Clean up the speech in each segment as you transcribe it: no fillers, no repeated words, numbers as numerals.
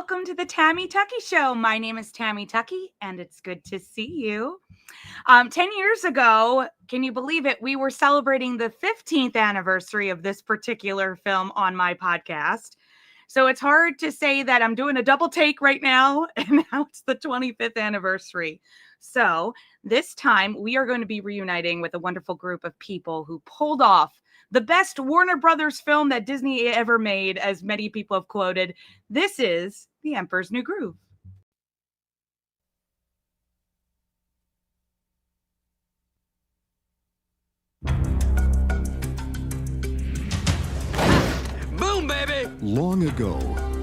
welcome to the Tammy Tuckey Show. My name is Tammy Tuckey, and it's good to see you. 10 years ago, can you believe it? We were celebrating the 15th anniversary of this particular film on my podcast. So it's hard to say that I'm doing a double take right now, and now it's the 25th anniversary. So this time we are going to be reuniting with a wonderful group of people who pulled off the best Warner Brothers film that Disney ever made, as many people have quoted. This is The Emperor's New Groove. Boom, baby! Long ago,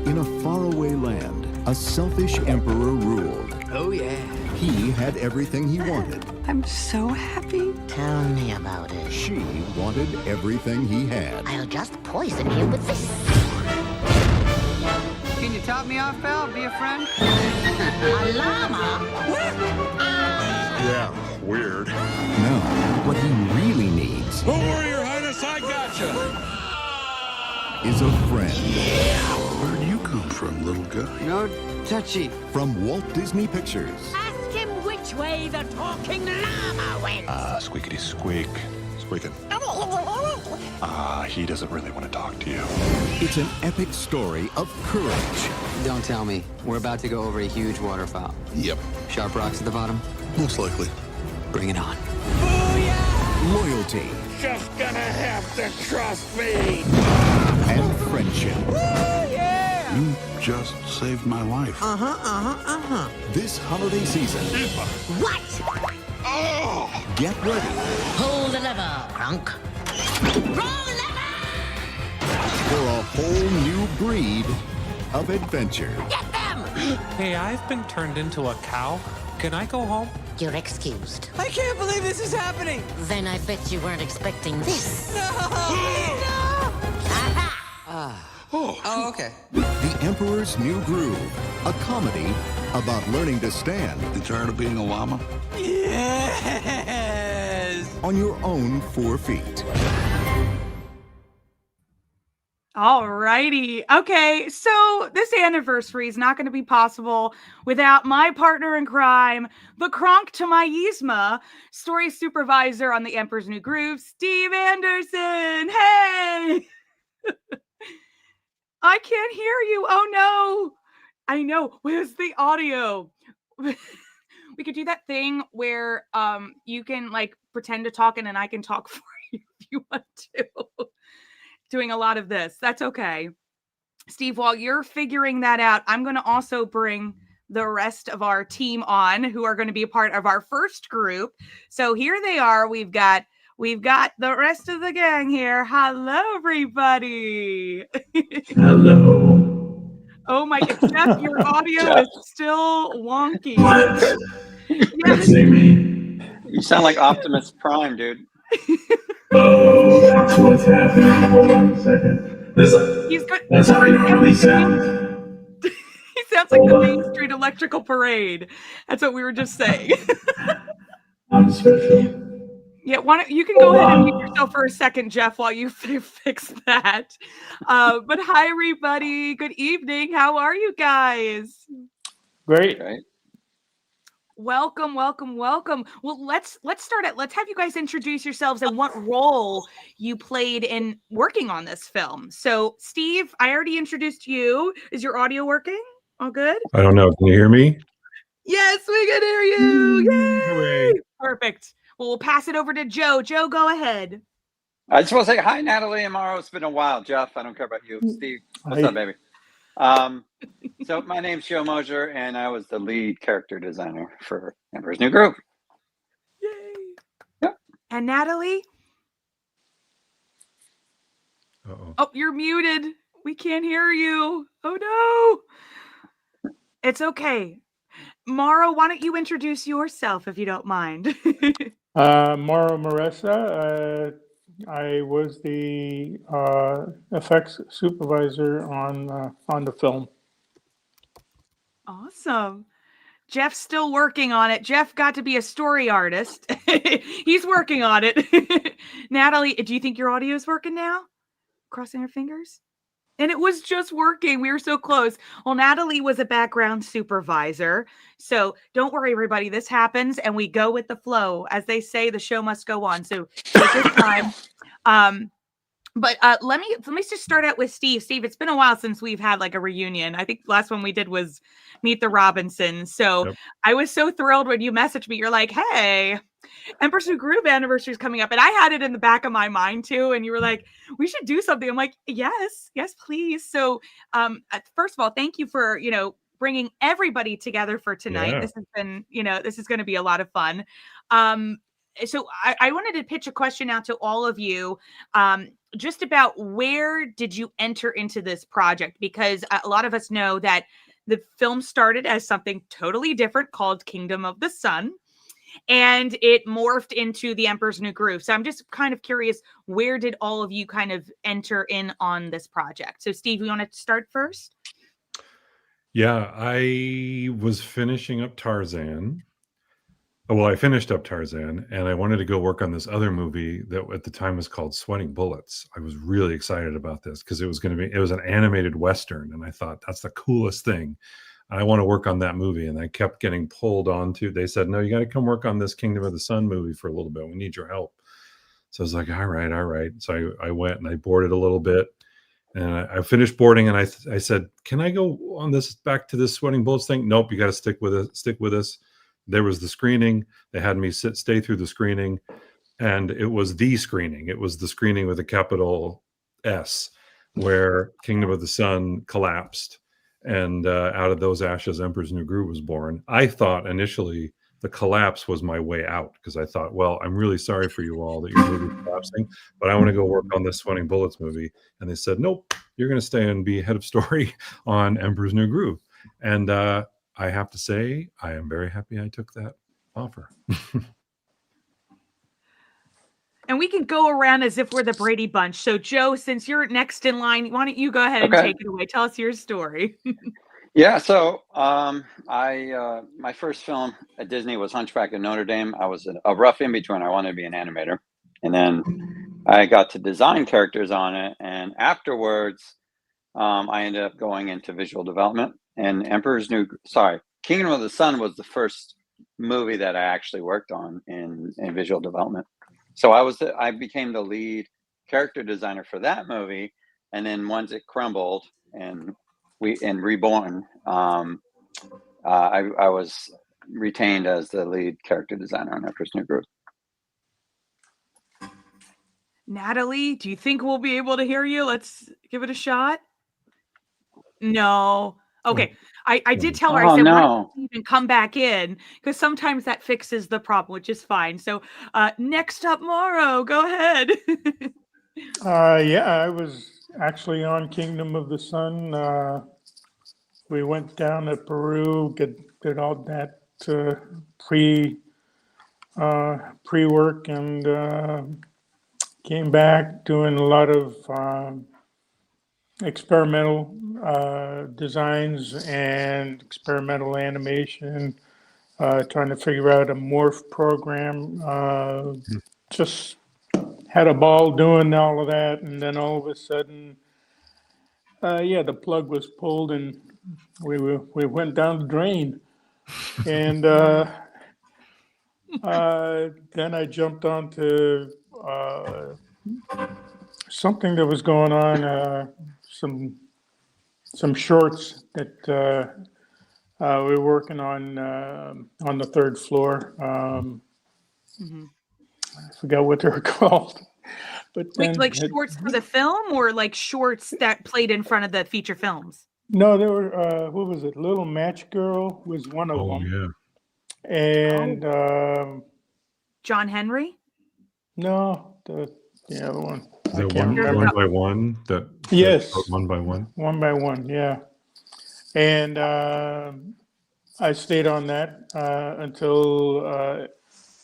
in a faraway land, a selfish emperor ruled. Oh, yeah. He had everything he wanted. I'm so happy. Tell me about it. She wanted everything he had. I'll just poison you with this. Can you top me off, pal? Be a friend? A llama? Yeah, weird. Now, what he really needs Don't worry, Your Highness, I gotcha. is a friend. Where'd you come from, little guy? No touchy. From Walt Disney Pictures. Ask him which way the talking llama went. Squeakity squeak. Squeaking. He doesn't really want to talk to you. It's an epic story of courage, Don't tell me. We're about to go over a huge waterfall. Yep, Sharp rocks at the bottom. most likely. Bring it on. loyalty, Just gonna have to trust me. and friendship. You just saved my life. This holiday season, What? get ready Pull the lever, Crunk. Roll lever! for a whole new breed of adventure. Get them! Hey, I've been turned into a cow. Can I go home? You're excused. I can't believe this is happening. Then I bet you weren't expecting this. Oh, okay. The Emperor's New Groove, a comedy about learning to stand You tired of being a llama? Yes. on your own 4 feet. All righty. Okay, so this anniversary is not going to be possible without my partner in crime, the Kronk to my Yzma, story supervisor on The Emperor's New Groove, Steve Anderson. Hey! I can't hear you. Oh, no. I know. Where's the audio? We could do that thing where you can, like, pretend to talk and then I can talk for you if you want to. Doing a lot of this. That's okay. Steve, while you're figuring that out, I'm going to also bring the rest of our team on who are going to be a part of our first group. So here they are. We've got the rest of the gang here. Hello, everybody. Hello. Oh my God, Jeff, your audio is still wonky. What? Yes. Say me. You sound like Optimus Prime, dude. Oh, that's what's happening. Hold on a second. He's good. That's how he normally sounds. He sounds like the Main Street Electrical Parade. That's what we were just saying. I'm special. Yeah, why don't you can go ahead and mute yourself for a second, Jeff, while you fix that. But hi, everybody. Good evening. How are you guys? Great. Right? Welcome. Well, let's start it. Let's have you guys introduce yourselves and what role you played in working on this film. So, Steve, I already introduced you. Is your audio working? All good? I don't know. Can you hear me? Yes, we can hear you. Yay! Hooray. Perfect. Well, we'll pass it over to Joe. Joe, go ahead. I just want to say hi, Natalie and Mauro. It's been a while. Jeff, I don't care about you. Steve, what's up, baby? So my name's Joe Moshier, and I was the lead character designer for Emperor's New Groove. Yay. Yep. And Natalie? Uh-oh. Oh, you're muted. We can't hear you. Oh, no. It's okay. Mauro, why don't you introduce yourself if you don't mind? Mauro Maressa. I was the effects supervisor on the film. Awesome. Jeff's still working on it. Jeff got to be a story artist. He's working on it. Natalie, do you think your audio is working now? Crossing her fingers. And it was just working. We were so close. Well, Natalie was a background supervisor. So don't worry, everybody. This happens and we go with the flow. As they say, the show must go on. So take your time. But let me just start out with Steve. Steve, it's been a while since we've had like a reunion. I think the last one we did was Meet the Robinsons. So yep. I was so thrilled when you messaged me. You're like, hey, Emperor's New Groove anniversary is coming up. And I had it in the back of my mind too. And you were like, we should do something. I'm like, yes, please. So first of all, thank you for, bringing everybody together for tonight. Yeah. This has been, this is going to be a lot of fun. So I wanted to pitch a question out to all of you, just about where did you enter into this project? Because a lot of us know that the film started as something totally different called Kingdom of the Sun, and it morphed into the Emperor's New Groove. So I'm just kind of curious, where did all of you kind of enter in on this project? So Steve, you want to start first? Yeah, I was finishing up Tarzan. Well, I finished up Tarzan and I wanted to go work on this other movie that at the time was called Sweating Bullets. I was really excited about this because it was an animated Western. And I thought that's the coolest thing. I want to work on that movie. And I kept getting pulled onto, they said, no, you got to come work on this Kingdom of the Sun movie for a little bit. We need your help. So I was like, all right. So I went and I boarded a little bit and I finished boarding. And I said, can I go on this back to this Sweating Bullets thing? Nope. You got to stick with us. There was the screening. They had me stay through the screening, and it was the screening. It was the screening with a capital S, where Kingdom of the Sun collapsed, and out of those ashes, Emperor's New Groove was born. I thought initially the collapse was my way out because I thought, well, I'm really sorry for you all that your movie is collapsing, but I want to go work on this Sweating Bullets movie. And they said, nope, you're going to stay and be head of story on Emperor's New Groove. And I have to say, I am very happy I took that offer. And we can go around as if we're the Brady Bunch. So, Joe, since you're next in line, why don't you go ahead and take it away? Tell us your story. Yeah, so my first film at Disney was Hunchback of Notre Dame. I was a rough in-between. I wanted to be an animator. And then I got to design characters on it. And afterwards, I ended up going into visual development. And Kingdom of the Sun was the first movie that I actually worked on in visual development. So I became the lead character designer for that movie. And then once it crumbled and Reborn, I was retained as the lead character designer on Emperor's New Groove. Natalie, do you think we'll be able to hear you? Let's give it a shot. No. Okay. I did tell her, I said, why don't you even come back in? Because sometimes that fixes the problem, which is fine. So next up, Mauro, go ahead. Yeah, I was actually on Kingdom of the Sun. We went down to Peru, did all that pre-work and came back doing a lot of experimental designs and experimental animation, trying to figure out a morph program. Just had a ball doing all of that, and then all of a sudden, the plug was pulled, and we went down the drain. And then I jumped onto something that was going on. Some shorts that we were working on the third floor. I forgot what they were called. But then, like shorts for the film, or like shorts that played in front of the feature films? No, there were. What was it? Little Match Girl was one of them. Yeah. And John Henry? No, the other one. The one by one. Yes. One by one. One by one. Yeah. And I stayed on that until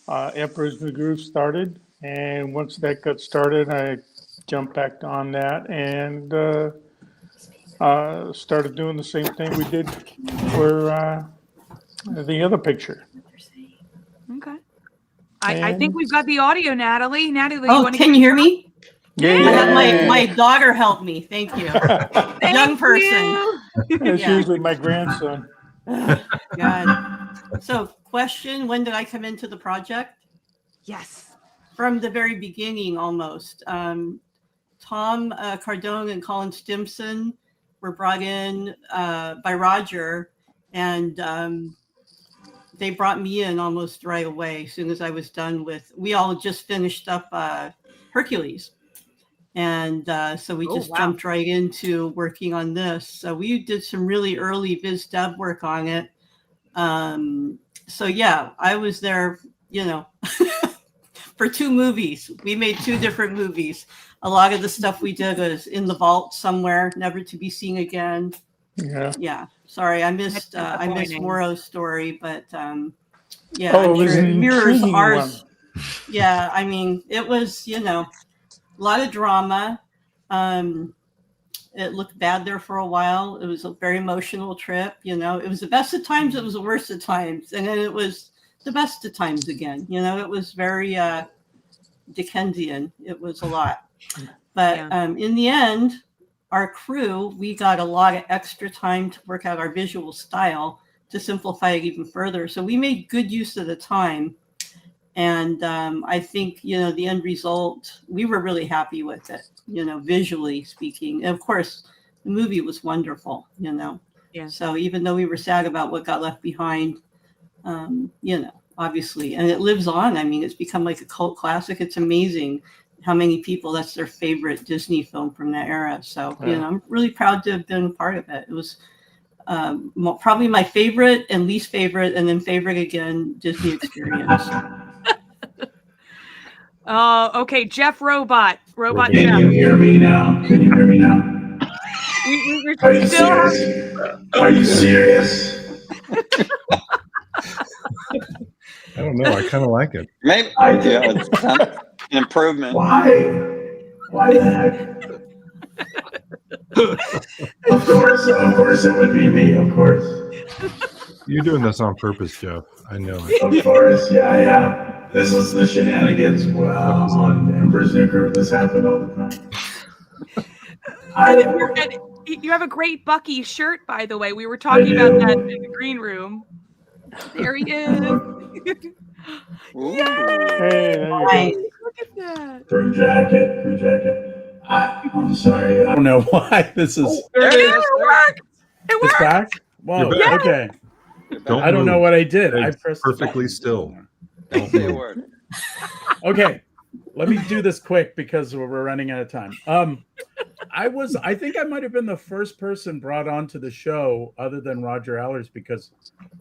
Emperor's New Groove started. And once that got started, I jumped back on that and started doing the same thing we did for the other picture. Okay. I think we've got the audio, Natalie. Natalie, can you hear me? Yeah. I had my daughter help me. Thank you. Young person. It's Yeah. usually my grandson. God. So, question: when did I come into the project? Yes. From the very beginning, almost. Tom Cardone and Colin Stimson were brought in by Roger, and they brought me in almost right away as soon as I was done with. We all just finished up Hercules, and so we just jumped right into working on this. So we did some really early biz dev work on it. So yeah, I was there, for 2 movies. We made 2 different movies. A lot of the stuff we did was in the vault somewhere, never to be seen again. Yeah. Yeah. Sorry, I missed Mauro's story, but yeah, Oh, I'm it was sure it an mirrors intriguing ours. one. Yeah, I mean, it was, a lot of drama. It looked bad there for a while. It was a very emotional trip. It was the best of times. It was the worst of times. And then it was the best of times again. It was very Dickensian. It was a lot. But in the end, our crew, we got a lot of extra time to work out our visual style to simplify it even further. So we made good use of the time. And I think, the end result, we were really happy with it, visually speaking. And of course, the movie was wonderful, Yeah. So even though we were sad about what got left behind, obviously, and it lives on. I mean, it's become like a cult classic. It's amazing how many people, that's their favorite Disney film from that era. So, I'm really proud to have been a part of it. It was probably my favorite and least favorite, and then favorite again, Disney experience. Okay, Jeff Robot. Can you hear me now? Are you serious? Are you serious? I don't know. I kind of like it. Maybe it's an improvement. Why the heck? Of course it would be me, of course. You're doing this on purpose, Jeff. I know it. Of course, yeah. This is the shenanigans. Well, on Emperor's New Groove, this happened all the time. You have a great Bucky shirt, by the way. We were talking about that in the green room. There he is. Hey, Look at that. Crew jacket. I'm sorry. I don't know why this is. There it is. It worked. It It's worked. back? Whoa, You're back. okay. Don't I don't know move. what I did. I Stay pressed the perfectly button. still. Don't say a word. Okay, let me do this quick because we're running out of time. I think I might have been the first person brought on to the show other than Roger Allers, because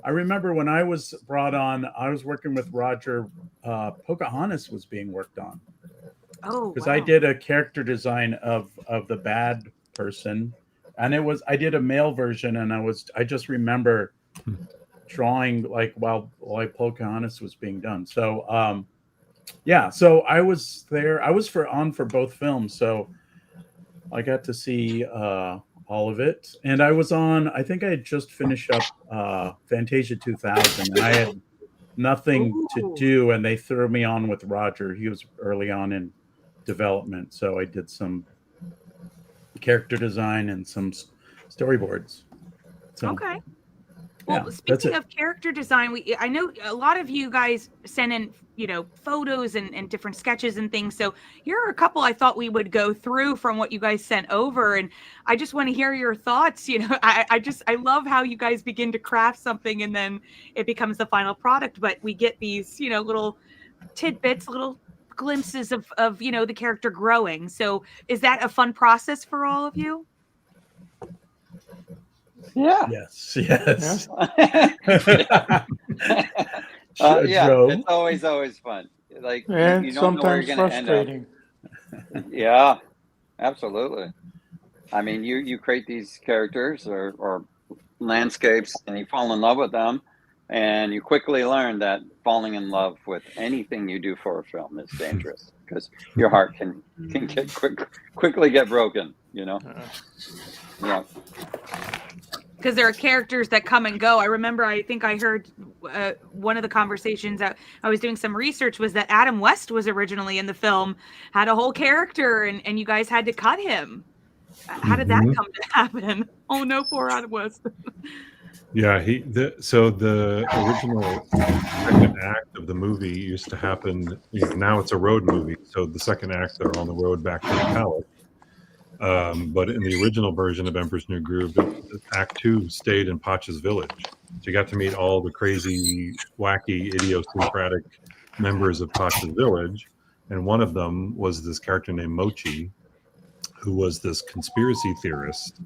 I remember when I was brought on, I was working with Roger. Pocahontas was being worked on. Oh, because I did a character design of the bad person, and I did a male version, and I just remember drawing while Pocahontas was being done. So so I was there. I was on for both films, so I got to see all of it. And I was on. I think I had just finished up Fantasia 2000, and I had nothing to do, and they threw me on with Roger. He was early on in development, so I did some character design and some storyboards. So, okay. Well, yeah, speaking of character design, I know a lot of you guys send in, photos and different sketches and things. So here are a couple I thought we would go through from what you guys sent over. And I just want to hear your thoughts. I love how you guys begin to craft something and then it becomes the final product. But we get these, little tidbits, little glimpses of the character growing. So is that a fun process for all of you? Yeah. Yes. It's always fun. And you don't know where sometimes you're going to frustrating. end up. Yeah, absolutely. I mean, you create these characters or landscapes, and you fall in love with them, and you quickly learn that falling in love with anything you do for a film is dangerous because your heart can quickly get broken. Yeah. because there are characters that come and go. I remember, I think I heard one of the conversations that I was doing some research was that Adam West was originally in the film, had a whole character, and you guys had to cut him. How did that come to happen? Oh no, poor Adam West. Yeah, so the original second act of the movie used to happen. Now it's a road movie, so the second act they're on the road back to the palace. But in the original version of Emperor's New Groove, Act 2 stayed in Pacha's village. So you got to meet all the crazy, wacky, idiosyncratic members of Pacha's village, and one of them was this character named Mochi, who was this conspiracy theorist,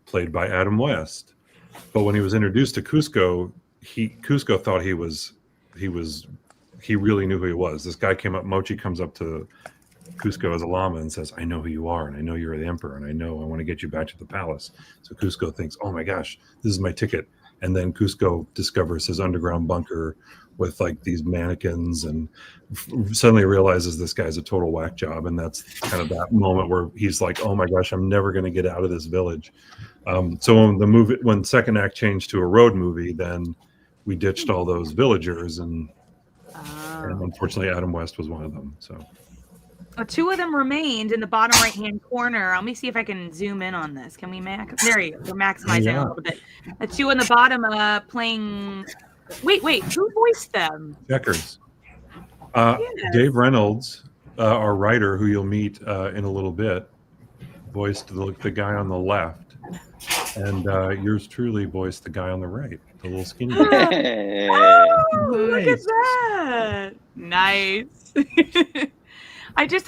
played by Adam West. But when he was introduced to Kuzco, Kuzco thought he really knew who he was. This guy came up, Mochi comes up to Kuzco as a llama and says, "I know who you are, and I know you're the emperor, and I want to get you back to the palace." So Kuzco thinks, "Oh my gosh, this is my ticket." And then Kuzco discovers his underground bunker with like these mannequins, and suddenly realizes this guy's a total whack job. And that's kind of that moment where he's like, "Oh my gosh, I'm never going to get out of this village." So when second act changed to a road movie, then we ditched all those villagers, and unfortunately Adam West was one of them. So two of them remained in the bottom right-hand corner. Let me see if I can zoom in on this. Can we there you go. We're maximizing a little bit. The two in the bottom playing. Wait, who voiced them? Checkers. Dave Reynolds, our writer, who you'll meet in a little bit, voiced the guy on the left, and yours truly voiced the guy on the right, the little skinny guy. Oh, look at that! Nice.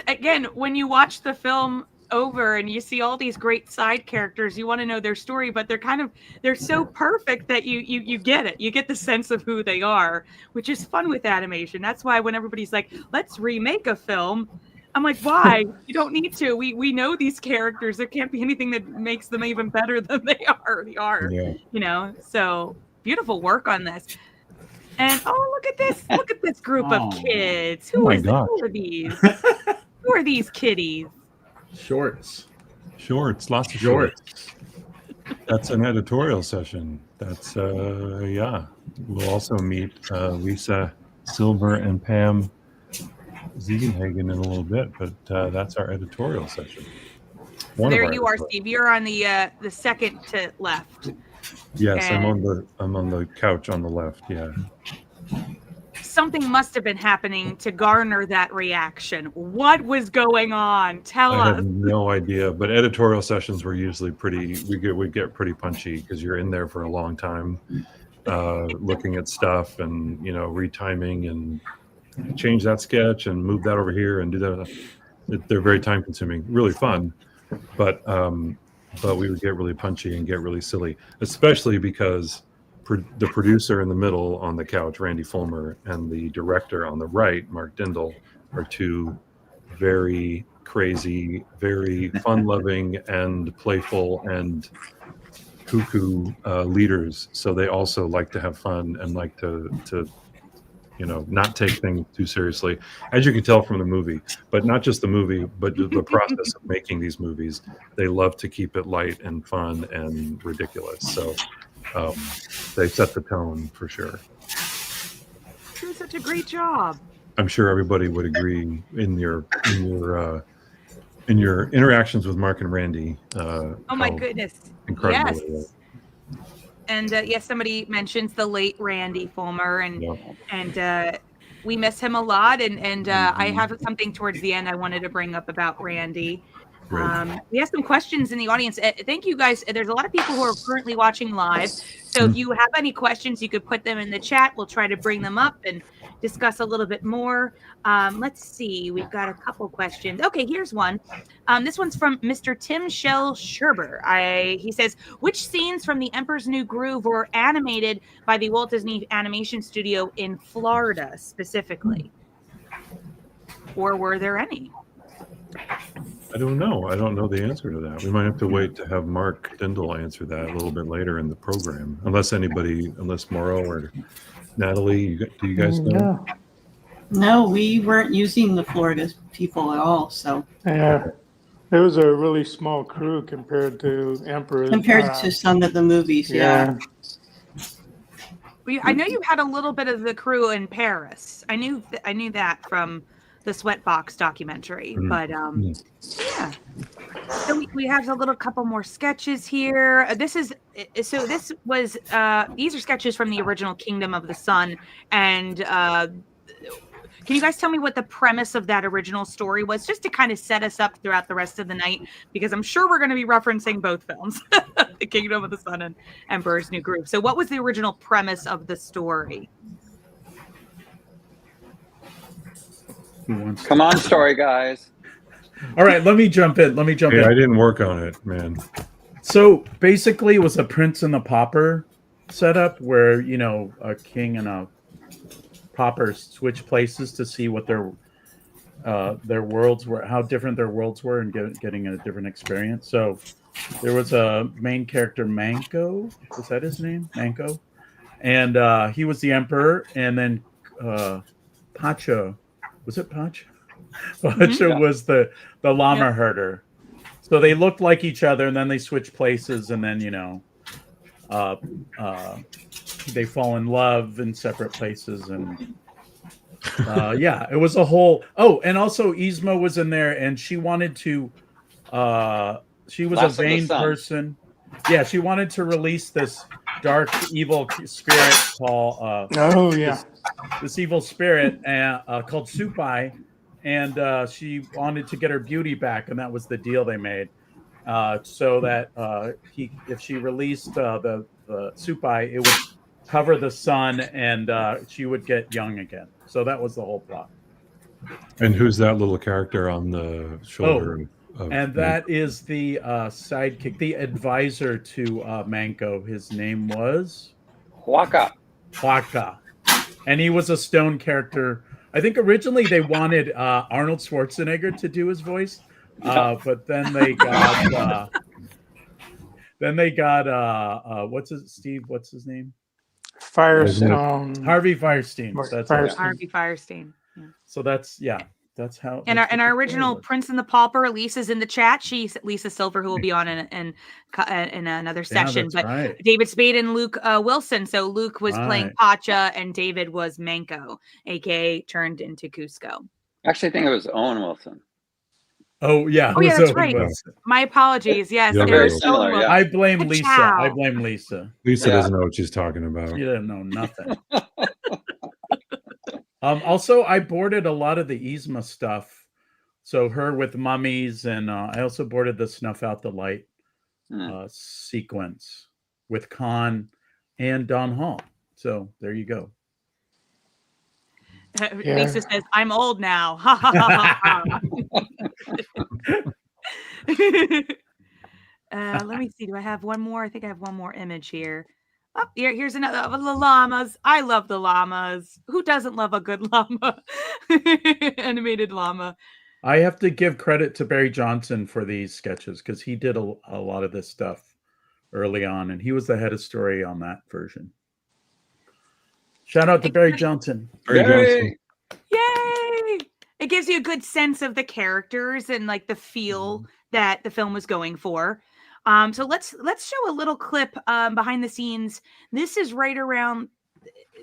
Again, when you watch the film over and you see all these great side characters, you want to know their story, but they're so perfect that you get it. You get the sense of who they are, which is fun with animation. That's why when everybody's like, "Let's remake a film," I'm like, why? You don't need to. We know these characters. There can't be anything that makes them even better than they already are. Yeah. So beautiful work on this. And look at this! Look at this group of kids. Who are these? Who are these kitties? Shorts, lots of shorts. That's an editorial session. That's yeah. We'll also meet Lisa Silver and Pam Ziegenhagen in a little bit, but that's our editorial session. There you are, Steve. You're on the second to left. Yes, I'm on the couch on the left. Yeah. Something must have been happening to garner that reaction. What was going on? Tell us. I have no idea, but editorial sessions were usually we get pretty punchy because you're in there for a long time, looking at stuff and retiming and change that sketch and move that over here and do that. They're very time consuming, really fun, but we would get really punchy and get really silly, especially because the producer in the middle on the couch, Randy Fulmer, and the director on the right, Mark Dindal, are two very crazy, very fun-loving and playful and cuckoo leaders. So they also like to have fun and like to not take things too seriously, as you can tell from the movie. But not just the movie, but the process of making these movies. They love to keep it light and fun and ridiculous. So they set the tone for sure. Doing such a great job. I'm sure everybody would agree in your interactions with Mark and Randy. Oh my goodness! Incredible. Yes. And yes, somebody mentions the late Randy Fulmer, and we miss him a lot. And I have something towards the end I wanted to bring up about Randy. We have some questions in the audience. Thank you guys. There's a lot of people who are currently watching live. So if you have any questions, you could put them in the chat. We'll try to bring them up and discuss a little bit more. Let's see. We've got a couple questions. Okay, here's one. This one's from Mr. Tim Shell Sherber. He says, which scenes from The Emperor's New Groove were animated by the Walt Disney Animation Studio in Florida specifically? Or were there any? I don't know. I don't know the answer to that. We might have to wait to have Mark Dindal answer that a little bit later in the program. Unless Mauro or Natalie, do you guys know? No, we weren't using the Florida people at all. So yeah, It was a really small crew compared to Emperor. Compared to some of the movies, yeah. I know you had a little bit of the crew in Paris. I knew that from the Sweatbox documentary. But yeah. So we have a little couple more sketches here. These are sketches from the original Kingdom of the Sun. And can you guys tell me what the premise of that original story was, just to kind of set us up throughout the rest of the night? Because I'm sure we're going to be referencing both films, The Kingdom of the Sun and Emperor's New Groove. So what was the original premise of the story? Come on, story guys. All right, let me jump in. I didn't work on it, man. So basically, it was a Prince and the Pauper setup where, you know, a king and a pauper switch places to see what their worlds were, how different their worlds were, and getting a different experience. So there was a main character, Manco. Was that his name? Manco. And he was the emperor. And then Pacha. Was it Pacha? Pacha was the llama herder. So they looked like each other, and then they switched places, and then, you know, they fall in love in separate places, and yeah, it was a whole. Oh, and also Yzma was in there, and she wanted to. She was a vain person. Yeah, she wanted to release this dark, evil spirit called. This evil spirit called Supai, and she wanted to get her beauty back, and that was the deal they made. So that if she released the Supai, it would cover the sun, and she would get young again. So that was the whole plot. And who's that little character on the shoulder? And that is the sidekick, the advisor to Manco. His name was Waka. And he was a stone character. I think originally they wanted Arnold Schwarzenegger to do his voice, but then they got what's his name? Firestone. Harvey Firestein. That's it. Harvey Firestein. Yeah. So that's how. And our original Prince and the Pauper, Lisa's in the chat. She's Lisa Silver, who will be on in another session. But right. David Spade and Luke Wilson. So Luke was playing Pacha, and David was Manco, aka turned into Kuzco. Actually, I think it was Owen Wilson. Oh yeah. Oh yeah, that's right. My apologies. Yes, Yeah, very similar. Yeah. I blame Lisa. Lisa doesn't know what she's talking about. You don't know nothing. Also, I boarded a lot of the Yzma stuff. So her with mummies, and I also boarded the Snuff Out the Light sequence with Khan and Don Hall. So there you go. Yeah. Lisa says, "I'm old now." Ha ha ha ha. Let me see. Do I have one more? I think I have one more image here. Oh, here's another of the llamas. I love the llamas. Who doesn't love a good llama? Animated llama. I have to give credit to Barry Johnson for these sketches because he did a lot of this stuff early on, and he was the head of story on that version. Shout out to Barry Johnson. Yay! It gives you a good sense of the characters and like the feel that the film was going for. So let's show a little clip behind the scenes. This is right around.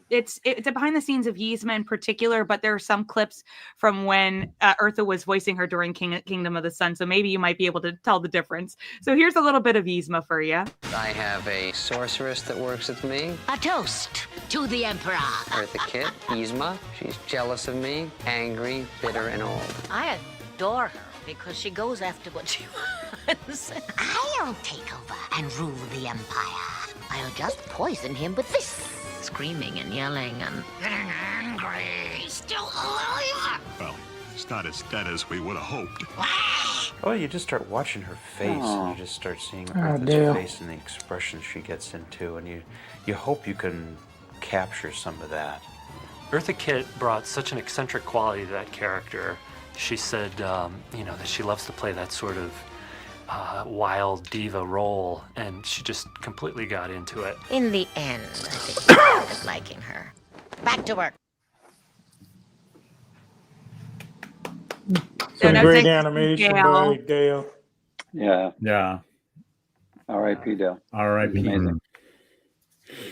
It's a behind the scenes of Yzma in particular, but there are some clips from when Eartha was voicing her during Kingdom of the Sun. So maybe you might be able to tell the difference. So here's a little bit of Yzma for you. I have a sorceress that works with me. A toast to the Emperor. Eartha Kitt, Yzma. She's jealous of me, angry, bitter, and old. I adore her because she goes after what she wants. I'll take over and rule the Empire. I'll just poison him with this. Screaming and yelling and getting angry. He's still alive. Well, it's not as dead as we would have hoped. Oh, you just start watching her face, and you just start seeing Eartha's face and the expression she gets into, and you hope you can capture some of that. Eartha Kitt brought such an eccentric quality to that character. She said, that she loves to play that sort of wild diva role, and she just completely got into it. In the end, I think I started liking her. Back to work. Some great animation by Gail. Yeah. Yeah. R.I.P. Dale. R.I.P. Amazing.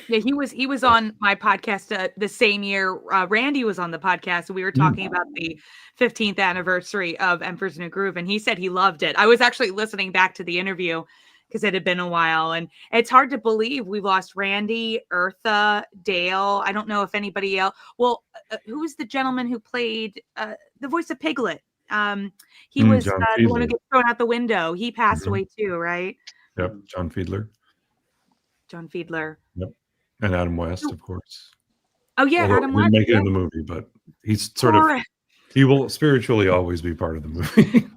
Yeah, he was on my podcast the same year. Randy was on the podcast. We were talking about the 15th anniversary of Emperor's New Groove, and he said he loved it. I was actually listening back to the interview because it had been a while, and it's hard to believe we've lost Randy, Eartha, Dale. I don't know if anybody else. Well, who was the gentleman who played the voice of Piglet? He was John the one who Fiedler. gets thrown out the window. He passed away too, right? Yep, John Fiedler. John Fiedler. Yep, and Adam West, of course. Oh yeah, Although Adam he didn't West. make it in the movie, but he's sort of he will spiritually always be part of the movie.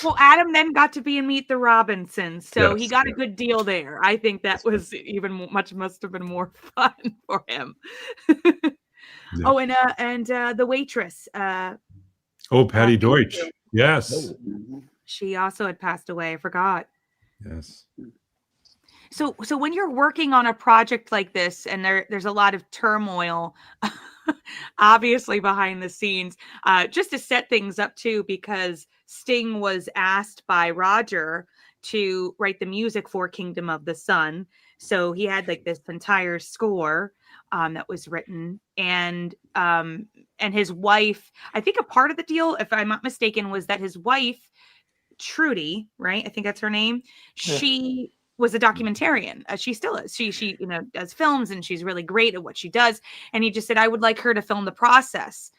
Well, Adam then got to be in Meet the Robinsons, so he Yes, got a good deal there. I think that was even must have been more fun for him. Oh, and the waitress. Oh, Patty Deutsch. Yes. She also had passed away. I forgot. Yes. So when you're working on a project like this, and there's a lot of turmoil, obviously behind the scenes, just to set things up too, because Sting was asked by Roger to write the music for Kingdom of the Sun, so he had like this entire score that was written, and his wife. I think a part of the deal, if I'm not mistaken, was that his wife, Trudy, right? I think that's her name. Yeah. She was a documentarian. She still is. She does films, and she's really great at what she does. And he just said, I would like her to film the process.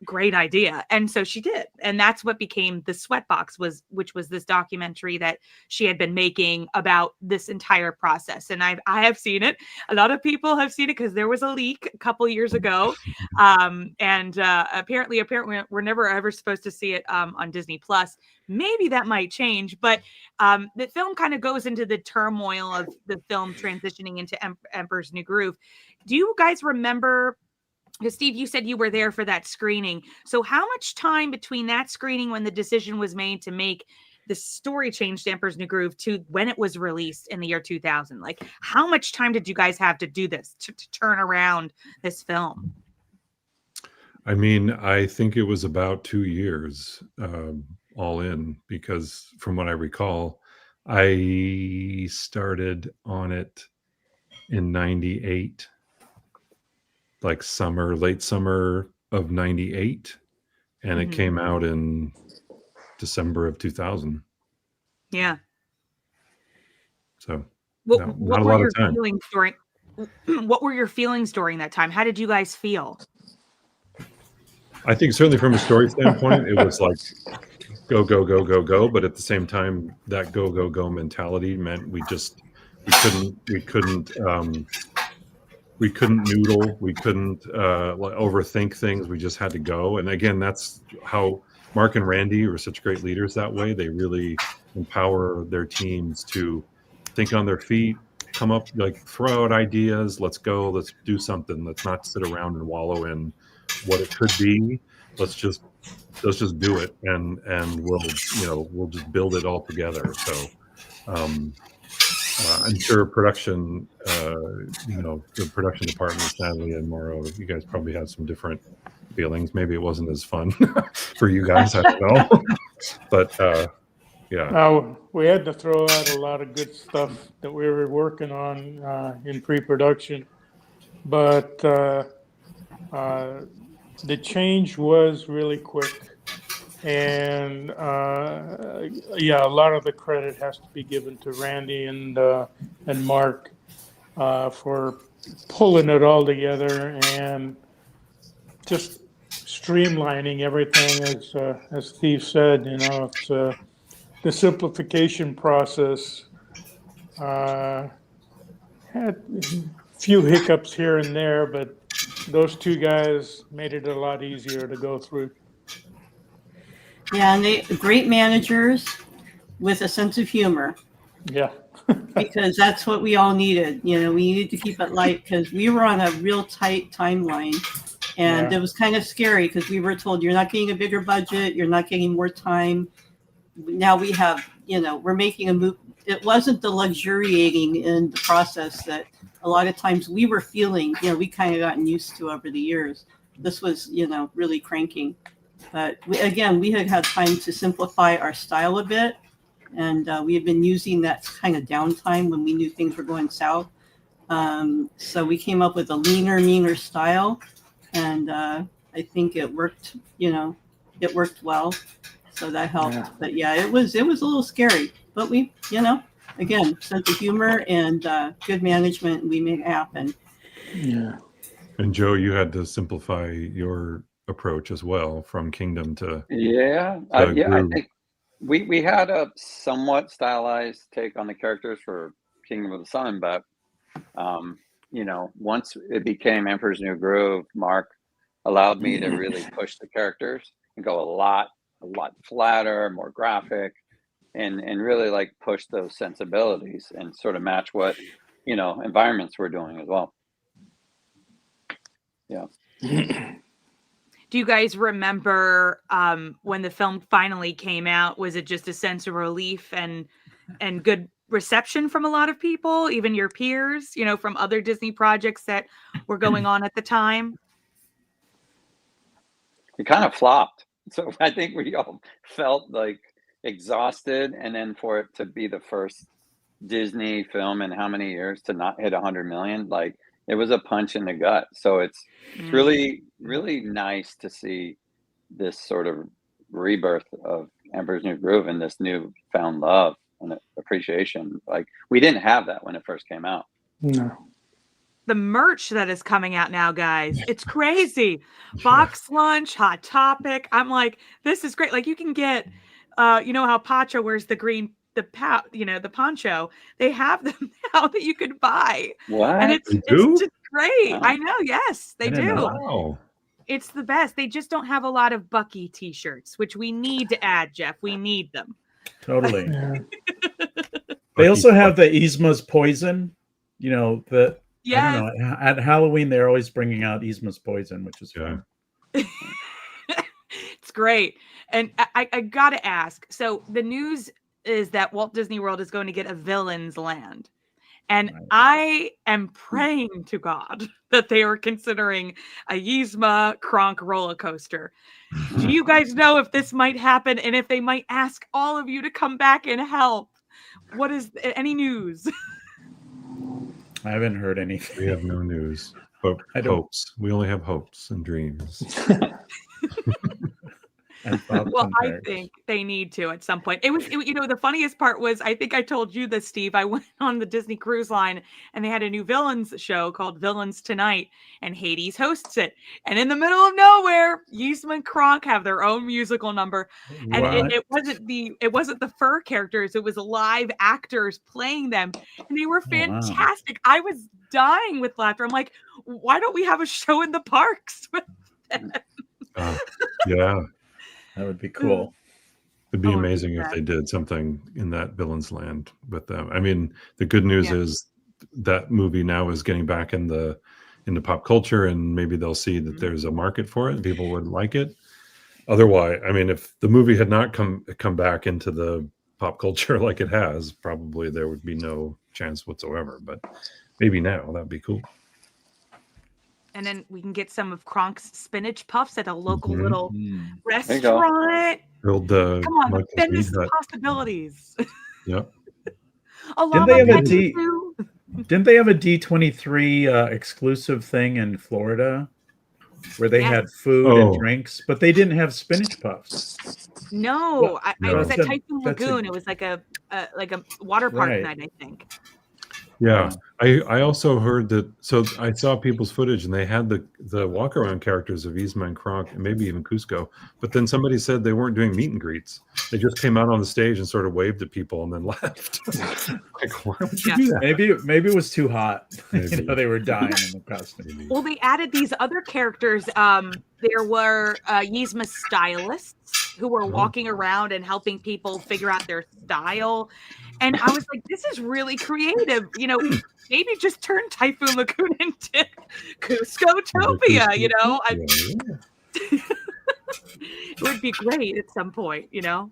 Great idea. And so she did. And that's what became The Sweatbox, which was this documentary that she had been making about this entire process. And I have seen it. A lot of people have seen it because there was a leak a couple years ago. Apparently we're never ever supposed to see it on Disney Plus. Maybe that might change, but the film kind of goes into the turmoil of the film transitioning into Emperor's New Groove. Do you guys remember? Because Steve, you said you were there for that screening. So how much time between that screening when the decision was made to make the story change to Emperor's New Groove to when it was released in the year 2000? Like, how much time did you guys have to do this, to turn around this film? I mean, I think it was about 2 years all in, because from what I recall, I started on it in 98. Like late summer of 98, and it came out in December of 2000. Yeah. So what not a were lot your of time. feelings during? What were your feelings during that time? How did you guys feel? I think certainly from a story standpoint, it was like go, go, go, go, go. But at the same time, that go, go, go mentality meant we couldn't noodle. We couldn't overthink things. We just had to go. And again, that's how Mark and Randy were such great leaders that way. They really empower their teams to think on their feet, come up, throw out ideas. Let's go. Let's do something. Let's not sit around and wallow in what it could be. Let's just do it, and we'll just build it all together. So I'm sure production, the production department, Natalie and Mauro, you guys probably had some different feelings. Maybe it wasn't as fun for you guys. I don't know. But yeah. We had to throw out a lot of good stuff that we were working on in pre-production. But the change was really quick. And a lot of the credit has to be given to Randy and Mark for pulling it all together and just streamlining everything. As Steve said, it's the simplification process. Had a few hiccups here and there, but those two guys made it a lot easier to go through. Yeah, and they great managers with a sense of humor. Yeah. Because that's what we all needed. We needed to keep it light because we were on a real tight timeline. And it was kind of scary because we were told you're not getting a bigger budget, you're not getting more time. Now we have, we're making a move. It wasn't the luxuriating in the process that a lot of times we were feeling, we kind of gotten used to over the years. This was, really cranking. But we had time to simplify our style a bit And we had been using that kind of downtime when we knew things were going south. So we came up with a leaner, meaner style. And I think it worked, it worked well. So that helped. Yeah. But yeah, it was a little scary. But we, again, sense of humor and good management, we made it happen. Yeah. And Joe, you had to simplify your approach as well from Kingdom to I think we had a somewhat stylized take on the characters for Kingdom of the Sun, but once it became Emperor's New Groove, Mark allowed me to really push the characters and go a lot flatter, more graphic, and really like push those sensibilities and sort of match what environments we're doing as well. Yeah. Do you guys remember when the film finally came out? Was it just a sense of relief and good reception from a lot of people, even your peers, from other Disney projects that were going on at the time? It kind of flopped. So I think we all felt like exhausted. And then for it to be the first Disney film in how many years to not hit 100 million, like it was a punch in the gut. So it's really, really nice to see this sort of rebirth of Emperor's New Groove and this new found love and appreciation. Like we didn't have that when it first came out. No. The merch that is coming out now, guys, it's crazy. Box lunch, Hot Topic. I'm like, this is great. Like you can get, how Pacha wears the green, the poncho. They have them now that you could buy. What? And it's just great. Wow. I know. Yes, they do. Wow. It's the best. They just don't have a lot of Bucky t-shirts, which we need to add, Jeff. We need them. Totally. They also have the Yzma's Poison, I don't know. At Halloween, they're always bringing out Yzma's Poison, which is fun. It's great. And I got to ask. So the news is that Walt Disney World is going to get a Villain's Land. And I am praying to God that they are considering a Yzma Kronk roller coaster. Do you guys know if this might happen and if they might ask all of you to come back and help? What is any news? I haven't heard anything. We have no news, but hopes. We only have hopes and dreams. Well, I think they need to at some point. The funniest part was, I think I told you this, Steve. I went on the Disney Cruise Line and they had a new villains show called Villains Tonight, and Hades hosts it. And in the middle of nowhere, Yzma and Kronk have their own musical number. And it wasn't the fur characters, it was live actors playing them. And they were fantastic. Wow. I was dying with laughter. I'm like, why don't we have a show in the parks with them? Yeah. That would be cool. It'd be amazing if they did something in that Villain's Land with them. I mean, the good news is that movie now is getting back into pop culture, and maybe they'll see that there's a market for it and people would like it. Otherwise, I mean, if the movie had not come back into the pop culture like it has, probably there would be no chance whatsoever. But maybe now that'd be cool. And then we can get some of Kronk's spinach puffs at a local little restaurant. Build Come on, endless possibilities. Yep. Didn't they have a D23 exclusive thing in Florida where they had food and drinks, but they didn't have spinach puffs? No, I was at Typhoon Lagoon. It was like a water park night, I think. Yeah, I also heard that. So I saw people's footage, and they had the walk around characters of Yzma and Kronk, and maybe even Kuzco. But then somebody said they weren't doing meet and greets. They just came out on the stage and sort of waved at people and then left. Like, why would you do that? Maybe it was too hot. They were dying in the costume. Well, they added these other characters. There were Yzma stylists who were walking around and helping people figure out their style. And I was like, this is really creative. Maybe just turn Typhoon Lagoon into Kuzco-topia, It would be great at some point, That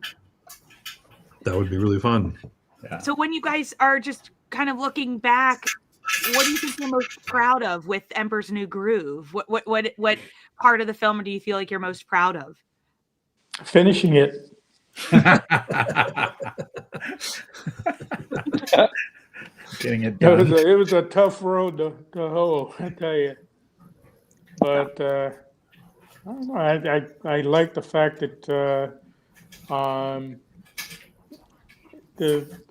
would be really fun. Yeah. So when you guys are just kind of looking back, what do you think you're most proud of with Emperor's New Groove? What part of the film do you feel like you're most proud of? Finishing it. Getting it done. It was a tough road to hoe, I tell you. But I don't know. I like the fact that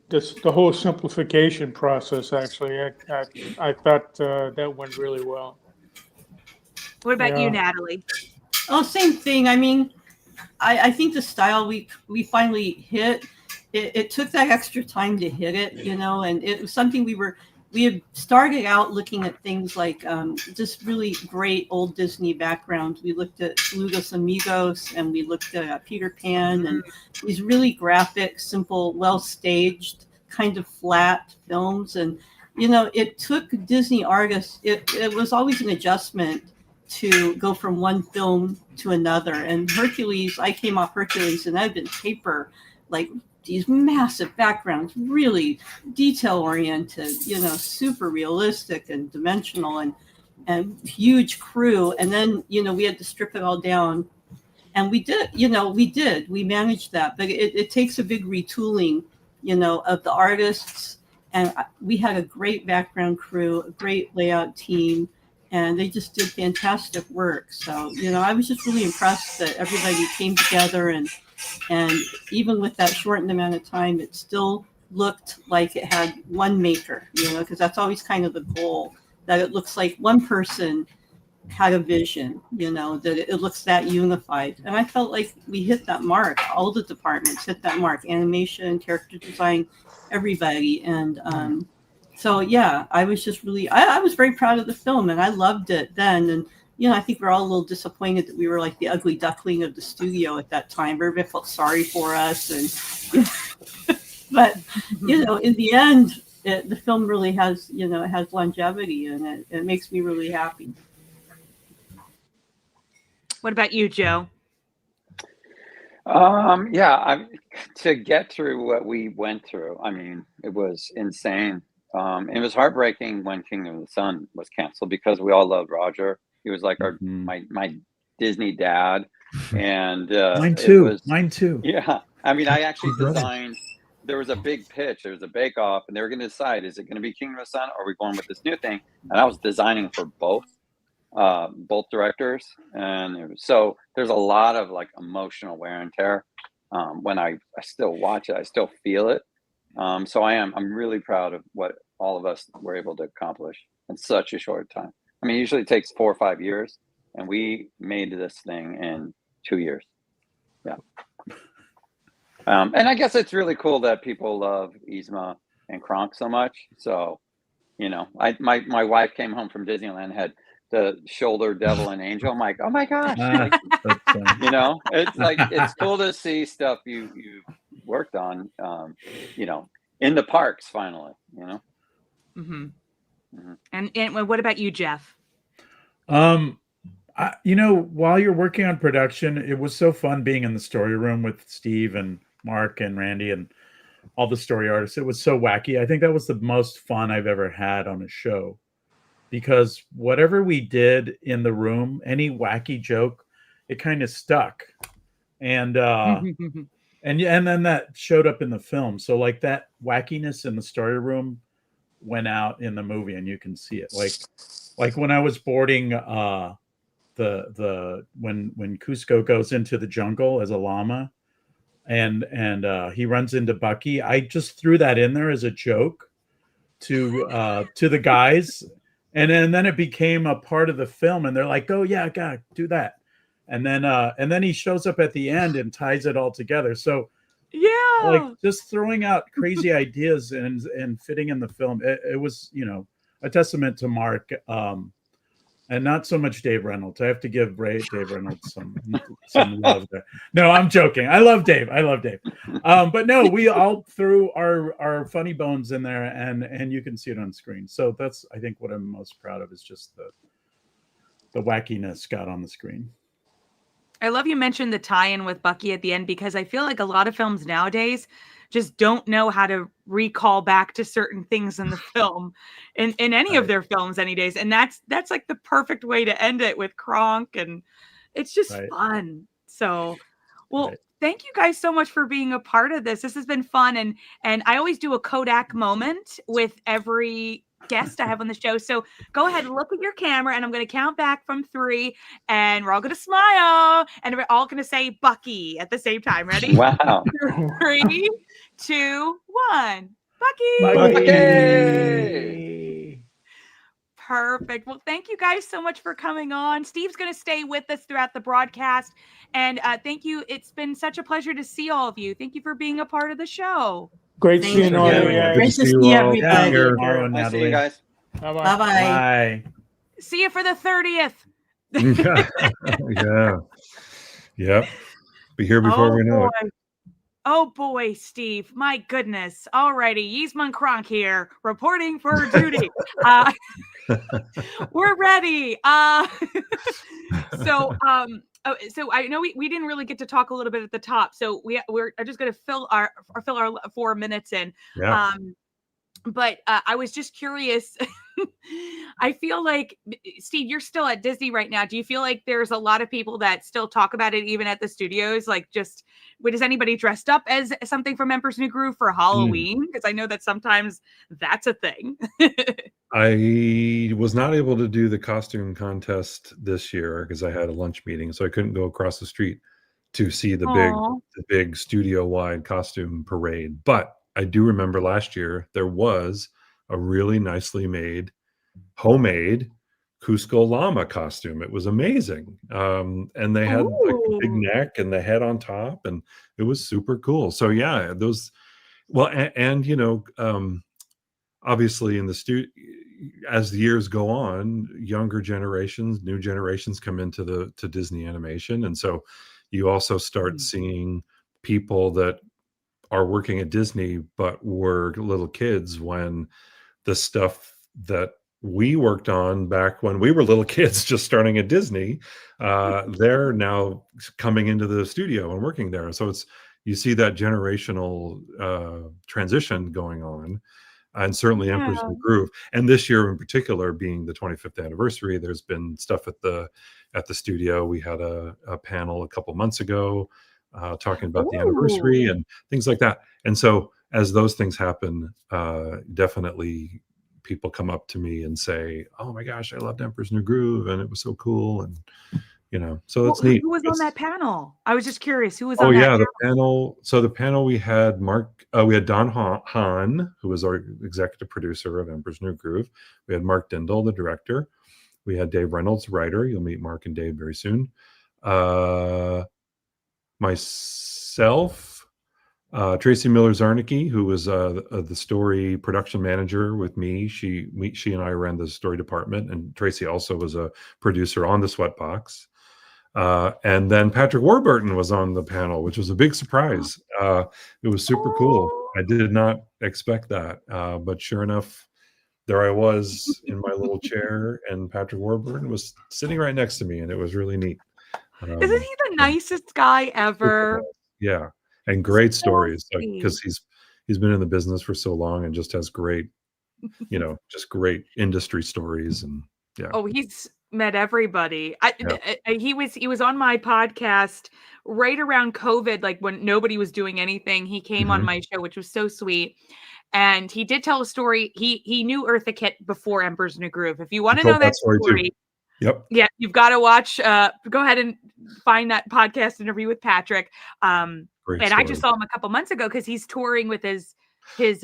the whole simplification process. Actually, I thought that went really well. What about you, Yeah. Natalie? Oh, same thing. I mean, I think the style we finally hit, it took that extra time to hit it, you know, and it was something we had started out looking at things like just really great old Disney backgrounds. We looked at Los Amigos, and we looked at Peter Pan, and these really graphic, simple, well staged, kind of flat films. And you know, it took Disney artists. It was always an adjustment to go from one film to another. And Hercules, I came off Hercules, and I've been paper, like these massive backgrounds, really detail oriented, you know, super realistic and dimensional, and huge crew. And then, you know, we had to strip it all down, and we managed that, but it takes a big retooling, you know, of the artists. And we had a great background crew, a great layout team, and they just did fantastic work. So, you know, I was just really impressed that everybody came together, and even with that shortened amount of time, it still looked like it had one maker, you know, because that's always kind of the goal, that it looks like one person had a vision, you know, that it looks that unified. And I felt like we hit that mark. All the departments hit that mark: animation, character design, everybody. And so, yeah, I was just really, I was very proud of the film, and I loved it then. And, you know, I think we're all a little disappointed that we were like the ugly duckling of the studio at that time. Everybody felt sorry for us. And, but, you know, in the end, the film really has, you know, it has longevity, and it makes me really happy. What about you, Joe? To get through what we went through, I mean, it was insane. It was heartbreaking when Kingdom of the Sun was canceled, because we all loved Roger. He was like my Disney dad, and mine too. Yeah, I mean, I actually designed. There was a big pitch. There was a bake-off, and they were going to decide: is it going to be Kingdom of the Sun, or are we going with this new thing? And I was designing for both directors, and so there's a lot of like emotional wear and tear. When I still watch it, I still feel it. So I'm really proud of what all of us were able to accomplish in such a short time. I mean, usually it takes 4 or 5 years, and we made this thing in 2 years. Yeah. And I guess it's really cool that people love Yzma and Kronk so much. So, you know, my wife came home from Disneyland, had the shoulder devil and angel. I'm like, oh my gosh. Like, you know, it's like, it's cool to see stuff you worked on, you know, in the parks finally, you know. And what about you, Jeff? You know, while you're working on production, it was so fun being in the story room with Steve and Mark and Randy and all the story artists. It was so wacky. I think that was the most fun I've ever had on a show, because whatever we did in the room, any wacky joke, it kind of stuck. And then that showed up in the film. So like that wackiness in the story room went out in the movie, and you can see it. Like when I was boarding when Kuzco goes into the jungle as a llama, and he runs into Bucky, I just threw that in there as a joke to the guys, and then it became a part of the film, and they're like, oh yeah, gotta do that. And then he shows up at the end and ties it all together. So yeah, like just throwing out crazy ideas and fitting in the film. It was, you know, a testament to Mark, and not so much Dave Reynolds. I have to give Dave Reynolds some love there. No, I'm joking. I love Dave. But no, we all threw our funny bones in there, and you can see it on screen. So that's, I think, what I'm most proud of, is just the wackiness got on the screen. I love you mentioned the tie-in with Bucky at the end, because I feel like a lot of films nowadays just don't know how to recall back to certain things in the film, in any of their films any days. And that's like the perfect way to end it with Kronk, and it's just fun. So, well, Thank you guys so much for being a part of this. This has been fun, and I always do a Kodak moment with every guest I have on the show. So go ahead and look at your camera, and I'm going to count back from 3, and we're all going to smile, and we're all going to say Bucky at the same time. Ready? Wow. 3, 2, 1. Bucky. Bucky. Perfect. Well, thank you guys so much for coming on. Steve's going to stay with us throughout the broadcast. And thank you. It's been such a pleasure to see all of you. Thank you for being a part of the show. Great seeing all you guys. Great to see everybody. Mauro and Nice to see Natalie. you guys. Bye-bye. Bye. See you for the 30th. Yeah. Yep. Be here before we know it. Oh boy, Steve. My goodness. All righty. Yeasman Kronk here, reporting for duty. We're ready. So I know we didn't really get to talk a little bit at the top. So we're just going to fill our 4 minutes in. Yeah. But I was just curious. I feel like, Steve, you're still at Disney right now. Do you feel like there's a lot of people that still talk about it even at the studios? Like, just, is anybody dressed up as something from Emperor's New Groove for Halloween? Because I know that sometimes that's a thing. I was not able to do the costume contest this year because I had a lunch meeting, so I couldn't go across the street to see the big studio-wide costume parade. But I do remember last year there was a really nicely made, homemade Kuzco llama costume. It was amazing. And they had like a big neck and the head on top, and it was super cool. So yeah, those, well, and you know, obviously in the studio, as the years go on, younger generations, new generations come into to Disney animation. And so you also start seeing people that are working at Disney, but were little kids when the stuff that we worked on back when we were little kids just starting at Disney, they're now coming into the studio and working there. So you see that generational transition going on. And certainly Emperor's New Groove. And this year in particular, being the 25th anniversary, there's been stuff at the studio. We had a panel a couple months ago talking about the anniversary and things like that. And so as those things happen, definitely people come up to me and say, "Oh my gosh, I loved Emperor's New Groove and it was so cool." And you know, so that's neat. Who was on that panel? I was just curious. Who was on that panel? the panel. So the panel we had we had Don Hahn, who was our executive producer of Emperor's New Groove. We had Mark Dindal, the director. We had Dave Reynolds, writer. You'll meet Mark and Dave very soon. Myself, Tracy Miller-Zarnicki, who was the story production manager with me. She and I ran the story department, and Tracy also was a producer on the Sweatbox. And then Patrick Warburton was on the panel, which was a big surprise. It was super cool. I did not expect that, but sure enough, there I was in my little chair, and Patrick Warburton was sitting right next to me, and it was really neat. Isn't he the nicest guy ever? Yeah, and great stories because he's been in the business for so long and just has great, just great industry stories. And yeah. Oh, he's met everybody. He was on my podcast right around COVID, like when nobody was doing anything. He came on my show, which was so sweet. And he did tell a story. He knew Eartha Kitt before Emperor's New Groove. If you want to know that story, yeah, you've got to watch. Go ahead and find that podcast interview with Patrick. And I just saw him a couple months ago because he's touring with he's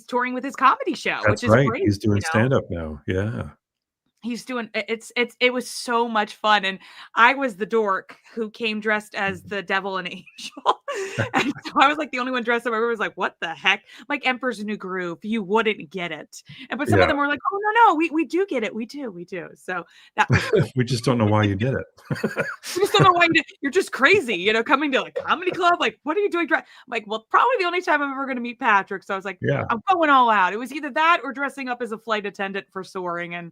touring with his comedy show. That's which is right. Great, he's doing stand up now. Yeah. He's doing it was so much fun, and I was the dork who came dressed as the devil and angel. And so I was like the only one dressed up. Everyone was like, "What the heck?" Like Emperor's New Groove, you wouldn't get it. But some of them were like, "Oh no, we do get it. We do." So that was we just don't know why you did it. we just don't know why you did. You're just crazy, coming to a comedy club. Like, what are you doing? I'm like, well, probably the only time I'm ever going to meet Patrick. So I was like, I'm going all out. It was either that or dressing up as a flight attendant for soaring. And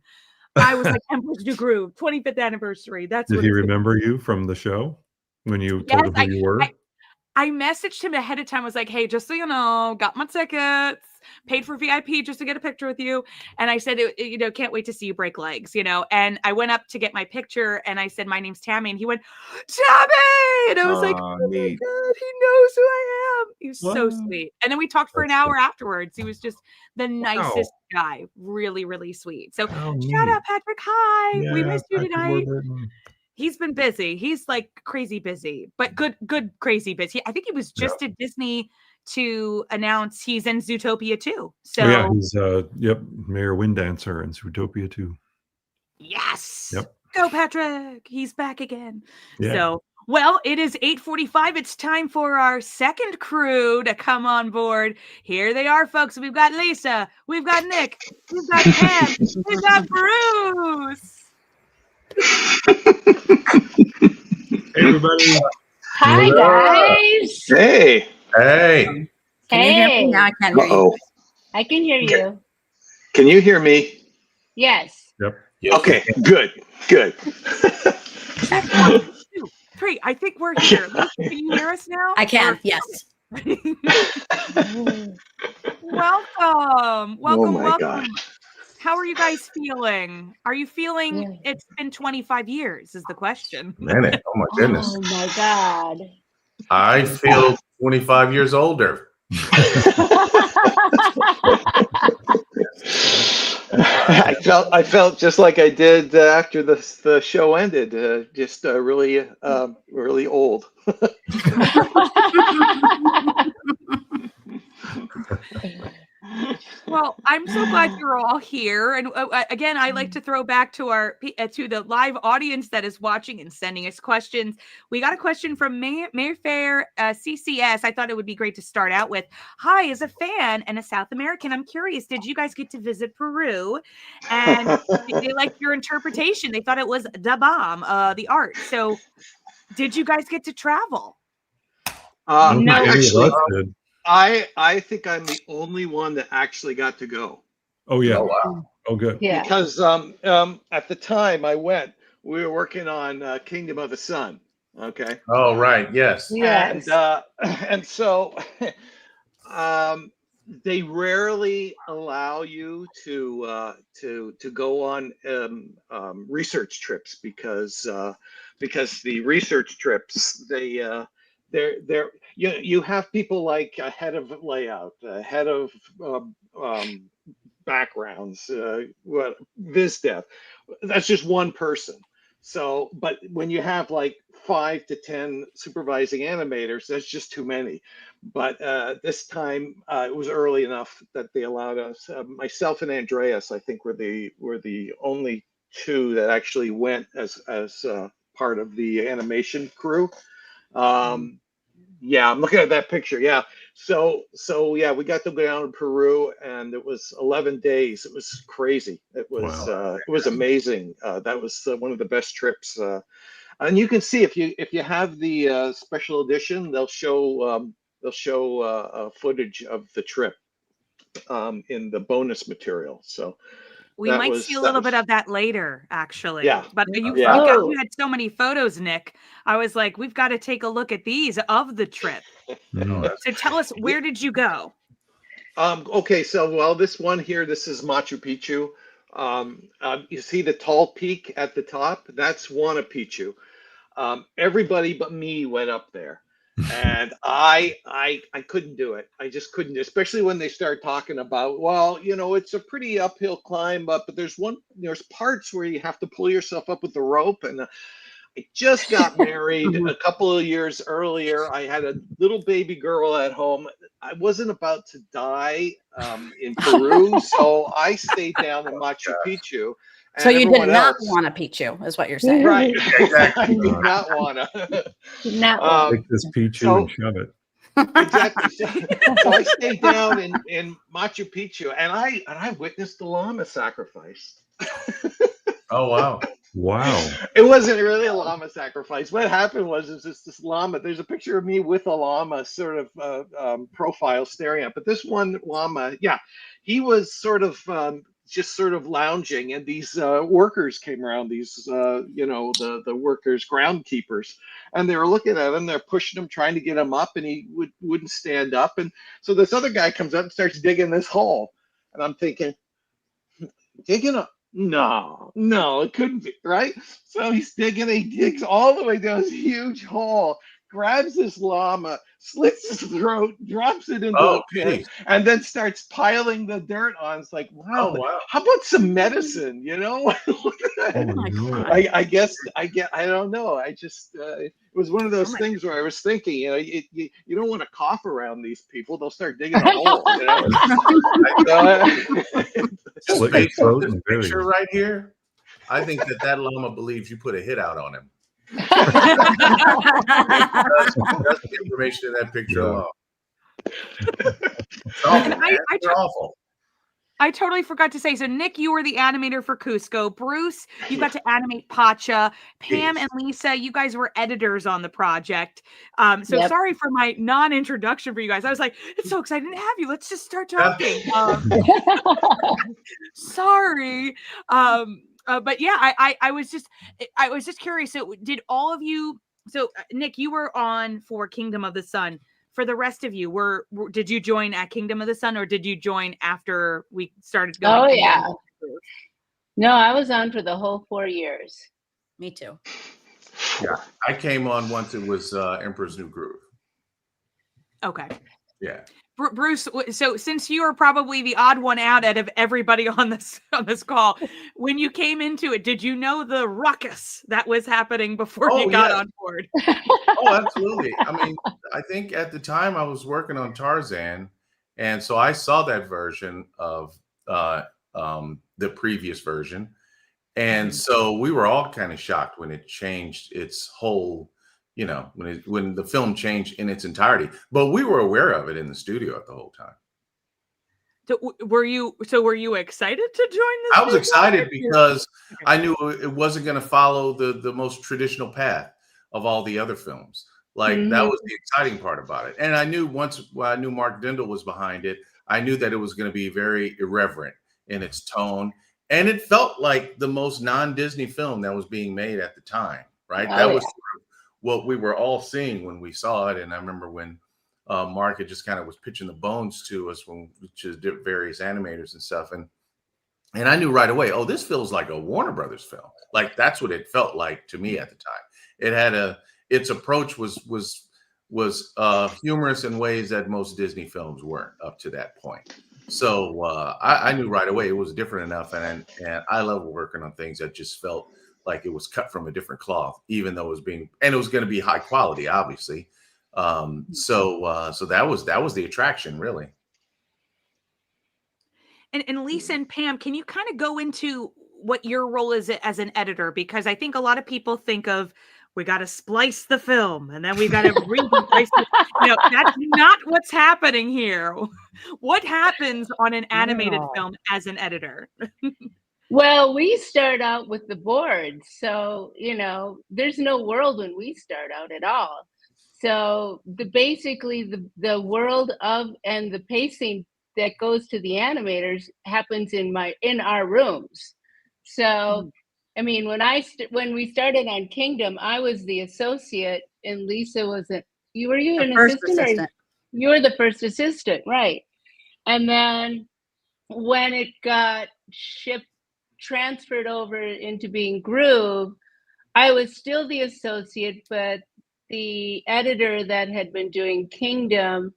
I was like, Emperor's New Groove, 25th anniversary. Did he remember you from the show when you told him who you were? I messaged him ahead of time. I was like, hey, just so you know, got my tickets, paid for VIP just to get a picture with you. And I said, can't wait to see you break legs, And I went up to get my picture and I said, my name's Tammy. And he went, Tammy! And I was like, oh my Neat. God, he knows who I am. He was so sweet. And then we talked for an hour afterwards. He was just the nicest guy. Really, really sweet. So shout out, Patrick. Hi. We missed you tonight. He's been busy. He's like crazy busy, but good, crazy busy. I think he was just at Disney to announce he's in Zootopia too. So he's Mayor Windancer in Zootopia too. Yes. Yep. Go, Patrick. He's back again. Yeah. So, well, it is 8:45. It's time for our second crew to come on board. Here they are, folks. We've got Lisa. We've got Nick. We've got Pam. We've got Bruce. Hey, everybody. Hi, guys. Hey. Can you hear me? Now I can't hear you. I can hear you. Can you hear me? Yes. Yep. Okay, good. 1, 2, 3. I think we're here. Lisa, can you hear us now? I can, yes. Welcome. my God. How are you guys feeling? Are you feeling it's been 25 years is the question. Minute. Oh my goodness. Oh my God. I feel 25 years older. I felt just like I did after the show ended, really old. Well, I'm so glad you're all here. And again, I like to throw back to to the live audience that is watching and sending us questions. We got a question from Mayfair CCS. I thought it would be great to start out with. Hi, as a fan and a South American, I'm curious, did you guys get to visit Peru? And they liked your interpretation. They thought it was the bomb, the art. So did you guys get to travel? No, actually, did. I think I'm the only one that actually got to go. Oh yeah. Oh, wow. Oh good. Yeah. Because at the time I went, we were working on Kingdom of the Sun. Okay. Oh, right. Yes. Yes. And so they rarely allow you to go on research trips because the research trips they're you have people like a head of layout, a head of backgrounds, viz dev. That's just one person. So, but when you have like 5 to 10 supervising animators, that's just too many. But this time it was early enough that they allowed us. Myself and Andreas, I think, were the only two that actually went as part of the animation crew. Yeah, I'm looking at that picture. Yeah. So yeah, we got to go down to Peru, and it was 11 days. It was crazy. It was amazing. That was one of the best trips. And you can see if you have the special edition, they'll show footage of the trip in the bonus material. So we might see a little bit of that later, actually. Yeah. But you had so many photos, Nick. I was like, we've got to take a look at these of the trip. So tell us, where did you go? Okay, so this one here, this is Machu Picchu. You see the tall peak at the top? That's Huayna Picchu. Everybody but me went up there. And I couldn't do it. I just couldn't, especially when they start talking about, well, it's a pretty uphill climb up, but there's parts where you have to pull yourself up with the rope. And I just got married a couple of years earlier. I had a little baby girl at home. I wasn't about to die in Peru, so I stayed down in Machu Picchu. So you did not want to Picchu, is what you're saying. Right. Exactly. I did not want to. Take this Pichu and shove it. Exactly. So I stayed down in Machu Picchu, and I witnessed the llama sacrifice. Oh, wow. Wow. It wasn't really a llama sacrifice. What happened was this llama. There's a picture of me with a llama sort of profile staring at. But this one llama, he was sort of just sort of lounging, and these workers came around, these the workers, groundkeepers, and they were looking at him. They're pushing him, trying to get him up, and he wouldn't stand up. And so this other guy comes up and starts digging this hole, and I'm thinking, digging up? No, it couldn't be, right? So he's digging, he digs all the way down this huge hole, grabs this llama, slits his throat, drops it into a pit, and then starts piling the dirt on. It's like, wow, how about some medicine, Look at that. I don't know. I just, it was one of those things where I was thinking, you don't want to cough around these people. They'll start digging a hole, Just based on this picture right here, I think that llama believes you put a hit out on him. That's the information in that picture alone. It's awful, awful. I totally forgot to say. So, Nick, you were the animator for Kuzco. Bruce, you got to animate Pacha. Pam and Lisa, you guys were editors on the project. Sorry for my non-introduction for you guys. I was like, it's so exciting to have you. Let's just start talking. Sorry. But yeah, I was just curious. So, did all of you? So, Nick, you were on for Kingdom of the Sun. For the rest of you, did you join at Kingdom of the Sun, or did you join after we started going? Oh, yeah. No, I was on for the whole 4 years. Me too. Yeah, I came on once it was Emperor's New Groove. Okay. Yeah. Bruce, so since you are probably the odd one out of everybody on this call, when you came into it, did you know the ruckus that was happening before you got on board? Oh, absolutely. I mean, I think at the time I was working on Tarzan, and so I saw that version of the previous version, and so we were all kind of shocked when it changed its whole. When the film changed in its entirety, but we were aware of it in the studio at the whole time. So were you excited to join this? I was excited because I knew it wasn't going to follow the most traditional path of all the other films. Like that was the exciting part about it. And I knew I knew Mark Dindal was behind it, I knew that it was going to be very irreverent in its tone. And it felt like the most non-Disney film that was being made at the time, right? That was sort of what we were all seeing when we saw it. And I remember when Mark had just kind of was pitching the bones to us to various animators and stuff. And I knew right away, oh, this feels like a Warner Brothers film. Like that's what it felt like to me at the time. It had its approach was humorous in ways that most Disney films weren't up to that point. So I knew right away it was different enough. And I love working on things that just felt like it was cut from a different cloth, even though it was going to be high quality, obviously. So that was the attraction, really. And Lisa and Pam, can you kind of go into what your role is as an editor? Because I think a lot of people think of, we got to splice the film and then we got to re-splice it. That's not what's happening here. What happens on an animated film as an editor? Well, we start out with the board. So, there's no world when we start out at all. So basically the world of and the pacing that goes to the animators happens in our rooms. So, I mean, when we started on Kingdom, I was the associate and Lisa was you were an assistant? You were the first assistant, right? And then when it got transferred over into being Groove, I was still the associate, but the editor that had been doing Kingdom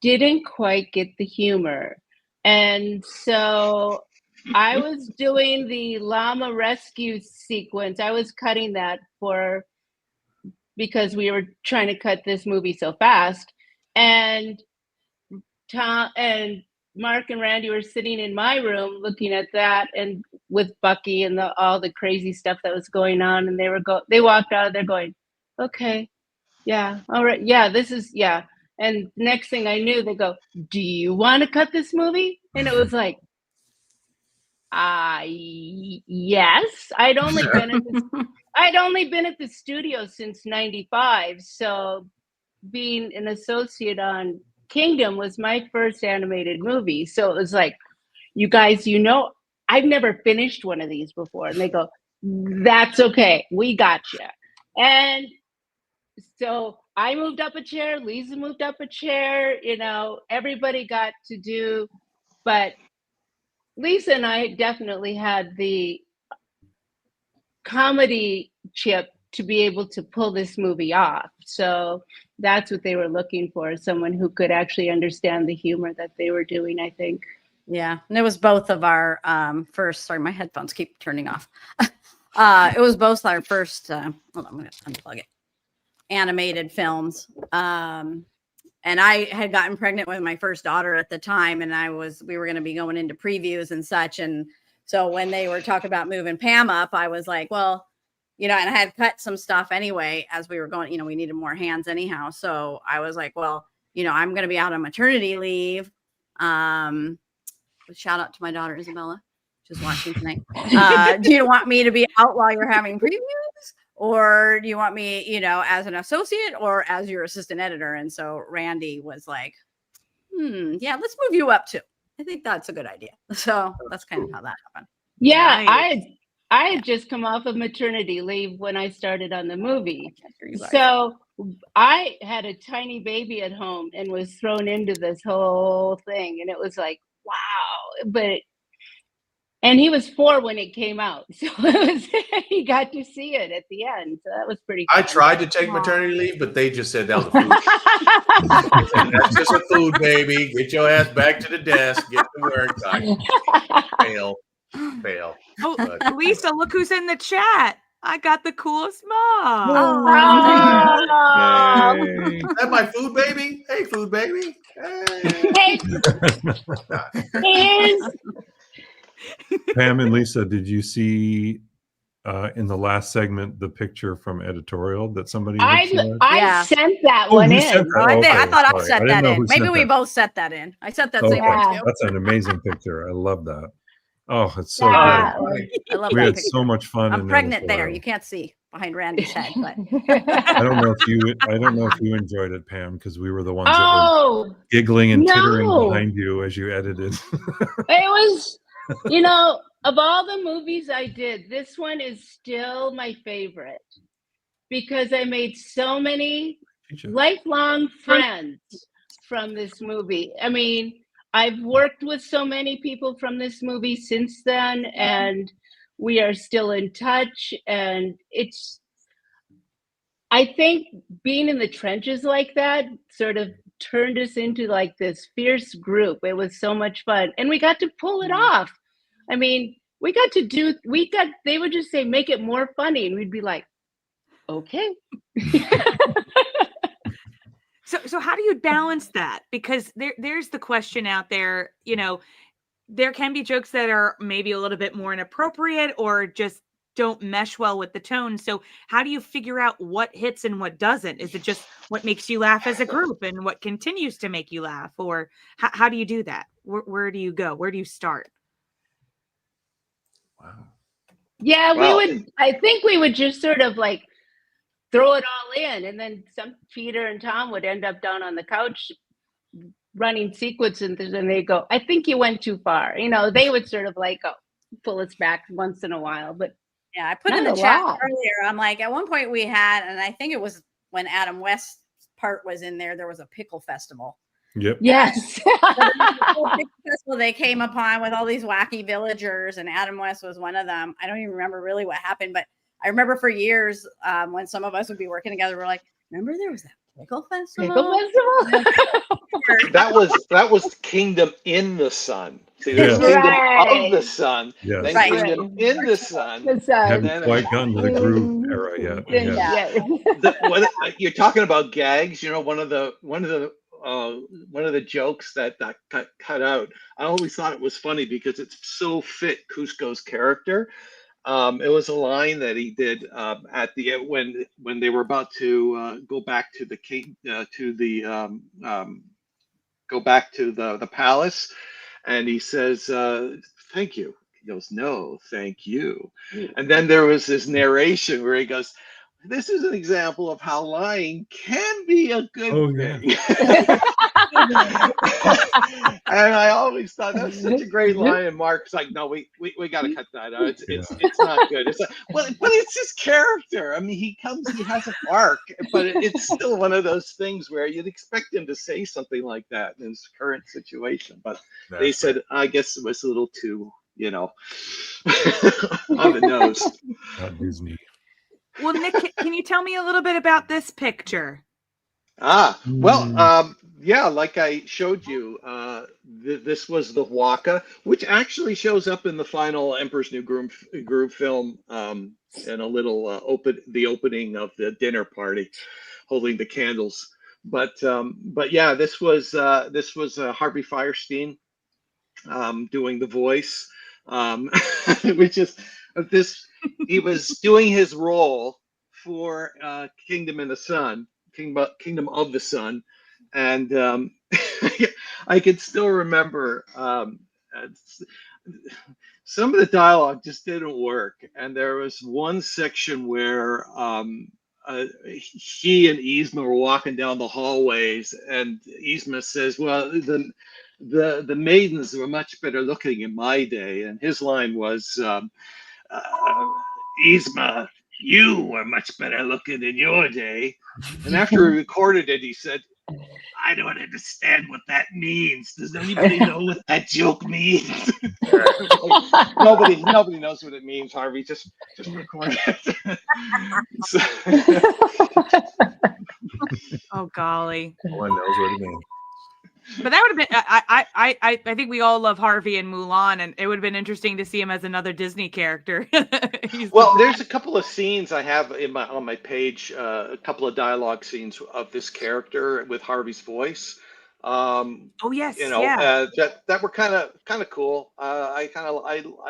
didn't quite get the humor. And so I was doing the llama rescue sequence. I was cutting that because we were trying to cut this movie so fast. And Tom and Mark and Randy were sitting in my room looking at that and with Bucky and all the crazy stuff that was going on. And they walked out of there going, okay, yeah, all right, yeah, this is, yeah. And next thing I knew, they go, do you want to cut this movie? And it was like, yes. I'd only been at the studio since '95. So being an associate on Kingdom was my first animated movie. So it was like, you guys, I've never finished one of these before. And they go, that's okay. We got you. And so I moved up a chair. Lisa moved up a chair. Everybody got to do, but Lisa and I definitely had the comedy chip to be able to pull this movie off. So that's what they were looking for, someone who could actually understand the humor that they were doing, I think. Yeah, and it was both of our first, sorry, my headphones keep turning off. It was both our first, hold on, I'm going to unplug it, animated films. And I had gotten pregnant with my first daughter at the time, and we were going to be going into previews and such. And so when they were talking about moving Pam up, I was like, well, and I had cut some stuff anyway as we were going, we needed more hands anyhow. So I was like, well, I'm going to be out on maternity leave. Shout out to my daughter, Isabella. She's watching tonight. Do you want me to be out while you're having previews? Or do you want me, as an associate or as your assistant editor? And so Randy was like, yeah, let's move you up too. I think that's a good idea. So that's kind of how that happened. Yeah, nice. I had just come off of maternity leave when I started on the movie. So I had a tiny baby at home and was thrown into this whole thing. And it was like, wow. And he was 4 when it came out. So he got to see it at the end. So that was pretty fun. I tried to take maternity leave, but they just said that was a food. That's just a food, baby. Get your ass back to the desk. Get to work. Fail. Oh, but Lisa, look who's in the chat. I got the coolest mom. Oh. Hey. Is that my food baby? Hey, food baby. Hey. Pam and Lisa, did you see in the last segment the picture from editorial that somebody I sent that one in. I thought I set that in. Maybe we both set that in. I set that same one too. That's an amazing picture. I love that. Oh, it's so good. I love we that had picture. So much fun. I'm pregnant there. You can't see behind Randy's head, but I don't know if you enjoyed it, Pam, because we were the ones that were giggling and tittering behind you as you edited. It was, of all the movies I did, this one is still my favorite because I made so many lifelong friends from this movie. I mean, I've worked with so many people from this movie since then, and we are still in touch. And I think being in the trenches like that sort of turned us into like this fierce group. It was so much fun. And we got to pull it off. I mean, they would just say, make it more funny. And we'd be like, okay. So how do you balance that? Because there's the question out there, there can be jokes that are maybe a little bit more inappropriate or just don't mesh well with the tone. So how do you figure out what hits and what doesn't? Is it just what makes you laugh as a group and what continues to make you laugh? Or how do you do that? Where do you go? Where do you start? Wow. Yeah, I think we would just sort of like throw it all in, and then Peter and Tom would end up down on the couch running sequences, and they go, I think you went too far. They would sort of like pull us back once in a while. But yeah, I put in the chat earlier, I'm like, at one point we had, and I think it was when Adam West's part was in there was a pickle festival. Yep. Yes. They came upon with all these wacky villagers, and Adam West was one of them. I don't even remember really what happened, but I remember for years when some of us would be working together, we're like, remember there was that pickle festival? That was Kingdom in the Sun. See, there's Kingdom of the Sun, then Kingdom in the Sun. Haven't quite gotten to the groove era yet. You're talking about gags. One of the jokes that cut out. I always thought it was funny because it so fit Kuzco's character. It was a line that he did at the end when they were about to go back to the palace, and he says, "Thank you." He goes, "No, thank you." And then there was this narration where he goes, this is an example of how lying can be a good thing. And I always thought that's such a great line. And Mark's like, no, we got to cut that out. It's not good. It's like, but it's his character. I mean, he has an arc, but it's still one of those things where you'd expect him to say something like that in his current situation. But they said, I guess it was a little too, on the nose. Not Disney. Well, Nick, can you tell me a little bit about this picture? Well, yeah, like I showed you, this was the Waka, which actually shows up in the final Emperor's New Groove film, in a little the opening of the dinner party, holding the candles. But yeah, this was Harvey Fierstein doing the voice, which is this. He was doing his role for Kingdom of the Sun, and I can still remember some of the dialogue just didn't work, and there was one section where he and Yzma were walking down the hallways, and Yzma says, "Well, the maidens were much better looking in my day," and his line was, "Yzma, you were much better looking in your day." And after he recorded it, he said, "I don't understand what that means. Does anybody know what that joke means?" Nobody knows what it means, Harvey. Just record it. Oh golly. No one knows what it means. But that would have been. I think we all love Harvey and Mulan, and it would have been interesting to see him as another Disney character. Well, there's a couple of scenes I have on my page, a couple of dialogue scenes of this character with Harvey's voice. Oh yes, that were kind of cool. I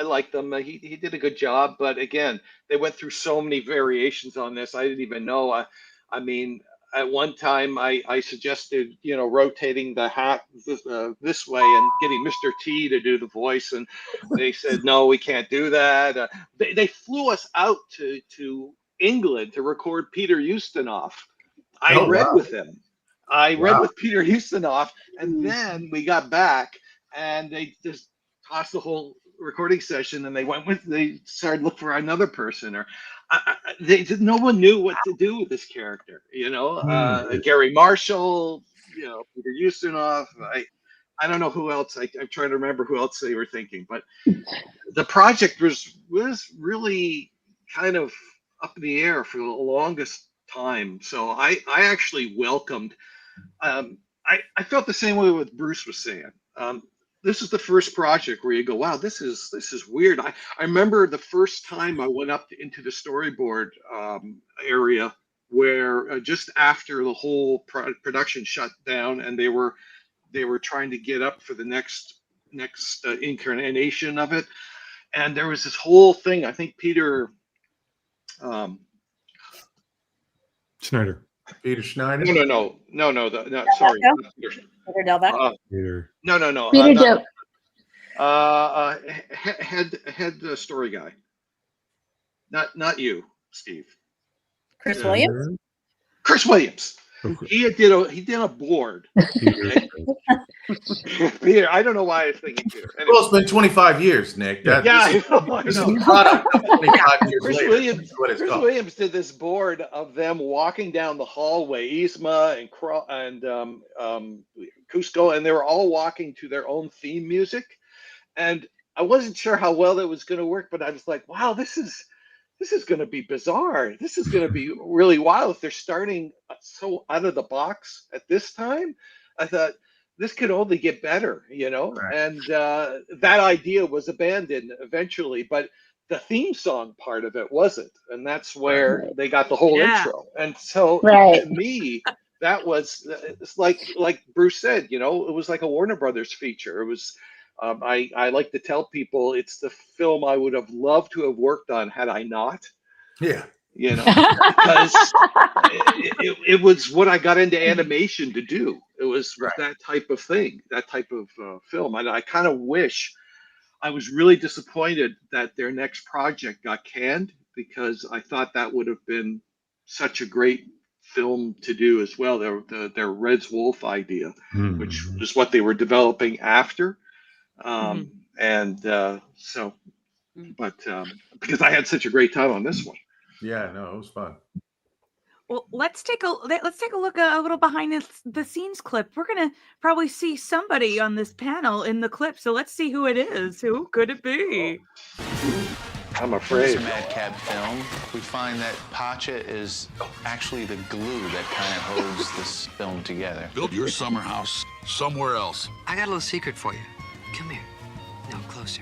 liked them. He did a good job, but again, they went through so many variations on this. I didn't even know. I mean, at one time, I suggested, rotating the hat this way and getting Mr. T to do the voice, and they said, no, we can't do that. They flew us out to England to record Peter Ustinov. I read with him. I read with Peter Ustinov, and then we got back, and they just tossed the whole recording session, and they started looking for another person, or no one knew what to do with this character. Gary Marshall, Peter Ustinov. I don't know who else. I'm trying to remember who else they were thinking, but the project was really kind of up in the air for the longest time. So I actually welcomed. I felt the same way what Bruce was saying. This is the first project where you go, wow, this is weird. I remember the first time I went up into the storyboard area where just after the whole production shut down, and they were trying to get up for the next incarnation of it, and there was this whole thing. I think Peter Schneider. Peter Schneider? No. Sorry. Peter Delvecq? Peter. No. Peter Head story guy. Not you, Steve. Chris Williams? Chris Williams. He did a board. Peter, I don't know why I was thinking Peter. Anyway. Well, it's been 25 years, Nick. I know. This is a product of 25 years Chris later. Chris Williams did this board of them walking down the hallway, Yzma and Kuzco, and they were all walking to their own theme music. And I wasn't sure how well that was going to work, but I was like, wow, this is going to be bizarre. This is going to be really wild if they're starting so out of the box at this time. I thought this could only get better, Right. And that idea was abandoned eventually, but the theme song part of it wasn't, and that's where they got the whole intro. And so to me, that was it's like Bruce said, it was like a Warner Brothers feature. It was. I like to tell people it's the film I would have loved to have worked on had I not. Yeah. Because it was what I got into animation to do. It was that type of thing, that type of film. And I kind of wish, I was really disappointed that their next project got canned, because I thought that would have been such a great film to do as well. Their Red's Wolf idea, which is what they were developing after. And so, but because I had such a great time on this one. Yeah, no, it was fun. Well, let's take a look a little behind the scenes clip. We're gonna probably see somebody on this panel in the clip, so let's see who it is. Who could it be? I'm In afraid. this Madcap film, we find that Pacha is actually the glue that kind of holds this film together. Build your summer house somewhere else. I got a little secret for you. Come here. No, closer.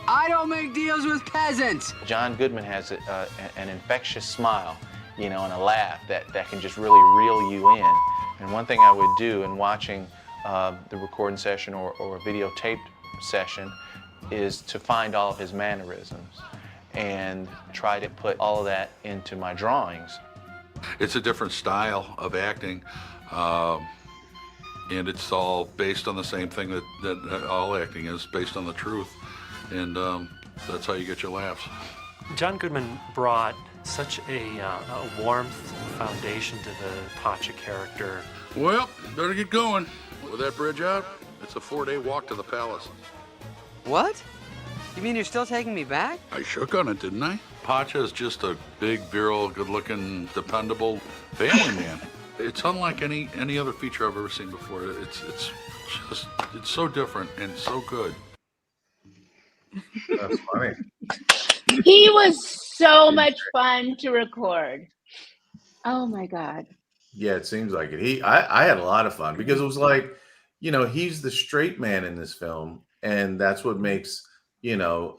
I don't make deals with peasants. John Goodman has an infectious smile, you know, and a laugh that can just really reel you in. And one thing I would do in watching the recording session or a videotaped session is to find all of his mannerisms and try to put all of that into my drawings. It's a different style of acting, and it's all based on the same thing that all acting is, based on the truth. And that's how you get your laughs. John Goodman brought such a warmth foundation to the Pacha character. Well, better get going. With that bridge out, it's a 4-day walk to the palace. What? You mean you're still taking me back? I shook on it, didn't I? Pacha is just a big, virile, good-looking, dependable family man. It's unlike any other feature I've ever seen before. It's so different and so good. That's funny. He was so much fun to record. Oh my God. Yeah, it seems like it. I had a lot of fun because it was like, you know, he's the straight man in this film, and that's what makes, you know,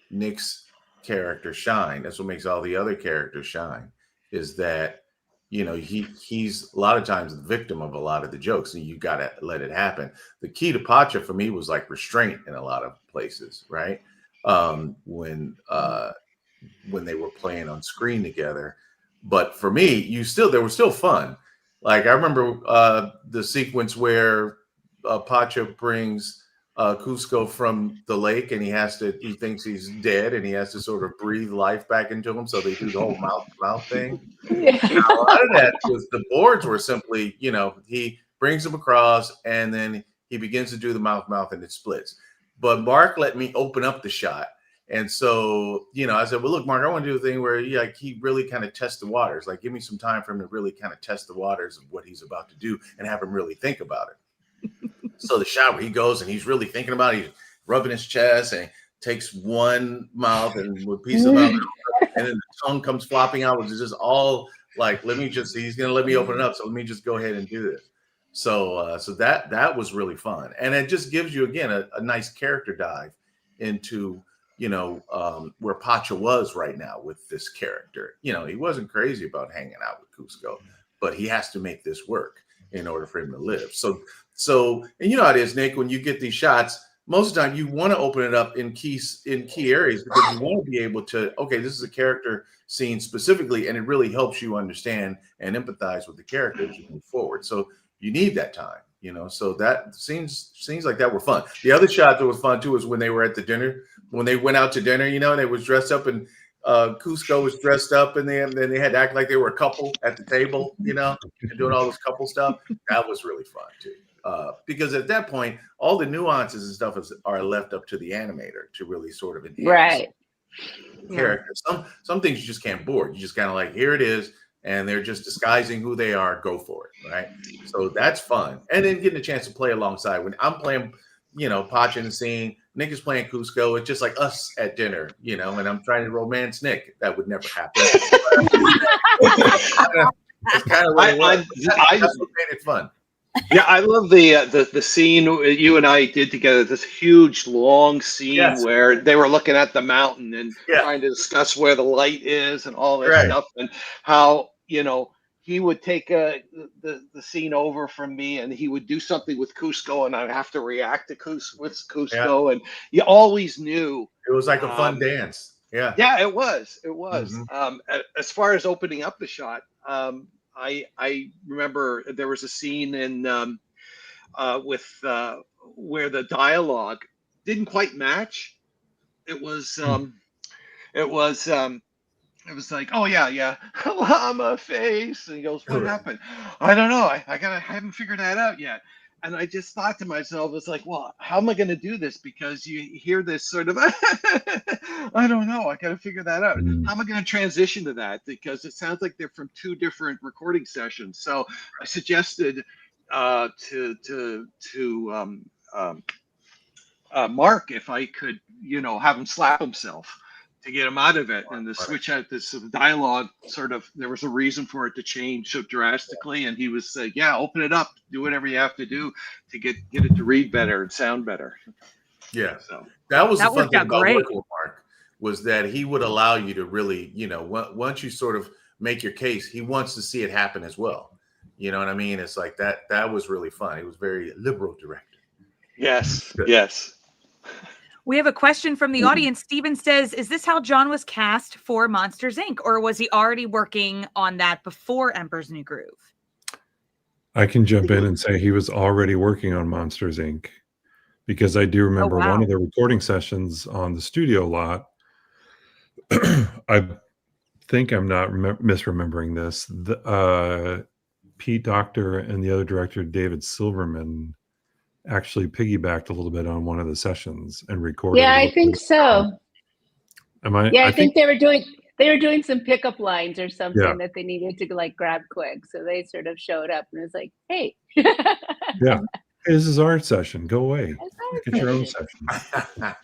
Nick's character shine. That's what makes all the other characters shine, is that, you know, he's a lot of times the victim of a lot of the jokes, and you gotta let it happen. The key to Pacha for me was like restraint in a lot of places, right? When they were playing on screen together. But for me, there was still fun. Like I remember the sequence where Pacha brings Kuzco from the lake, and he thinks he's dead, and he has to sort of breathe life back into him. So they do the whole mouth thing. Yeah. A lot of that was the boards were simply, you know, he brings him across, and then he begins to do the mouth, and it splits. But Mark let me open up the shot. And so, you know, I said, well, look, Mark, I want to do a thing where he really kind of tests the waters. Like, give me some time for him to really kind of test the waters of what he's about to do and have him really think about it. So the shot where he goes and he's really thinking about it, he's rubbing his chest and takes one mouth and with a piece of mouth, and then the tongue comes flopping out, which is just all like, he's going to let me open it up. So let me just go ahead and do this. So that was really fun. And it just gives you, again, a nice character dive into, you know, where Pacha was right now with this character. You know, he wasn't crazy about hanging out with Kuzco, but he has to make this work in order for him to live. So, and you know how it is, Nick, when you get these shots, most of the time you want to open it up in key areas because you want to be able to, okay, this is a character scene specifically, and it really helps you understand and empathize with the character as you move forward. So you need that time, you know. So that scenes like that were fun. The other shot that was fun too was when they were at the dinner, when they went out to dinner, you know, and they was dressed up, and Kuzco was dressed up, and then they had to act like they were a couple at the table, you know, and doing all this couple stuff. That was really fun too. Because at that point, all the nuances and stuff are left up to the animator to really sort of enhance the character. Some things you just can't board. You just kind of like, here it is, and they're just disguising who they are. Go for it, right? So that's fun. And then getting a chance to play alongside. When I'm playing, you know, Pacha in the scene, Nick is playing Kuzco. It's just like us at dinner, you know, and I'm trying to romance Nick. That would never happen. It's kind of what it was. That's what made it fun. Yeah, I love the scene you and I did together. This huge long scene where they were looking at the mountain and trying to discuss where the light is and all that stuff, and how, you know, he would take the scene over from me, and he would do something with Kuzco, and I'd have to react to Kuzco, and you always knew it was like a fun dance. Yeah, it was. As far as opening up the shot, I remember there was a scene in with where the dialogue didn't quite match. It was it was like, oh yeah, llama face. And he goes, what happened? I don't know. I haven't figured that out yet. And I just thought to myself, it's like, well, how am I going to do this? Because you hear this sort of, I don't know. I got to figure that out. How am I going to transition to that? Because it sounds like they're from two different recording sessions. So I suggested to Mark if I could, have him slap himself to get him out of it, and to switch out this dialogue. Sort of, there was a reason for it to change so drastically, and he was like, "Yeah, open it up, do whatever you have to do to get it to read better and sound better." Yeah, so that was the fun worked thing out about great. working with Mark, was that he would allow you to really, once you sort of make your case, he wants to see it happen as well. You know what I mean? It's like that. That was really fun. He was very liberal director. Yes, yes. We have a question from the audience. Steven says, is this how John was cast for Monsters, Inc., or was he already working on that before Emperor's New Groove? I can jump in and say he was already working on Monsters, Inc., because I do remember one of the recording sessions on the studio lot. I think I'm not misremembering this. Pete Docter and the other director, David Silverman, actually piggybacked a little bit on one of the sessions and recorded. Yeah, I think so. I think they were doing some pickup lines or something that they needed to like grab quick. So they sort of showed up and it was like, hey. Yeah. Hey, this is our session. Go away. Get your own session.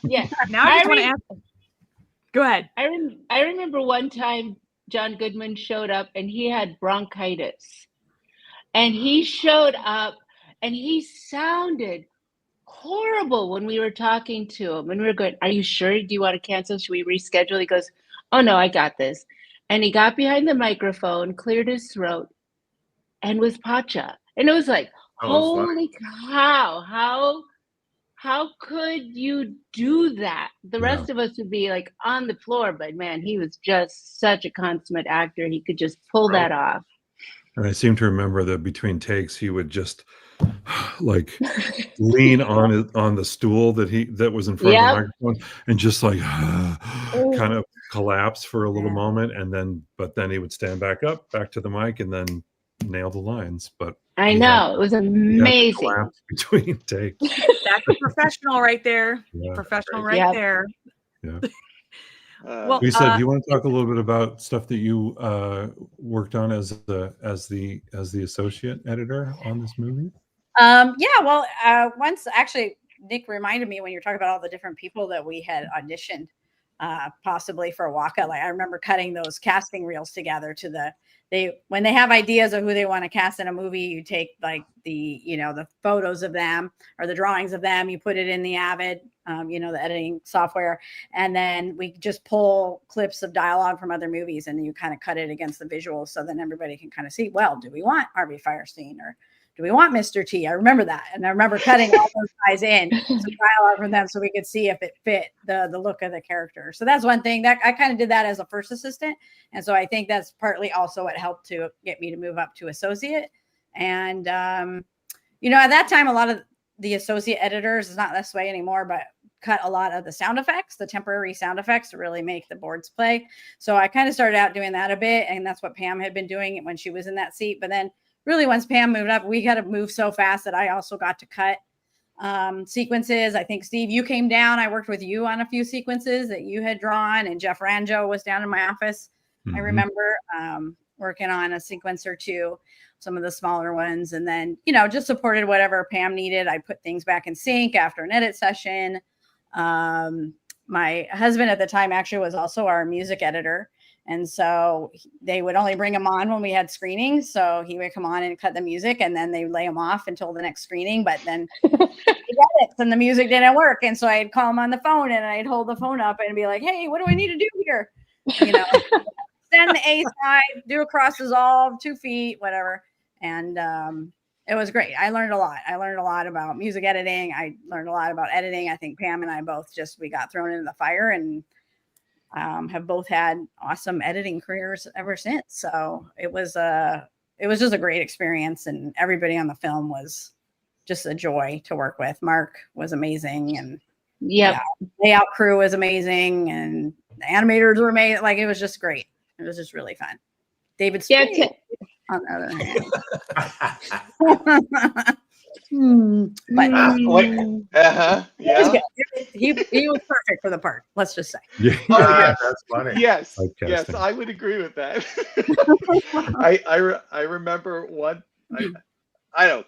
Yeah. Now I just want to ask. Go ahead. I remember one time John Goodman showed up and he had bronchitis. And he showed up and he sounded horrible when we were talking to him. And we were going, are you sure? Do you want to cancel? Should we reschedule? He goes, oh, no, I got this. And he got behind the microphone, cleared his throat, and was Pacha. And it was like, holy cow, how could you do that? The rest of us would be like on the floor. But, man, he was just such a consummate actor. He could just pull that off. And I seem to remember that between takes, he would just like lean on the stool that was in front of the microphone and just like kind of collapse for a little moment, and then he would stand back up, back to the mic, and then nail the lines. But I know, it was amazing. Between takes. That's a professional right there. Professional right there. Yeah. Well, you said, do you want to talk a little bit about stuff that you worked on as the associate editor on this movie? Once actually Nick reminded me when you're talking about all the different people that we had auditioned possibly for Waka. Like I remember cutting those casting reels together when they have ideas of who they want to cast in a movie, you take like the photos of them or the drawings of them, you put it in the Avid, the editing software, and then we just pull clips of dialogue from other movies and you kind of cut it against the visuals so then everybody can kind of see, well, do we want Harvey Fierstein or do we want Mr. T? I remember that. And I remember cutting all those guys in, some dialogue from them so we could see if it fit the look of the character. So that's one thing that I kind of did that as a first assistant. And so I think that's partly also what helped to get me to move up to associate. And, at that time, a lot of the associate editors, it's not this way anymore, but cut a lot of the sound effects, the temporary sound effects to really make the boards play. So I kind of started out doing that a bit. And that's what Pam had been doing when she was in that seat. But then really, once Pam moved up, we got to move so fast that I also got to cut sequences. I think, Steve, you came down. I worked with you on a few sequences that you had drawn, and Jeff Ranjo was down in my office. I remember working on a sequence or two, some of the smaller ones, and then, just supported whatever Pam needed. I put things back in sync after an edit session. My husband at the time actually was also our music editor. And so they would only bring him on when we had screenings. So he would come on and cut the music and then they lay him off until the next screening. But then he got it and the music didn't work. And so I'd call him on the phone and I'd hold the phone up and be like, hey, what do I need to do here? Send the A side, do a cross dissolve, 2 feet, whatever. And it was great. I learned a lot. I learned a lot about music editing. I learned a lot about editing. I think Pam and I both we got thrown into the fire and have both had awesome editing careers ever since. So it was just a great experience, and everybody on the film was just a joy to work with. Mark was amazing, and layout crew was amazing, and the animators were amazing. Like, it was just great. It was just really fun. David Yeah, Spade, on the other hand. But Yeah. he was perfect for the part. Let's just say. Yeah. Oh yes, that's funny. Yes, Typecasting. yes, I would agree with that. I remember one. I don't.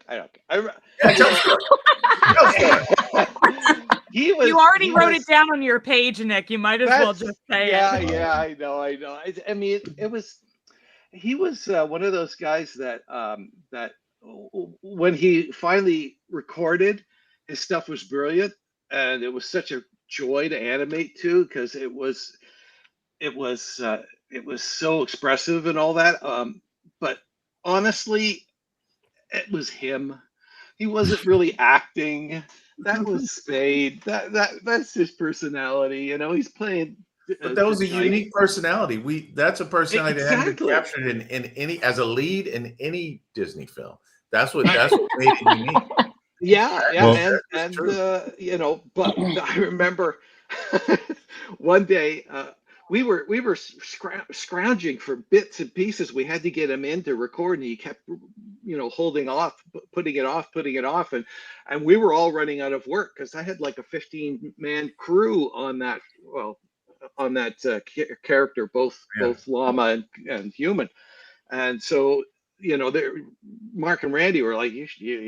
He was. You already he wrote was- it down on your page, Nick. You might as well just say yeah, it. Yeah, I know. I mean, it was. He was one of those guys that when he finally recorded, his stuff was brilliant, and it was such a joy to animate too, because it was so expressive and all that. But honestly, it was him. He wasn't really acting. That was Spade. That's his personality. You know, he's playing. But that was a the knight. unique personality. That's a personality that hadn't been Exactly. captured in any as a lead in any Disney film. That's what made it unique. Yeah, Well, and you know, but I remember one day we were scrounging for bits and pieces. We had to get him in to record, and he kept, you know, holding off, putting it off, and we were all running out of work because I had like a 15-man crew on that. Well, on that character, both llama and human, and so, you know, Mark and Randy were like, you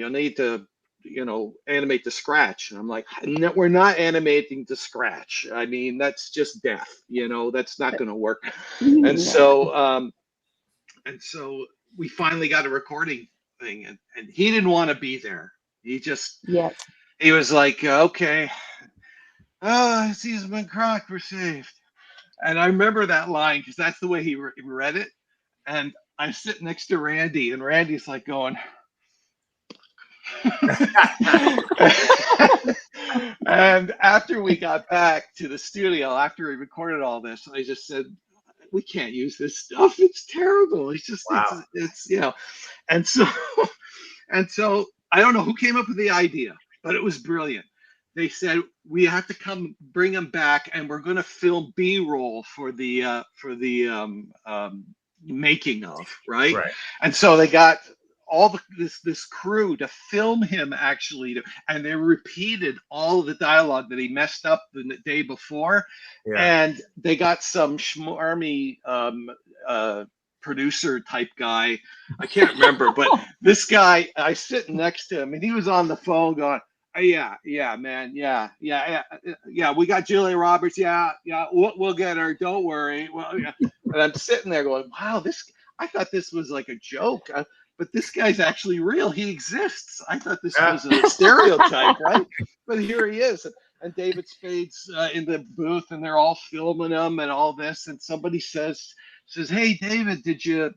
need to, you know, animate to scratch. And I'm like, no, we're not animating to scratch. I mean, that's just death. You know, that's not going to work. And so we finally got a recording thing, and he didn't want to be there. He just, he was like, okay, Season Croc, we're saved. And I remember that line because that's the way he read it. And I sit next to Randy, and Randy's like going, and after we got back to the studio, after we recorded all this, I just said, we can't use this stuff. It's terrible. It's just, it's, you know, and so I don't know who came up with the idea, but it was brilliant. They said, we have to come bring him back, and we're going to film B-roll for the making of, right? And so they got all this crew to film him actually, and they repeated all of the dialogue that he messed up the day before, and they got some schmarmy producer type guy. I can't remember, but this guy, I sit next to him, and he was on the phone going, yeah, man. Yeah. We got Julia Roberts. Yeah. We'll get her. Don't worry. Well, yeah. And I'm sitting there going, wow, I thought this was like a joke, but this guy's actually real. He exists. I thought this was a stereotype, right? But here he is. And David Spade's in the booth, and they're all filming him and all this. And somebody says, hey, David, did you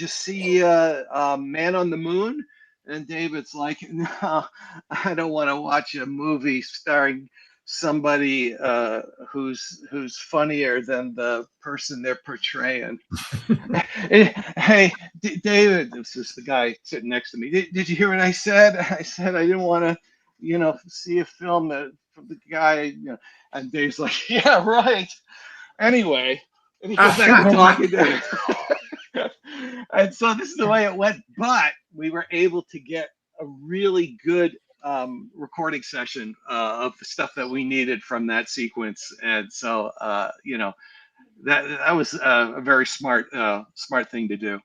see Man on the Moon? And David's like, no, I don't want to watch a movie starring somebody who's funnier than the person they're portraying. Hey, David, this is the guy sitting next to me. Did you hear what I said? I said I didn't want to, you know, see a film from the guy, you know. And Dave's like, yeah, right. Anyway, and he goes back to talking to him. And so this is the way it went, but we were able to get a really good recording session of the stuff that we needed from that sequence. And so, you know, that was a very smart thing to do.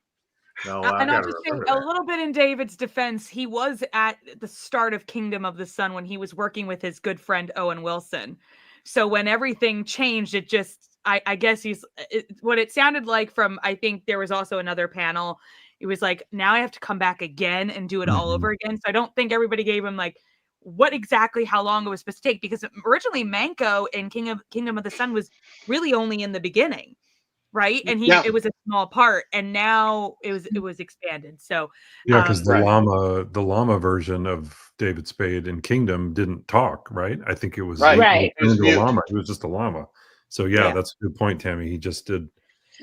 And I'll just say a little bit in David's defense, he was at the start of Kingdom of the Sun when he was working with his good friend Owen Wilson. So when everything changed, it just, I guess what it sounded like from, I think there was also another panel. It was like, now I have to come back again and do it all over again. So I don't think everybody gave him like how long it was supposed to take, because originally Manco in Kingdom of the Sun was really only in the beginning. Right. And it was a small part, and now it was expanded. So because the llama version of David Spade in Kingdom didn't talk, right? I think it was Right. It was a llama. It was just a llama. So that's a good point, Tammy. He just did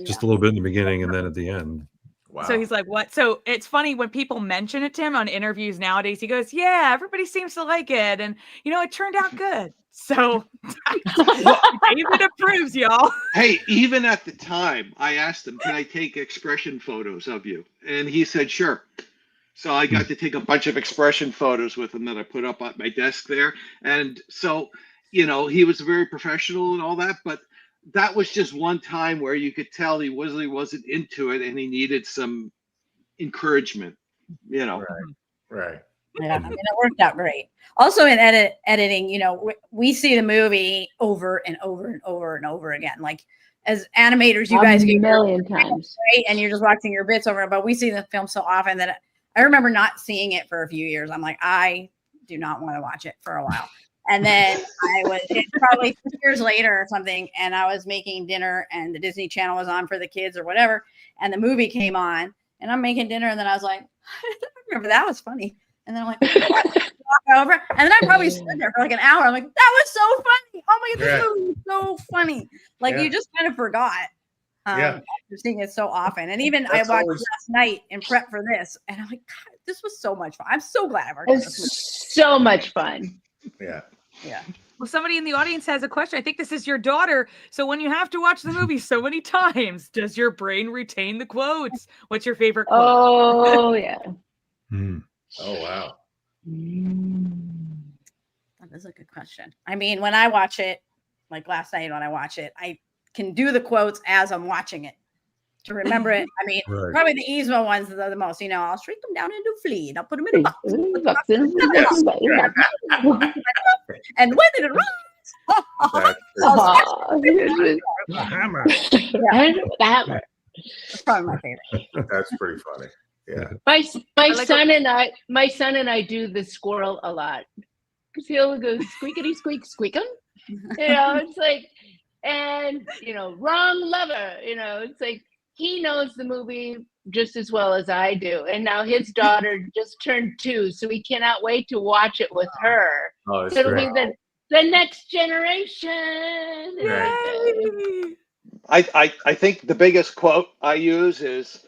just a little bit in the beginning and then at the end. Wow. So he's like, what? So it's funny when people mention it to him on interviews nowadays, he goes, yeah, everybody seems to like it. And, it turned out good. So David approves, y'all. Hey, even at the time, I asked him, can I take expression photos of you? And he said, sure. So I got to take a bunch of expression photos with him that I put up at my desk there. And so, he was very professional and all that, but that was just one time where you could tell he wasn't into it and he needed some encouragement, Right. Yeah, I mean, it worked out great. Also in editing, we see the movie over and over and over and over again. Like as animators, you guys get a million times, right? And you're just watching your bits over, but we see the film so often that I remember not seeing it for a few years. I'm like, I do not want to watch it for a while. And then it's probably 2 years later or something, and I was making dinner and the Disney Channel was on for the kids or whatever, and the movie came on and I'm making dinner and then I was like, I remember that was funny. And then I'm like, walk over, and then I probably stood there for like an hour. I'm like, that was so funny. Oh my God, this movie was so funny. Like you just kind of forgot. After seeing it so often. And even I watched last night in prep for this, and I'm like, God, this was so much fun. I'm so glad I worked on this movie. So much fun. Yeah. Yeah. Well, somebody in the audience has a question. I think this is your daughter. So when you have to watch the movie so many times, does your brain retain the quotes? What's your favorite quote? Oh, yeah. Oh, wow. That is a good question. I mean, when I watch it, like last night when I watch it, I can do the quotes as I'm watching it to remember it. I mean, probably the Yzma ones are the most, I'll shrink them down into fleed. I'll put them in a box. And when it runs, the hammer. That's probably my favorite. That's pretty funny. Yeah. My son and I do the squirrel a lot because he'll go squeakity squeak squeakum. It's like, and wrong lover. It's like he knows the movie just as well as I do, and now his daughter just turned 2, so he cannot wait to watch it with her. Oh, so it'll be the next generation. Right. I think the biggest quote I use is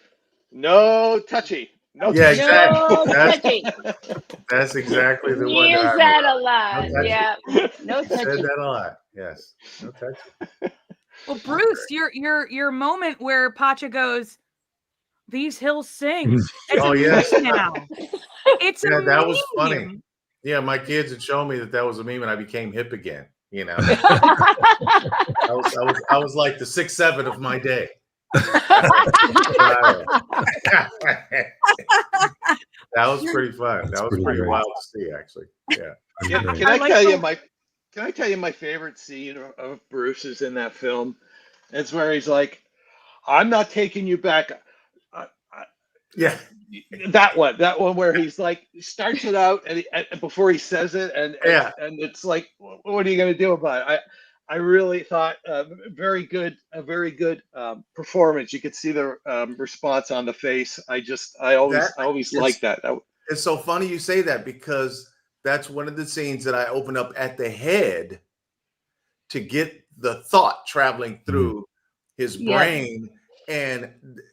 "No touchy." No, yeah, touchy. exactly. That's exactly the We one. use that a lot. No Yeah. No Said touchy. that a lot. Yes. No touchy. Well, Bruce, your moment where Pacha goes, "These hills sing." It's Oh, yes. now. It's Yeah, a that was meme. funny. Yeah, my kids had shown me that was a meme, and I became hip again. I was like the 6'7" of my day. That was pretty fun. That was pretty wild to see, actually. Yeah. Can I tell you my favorite scene of Bruce's in that film? It's where he's like, "I'm not taking you back." Yeah. That one where he's like, starts it out and before he says it, and it's like, what are you going to do about it? I really thought a very good performance. You could see the response on the face. I always like that. It's so funny you say that, because that's one of the scenes that I open up at the head to get the thought traveling through his brain. And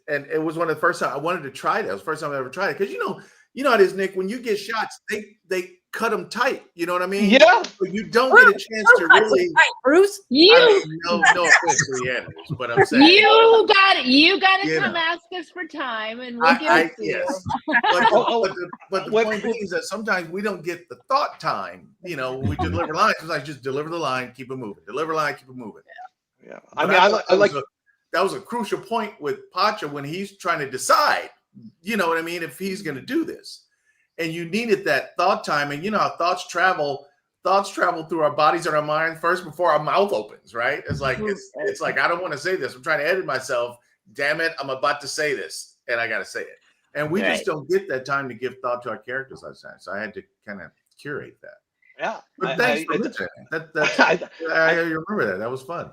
it was one of the first time I wanted to try that. It was the first time I ever tried it. Because you know how it is, Nick, when you get shots, they cut them tight. You know what I mean? Yeah. But you don't get a chance to really. Bruce, no offense to the animals, but I'm saying you got to come ask us for time, and we'll give it to you. But the point is that sometimes we don't get the thought time. When we deliver lines, it's like just deliver the line, keep it moving. Deliver the line, keep it moving. Yeah. I like. That was a crucial point with Pacha when he's trying to decide, if he's going to do this. And you needed that thought time. And how thoughts travel through our bodies and our minds first before our mouth opens, right? It's like, it's like, I don't want to say this. I'm trying to edit myself. Damn it. I'm about to say this and I got to say it. And we just don't get that time to give thought to our characters last time. So I had to kind of curate that. Yeah. But thanks for listening. I remember that. That was fun.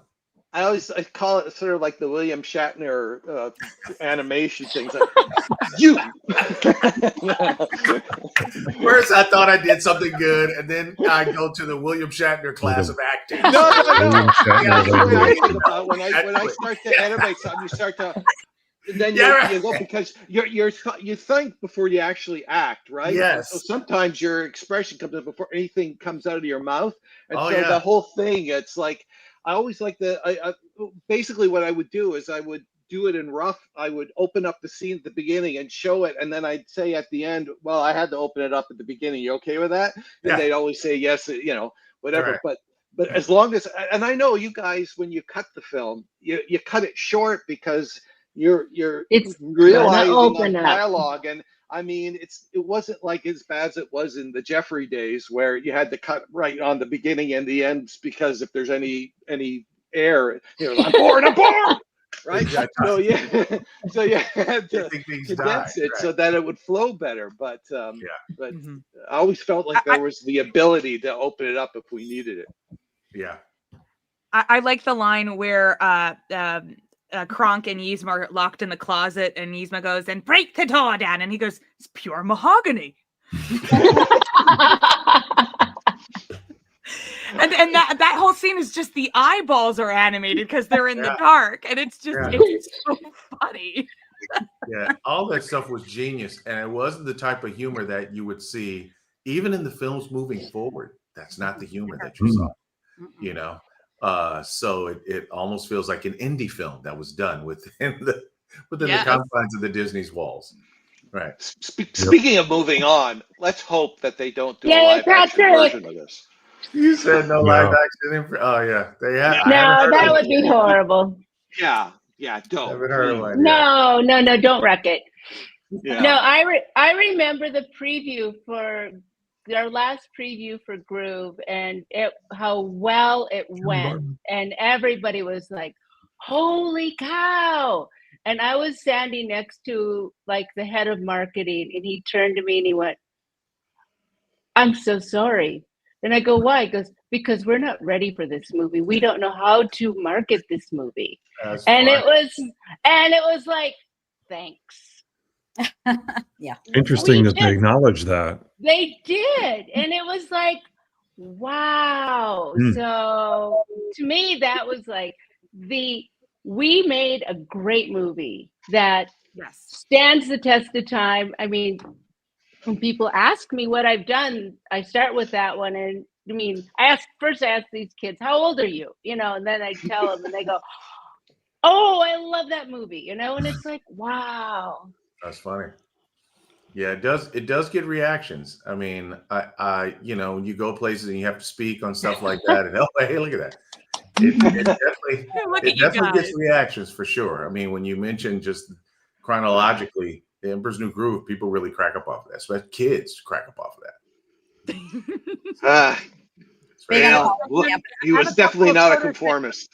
I call it sort of like the William Shatner animation things. Like, you. First, I thought I did something good, and then I go to the William Shatner class of acting. No. When I start to animate something, you start to then you go because you think before you actually act, right? Yes. So sometimes your expression comes out before anything comes out of your mouth, and Oh, so yeah. the whole thing, it's like I always like basically what I would do is I would do it in rough. I would open up the scene at the beginning and show it, and then I'd say at the end, "Well, I had to open it up at the beginning. You okay with that?" And Yeah. they'd always say yes, whatever. Right. But as long as, and I know you guys, when you cut the film, you cut it short because you're It's realizing gonna open the up. dialogue. And I mean, it wasn't like as bad as it was in the Jeffrey days where you had to cut right on the beginning and the ends because if there's any air, I'm bored, right? So yeah, so you had to condense it so that it would flow better. But I always felt like there was the ability to open it up if we needed it. Yeah. I like the line where Kronk and Yzma are locked in the closet, and Yzma goes, "And break the door down," and he goes, "It's pure mahogany." And that whole scene is just the eyeballs are animated because they're in the dark, and it's just it's so funny. Yeah, all that stuff was genius, and it wasn't the type of humor that you would see even in the films moving forward. That's not the humor that you saw, you know. So it almost feels like an indie film that was done within the confines of the Disney's walls. Right. Speaking of moving on, let's hope that they don't do a live action version of this. You said no live action. Oh yeah, they have. No, that would be horrible. Yeah, don't. Haven't heard of one. No, don't wreck it. Yeah. No, I remember the preview for our last preview for Groove and how well it went, and everybody was like, "Holy cow!" And I was standing next to like the head of marketing, and he turned to me and he went, "I'm so sorry." And I go, "Why?" He goes, "Because we're not ready for this movie. We don't know how to market this movie." And it was like, thanks. Yeah. Interesting that they acknowledge that. They did. And it was like, wow. So to me, that was like we made a great movie that stands the test of time. I mean, when people ask me what I've done, I start with that one. And I mean, I ask these kids, "How old are you?" And then I tell them and they go, "Oh, I love that movie," and it's like, wow. That's funny. Yeah, it does get reactions. I mean, I when you go places and you have to speak on stuff like that, and hey, look at that. It definitely gets reactions for sure. I mean, when you mention just chronologically The Emperor's New Groove, people really crack up off of that. So kids crack up off of that. He was definitely not a conformist.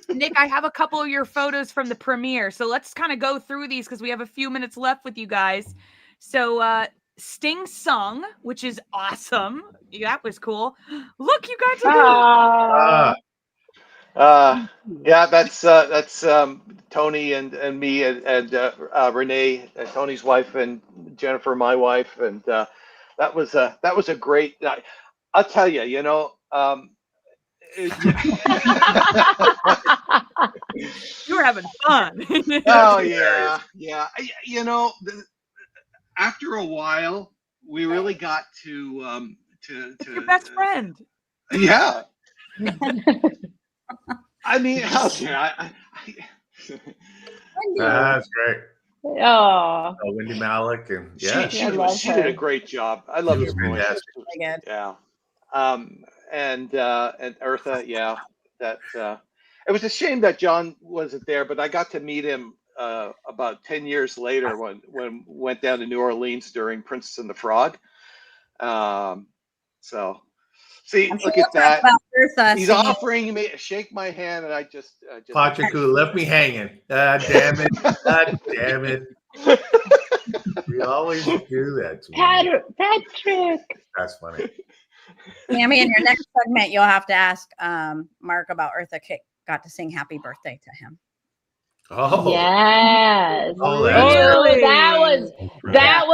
Nick, I have a couple of your photos from the premiere, so let's kind of go through these because we have a few minutes left with you guys. So Sting sung, which is awesome. That was cool. Look, you got to yeah, that's Tony and me and Renee, Tony's wife, and Jennifer, my wife, and that was a great. I'll tell you, you were having fun. Oh yeah. After a while, we really got to your best friend. Yeah. I mean, that's great. Oh, Wendy Malick, and she did a great job. I love her voice. Yeah. And Eartha, yeah. That it was a shame that John wasn't there, but I got to meet him about 10 years later when we went down to New Orleans during Princess and the Frog. So see, look at that. He's offering me shake my hand, and I just Pacha left me hanging. God damn it. God damn it. We always do that to me. Patrick. That's funny. Tammy, in your next segment, you'll have to ask Mark about Eartha Kitt got to sing happy birthday to him. Oh yes. Oh, really? That was good. That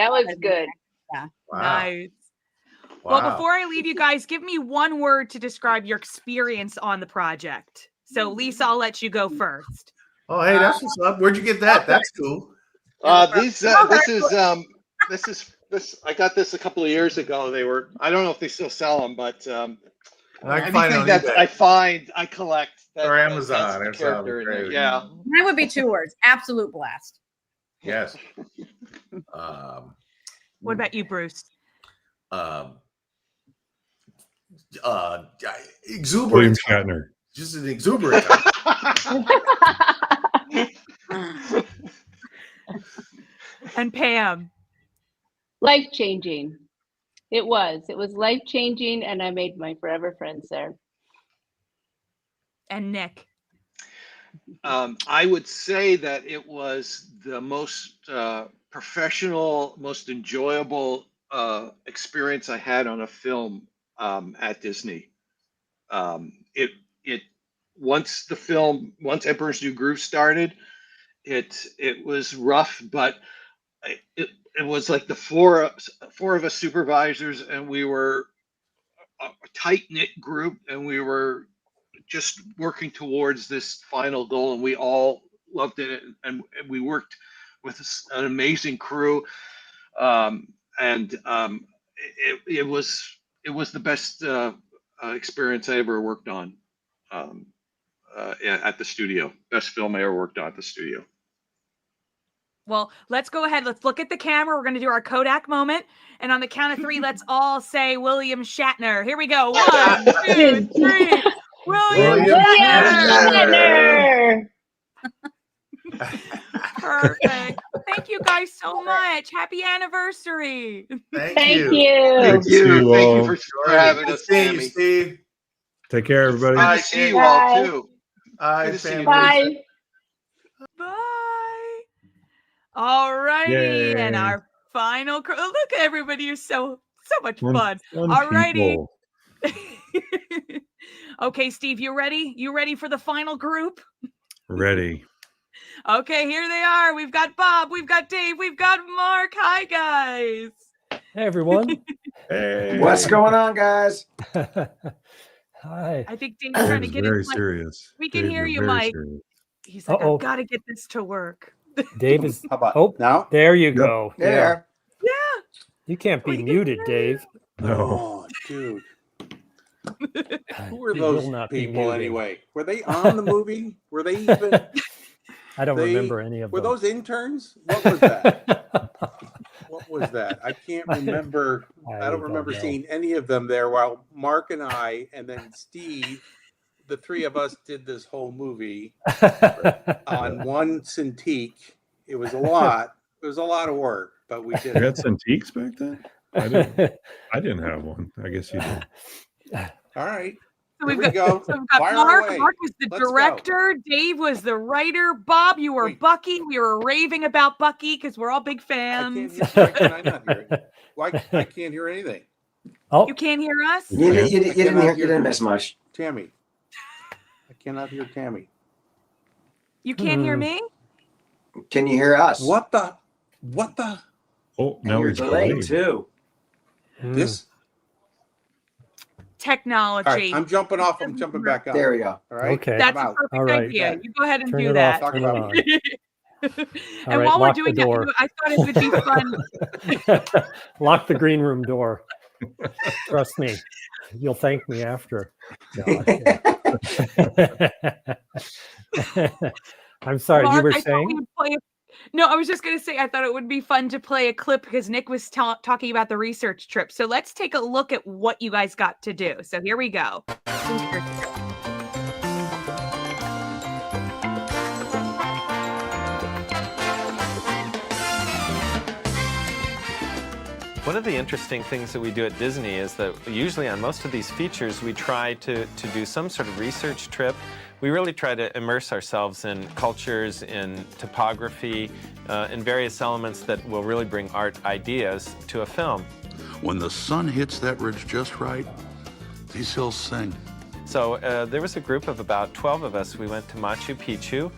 was good. Yeah. Wow. Nice. Wow. Well, before I leave you guys, give me one word to describe your experience on the project. So, Lisa, I'll let you go first. Oh, hey, that's what's up. Where'd you get that? That's cool. This I got this a couple of years ago. I don't know if they still sell them, but I can find it on that eBay. I collect. Or Amazon. That's the character in it. Yeah. That would be 2 words. Absolute blast. Yes. What about you, Bruce? Exuberant. William Shatner. Just an exuberant. And Pam. Life-changing. It was life-changing, and I made my forever friends there. And Nick. I would say that it was the most professional, most enjoyable experience I had on a film at Disney. Once Emperor's New Groove started, it was rough, but it was like the four of us supervisors, and we were a tight-knit group, and we were just working towards this final goal, and we all loved it, and we worked with an amazing crew, it was the best experience I ever worked on at the studio. Best film I ever worked on at the studio. Well, let's go ahead. Let's look at the camera. We're going to do our Kodak moment. And on the count of 3, let's all say William Shatner. Here we go. 1, 2, 3. William Shatner. Perfect. Thank you guys so much. Happy anniversary. Thank you. Thank you for having us, Tammy. Steve. Take care, everybody. Good to see you all too. Bye. Good to see you. Bye. Bye. All righty. Yay. And our final look at everybody. You're so much Fun fun. All righty. people. Okay, Steve, you ready? You ready for the final group? Ready. Okay, here they are. We've got Bob, we've got Dave, we've got Mark. Hi, guys. Hey, everyone. Hey. What's going on, guys? Hi. I think Dave's trying to Dave's get very his mic. serious. We can Dave, hear you're you, very Mike. serious. He's like, Uh-oh. I've got to get this to work. Dave is. How about Oh, now? there you go. There. Yeah. You can't be muted, Dave. No. Oh, dude. Who were You those will not be people muted. anyway? Were they on the movie? Were they even? I don't remember any of Were them. those interns? What was that? What was that? I can't remember. I don't remember know. seeing any of them there while Mark and I and then Steve, the three of us did this whole movie on one Cintiq. It was a lot. It was a lot of work, but we did You it. had Cintiqs back then? I didn't have one. I guess you did. All right. So Here we've we go. got Fire Mark. away. Mark was the Let's go. director. Dave was the writer. Bob, you were Bucky. We were raving about Bucky because we're all big fans. Why can I not hear it? Why I can't hear anything? Oh, You can't hear us? You didn't miss much. Tammy. I cannot hear Tammy. You can't hear me? Can you hear us? What the? Oh, now we're delayed too. This. Technology. All right, I'm jumping off. I'm jumping back up. There we go. All right. Okay. That's I'm a out. perfect All right. idea. You go ahead and Turn do it that. off. Turn it on. And All right, while we're lock the doing that, door. I thought it would be fun. Lock the green room door. Trust me. You'll thank me after. No, I'm sorry. Mark, You were I thought saying? we would play No, I was just going to say, I thought it would be fun to play a clip because Nick was talking about the research trip. So let's take a look at what you guys got to do. So here we go. One of the interesting things that we do at Disney is that usually on most of these features, we try to do some sort of research trip. We really try to immerse ourselves in cultures, in topography, in various elements that will really bring art ideas to a film. When the sun hits that ridge just right, these hills sing. So there was a group of about 12 of us. We went to Machu Picchu.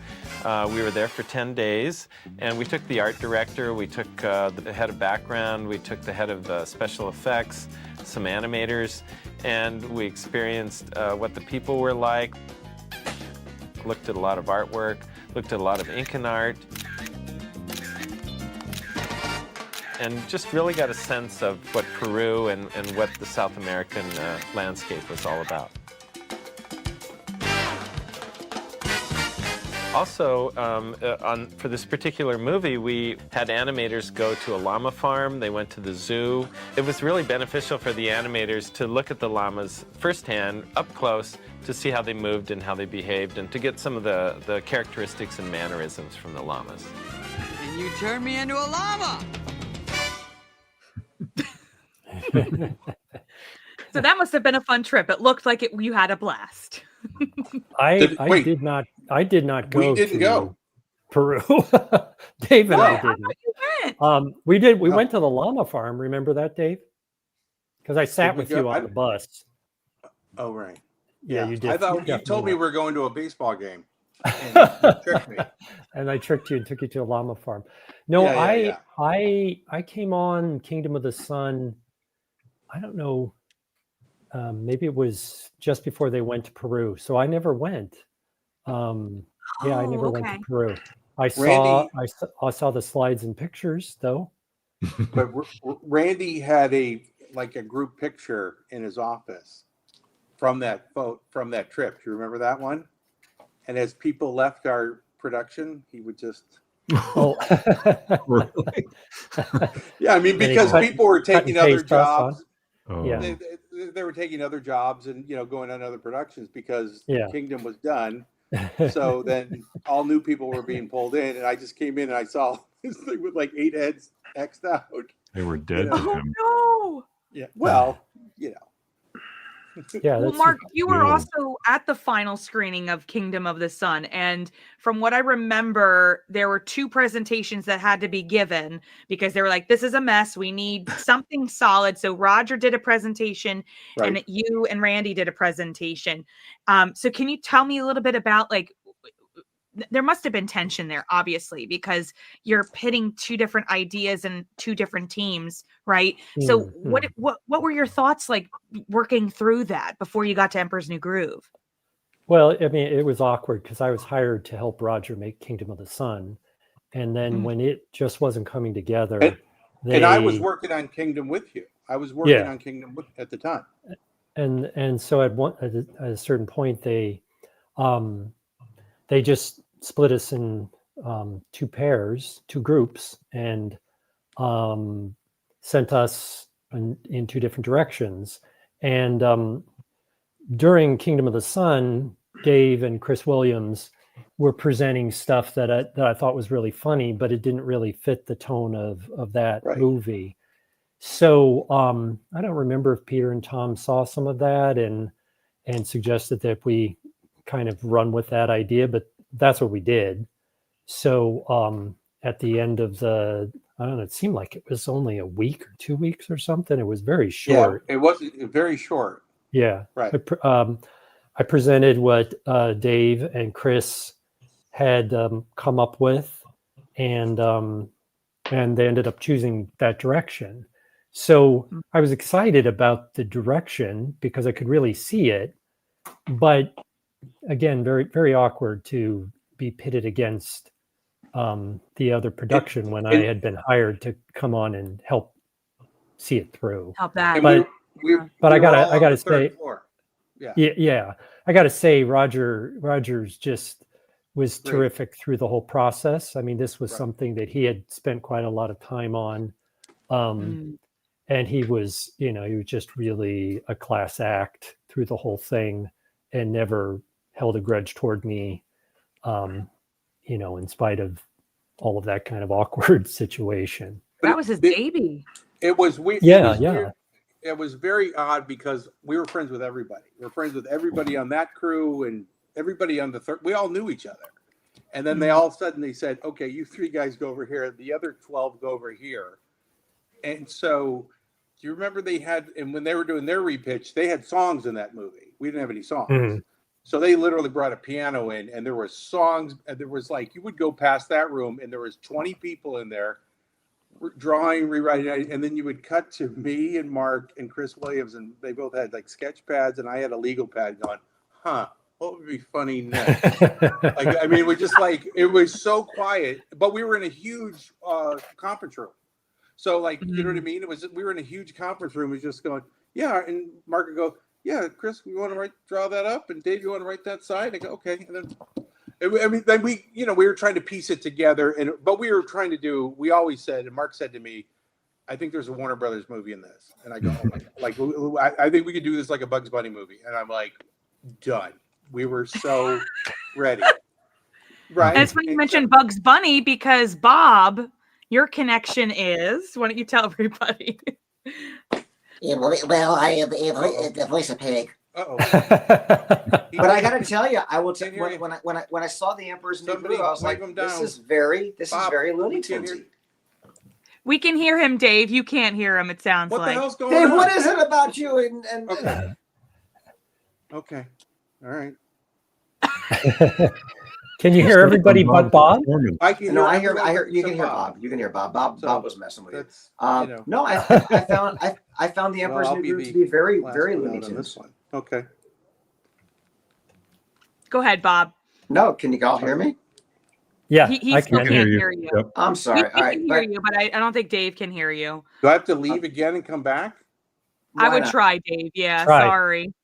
We were there for 10 days, and we took the art director, we took the head of background, we took the head of special effects, some animators, and we experienced what the people were like, looked at a lot of artwork, looked at a lot of Incan art, and just really got a sense of what Peru and what the South American landscape was all about. Also, for this particular movie, we had animators go to a llama farm. They went to the zoo. It was really beneficial for the animators to look at the llamas firsthand, up close, to see how they moved and how they behaved, and to get some of the characteristics and mannerisms from the llamas. And you turned me into a llama! So that must have been a fun trip. It looked like you had a blast. I did not go. We didn't go. Peru. Dave and I I thought didn't. you went. We did. We went to the llama farm. Remember that, Dave? Because I sat with you on the bus. Oh, right. Yeah, you did. I thought you definitely told me we went. were going to a baseball game. And you tricked me. And I tricked you and took you to a llama farm. No, Yeah. I came on Kingdom of the Sun. I don't know. Maybe it was just before they went to Peru, so I never went. I never went to Peru. I saw the slides and pictures though. But Randy had a group picture in his office from that trip. Do you remember that one? And as people left our production, he would just. Oh, really? Yeah, I mean, because people were taking other jobs. Oh. Yeah, they were taking other jobs and going on other productions because Kingdom was done. So then all new people were being pulled in, and I just came in and I saw this thing with like 8 heads X'd out. They were dead Oh to him. no! Yeah. Well, Yeah. Well, Mark, you were also at the final screening of Kingdom of the Sun, and from what I remember, there were 2 presentations that had to be given because they were like, "This is a mess. We need something solid." So Roger did a presentation, and Right. you and Randy did a presentation. So can you tell me a little bit about there must have been tension there, obviously, because you're pitting 2 different ideas and 2 different teams, right? So what were your thoughts like working through that before you got to Emperor's New Groove? Well, I mean, it was awkward because I was hired to help Roger make Kingdom of the Sun, and then when it just wasn't coming together, and I was working on Kingdom with you. I was working on Kingdom at the time. And so at a certain point, they just split us in 2 pairs, 2 groups, and sent us in 2 different directions. And during Kingdom of the Sun, Dave and Chris Williams were presenting stuff that I thought was really funny, but it didn't really fit the tone of that movie. So I don't remember if Peter and Tom saw some of that and suggested that we kind of run with that idea, but that's what we did. So at the end of I don't know, it seemed like it was only a week or 2 weeks or something. It was very short. Yeah, it was very short. Yeah. Right. I presented what Dave and Chris had come up with, and they ended up choosing that direction. So I was excited about the direction because I could really see it, but again, very, very awkward to be pitted against the other production when I had been hired to come on and help see it through. Help that. But I gotta say, yeah, I gotta say, Rogers just was terrific through the whole process. I mean, this was something that he had spent quite a lot of time on, and he was just really a class act through the whole thing, and never held a grudge toward me, in spite of all of that kind of awkward situation. That was his baby. It was weird. Yeah. It was very odd because we were friends with everybody. We were friends with everybody on that crew and everybody on the third. We all knew each other. And then they all of a sudden they said, "Okay, you 3 guys go over here. The other 12 go over here." And so, do you remember and when they were doing their repitch, they had songs in that movie. We didn't have any songs. So they literally brought a piano in, and there were songs. And there was you would go past that room, and there was 20 people in there drawing, rewriting, and then you would cut to me and Mark and Chris Williams, and they both had sketch pads, and I had a legal pad going, what would be funny next? Like, I mean, we just like, it was so quiet, but we were in a huge conference room. So like, you know what I mean? We were in a huge conference room. We just going, yeah. And Mark would go, yeah, Chris, you want to draw that up? And Dave, you want to write that side? I go, okay. And then, I mean, then we were trying to piece it together, but we were trying to do, we always said, and Mark said to me, I think there's a Warner Brothers movie in this. And I go, oh my, like, I think we could do this like a Bugs Bunny movie. And I'm like, done. We were so ready. Right. And it's funny you mentioned Bugs Bunny because Bob, your connection is, why don't you tell everybody? Yeah, well, I am the voice of Pig. Uh-oh. But I got to tell you, I will tell you when I saw the Emperor's New Groove, I was like, this is very Looney Tunesy. We can hear him, Dave. You can't hear him. It sounds What like. the hell's going Dave, on? what is it about you? Okay. All right. Can you hear everybody but Bob? I can No, hear I hear. You can hear Bob. You can hear Bob. Bob was messing with you. No, I found the Emperor's New Groove to be very Looney Tunes. Okay. Go ahead, Bob. No, can you all hear me? Yeah, He I still can can't hear you. Yep. I'm sorry. He All right, can hear you, but I don't think Dave can hear you. Do I have to leave again and come back? I would not? try, Dave. Yeah, Try. sorry.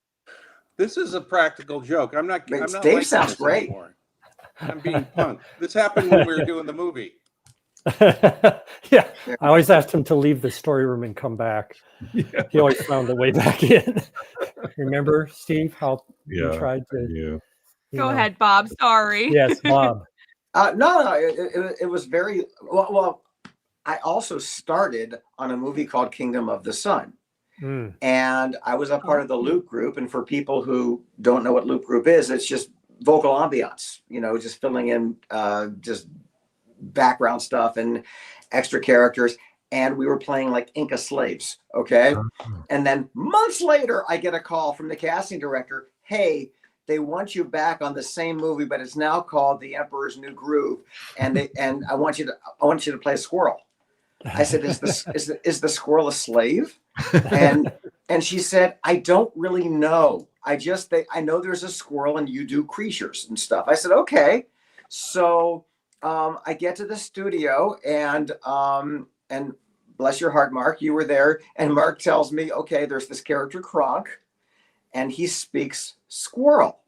This is a practical joke. I'm not. Wait, I'm not Dave like sounds this great. anymore. I'm being punked. This happened when we were doing the movie. Yeah, I always asked him to leave the story room and come back. He always found a way back in. Remember, Steve, how you tried to? Yeah. Go ahead, Bob. Sorry. Yes, Bob. No, it was very well. I also started on a movie called Kingdom of the Sun. And I was a part of the loop group. And for people who don't know what loop group is, it's just vocal ambiance, just filling in just background stuff and extra characters. And we were playing like Inca slaves. Okay. And then months later, I get a call from the casting director. Hey, they want you back on the same movie, but it's now called The Emperor's New Groove. And I want you to play a squirrel. I said, is the squirrel a slave? And she said, I don't really know. I know there's a squirrel and you do creatures and stuff. I said, okay. So I get to the studio and bless your heart, Mark, you were there. And Mark tells me, okay, there's this character Kronk and he speaks squirrel.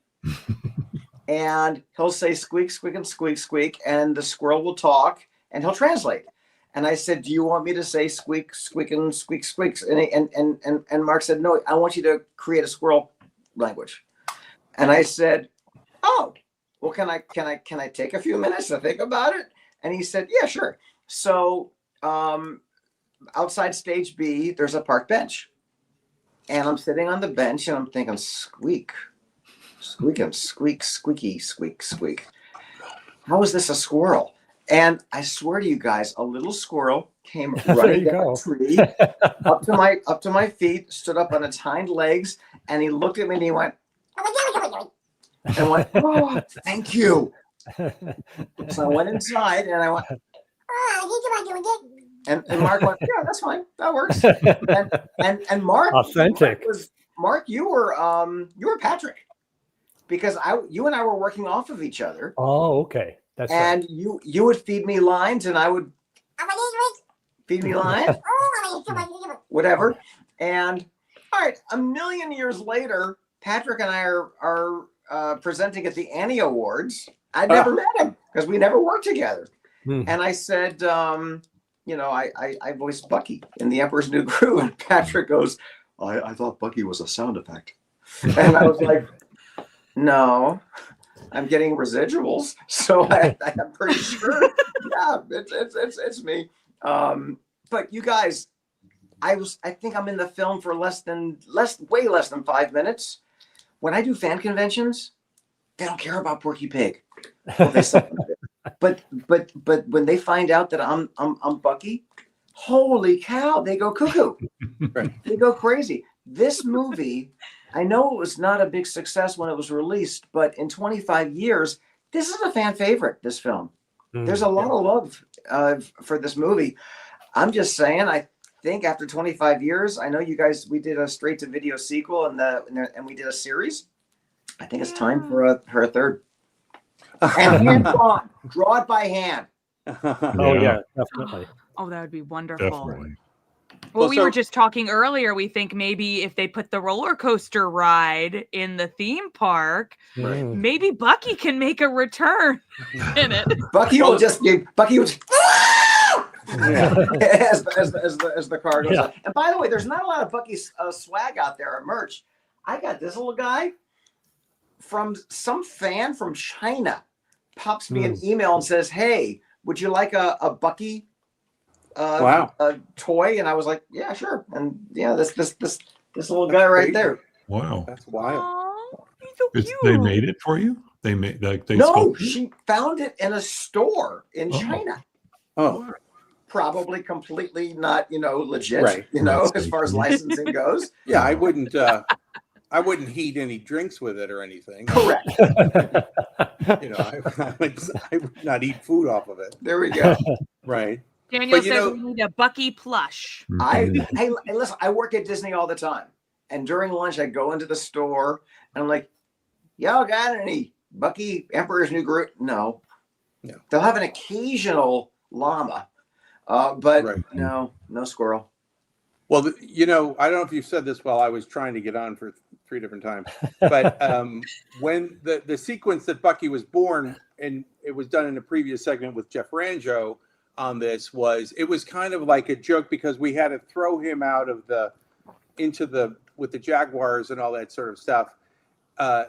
And he'll say squeak, squeak, and squeak, squeak. And the squirrel will talk and he'll translate. And I said, do you want me to say squeak, squeak, and squeak, squeaks? And Mark said, no, I want you to create a squirrel language. And I said, oh, well, can I take a few minutes to think about it? And he said, yeah, sure. So outside stage B, there's a park bench. And I'm sitting on the bench and I'm thinking, squeak, squeak, and squeak, squeaky, squeak, squeak. How is this a squirrel? And I swear to you guys, a little squirrel came running down a tree up to my feet, stood up on its hind legs, and he looked at me and he went, and I went, oh, thank you. So I went inside and I went, and Mark went, yeah, that's fine, that works. And Mark, authentic. Mark, you were Patrick, because you and I were working off of each other. Oh, okay. That's and right. you would feed me lines and I would feed me lines, whatever. And all right, a million years later, Patrick and I are presenting at the Annie Awards. I never met him because we never worked together. And I said, I voiced Bucky in The Emperor's New Groove. And Patrick goes, I thought Bucky was a sound effect. And I was like, no. I'm getting residuals, so I'm pretty sure. Yeah, it's me. But you guys, I think I'm in the film for way less than 5 minutes. When I do fan conventions, they don't care about Porky Pig. But when they find out that I'm Bucky, holy cow, they go cuckoo. They go crazy. This movie, I know it was not a big success when it was released, but in 25 years, this is a fan favorite, this film. There's a lot of love for this movie. I'm just saying, I think after 25 years, I know you guys, we did a straight to video sequel and we did a series. I think it's time for her third. And hand drawn. Draw it by hand. Oh yeah, definitely. Oh, that would be wonderful. Definitely. Well, we were just talking earlier. We think maybe if they put the roller coaster ride in the theme park, maybe Bucky can make a return in it. Bucky will just as the car goes up. And by the way, there's not a lot of Bucky's swag out there or merch. I got this little guy from some fan from China. Pops me an email and says, "Hey, would you like a Bucky a toy?" And I was like, "Yeah, sure." And yeah, this little guy right there. Wow, that's wild. He's so cute. They made it for you? They made they No, sculpted it? she found it in a store in China. Oh, probably completely not, legit. Right. As far as licensing goes. Yeah, I wouldn't heat any drinks with it or anything. Correct. I would not eat food off of it. There we go. Right. Daniel says we need a Bucky plush. Hey, listen, I work at Disney all the time. And during lunch, I go into the store and I'm like, y'all got any Bucky Emperor's New Groot? No. They'll have an occasional llama, but no squirrel. Well, I don't know if you said this while I was trying to get on for 3 different times, but when the sequence that Bucky was born, and it was done in a previous segment with Jeff Ranjo on this, it was kind of like a joke because we had to throw him out of with the Jaguars and all that sort of stuff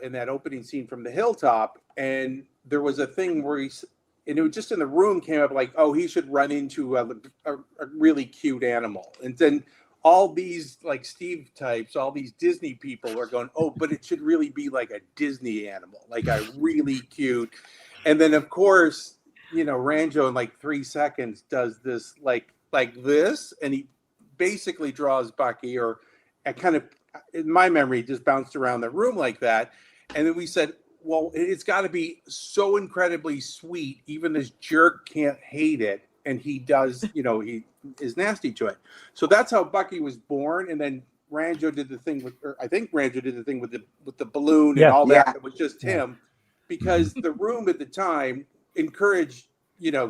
in that opening scene from the hilltop, and there was a thing where and it was just in the room came up like, oh, he should run into a really cute animal, and then all these like Steve types, all these Disney people are going, oh, but it should really be like a Disney animal, like a really cute. And then of course, Ranjo in like 3 seconds does this like this, and he basically draws Bucky, or kind of in my memory just bounced around the room like that. And then we said, well, it's got to be so incredibly sweet, even this jerk can't hate it, and he does, he is nasty to it. So that's how Bucky was born. And then Ranjo did the thing with the balloon and all that. It was just him, because the room at the time encouraged,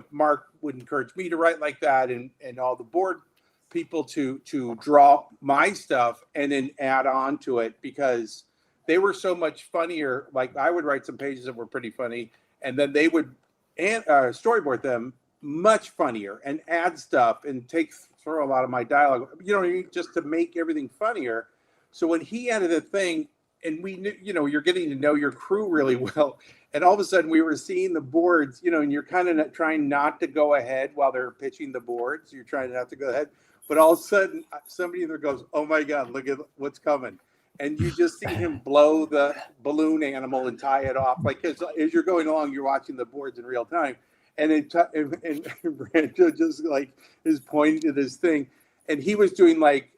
Mark would encourage me to write like that, and all the board people to draw my stuff and then add on to it, because they were so much funnier. Like I would write some pages that were pretty funny, and then they would storyboard them much funnier and add stuff and throw a lot of my dialogue, just to make everything funnier. So when he added a thing, and we knew, you're getting to know your crew really well, and all of a sudden we were seeing the boards, and you're kind of trying not to go ahead while they're pitching the boards. You're trying not to go ahead, but all of a sudden somebody there goes, "Oh my God, look at what's coming." And you just see him blow the balloon animal and tie it off. Like as you're going along, you're watching the boards in real time. And then Ranjo just like is pointing to this thing. And he was doing like,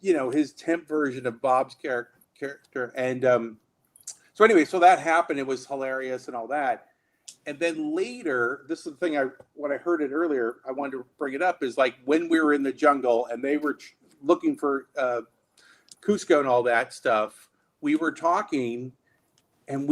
his temp version of Bob's character. And so anyway, so that happened. It was hilarious and all that. And then later, this is the thing when I heard it earlier, I wanted to bring it up, is like when we were in the jungle and they were looking for Kuzco and all that stuff, we were talking, and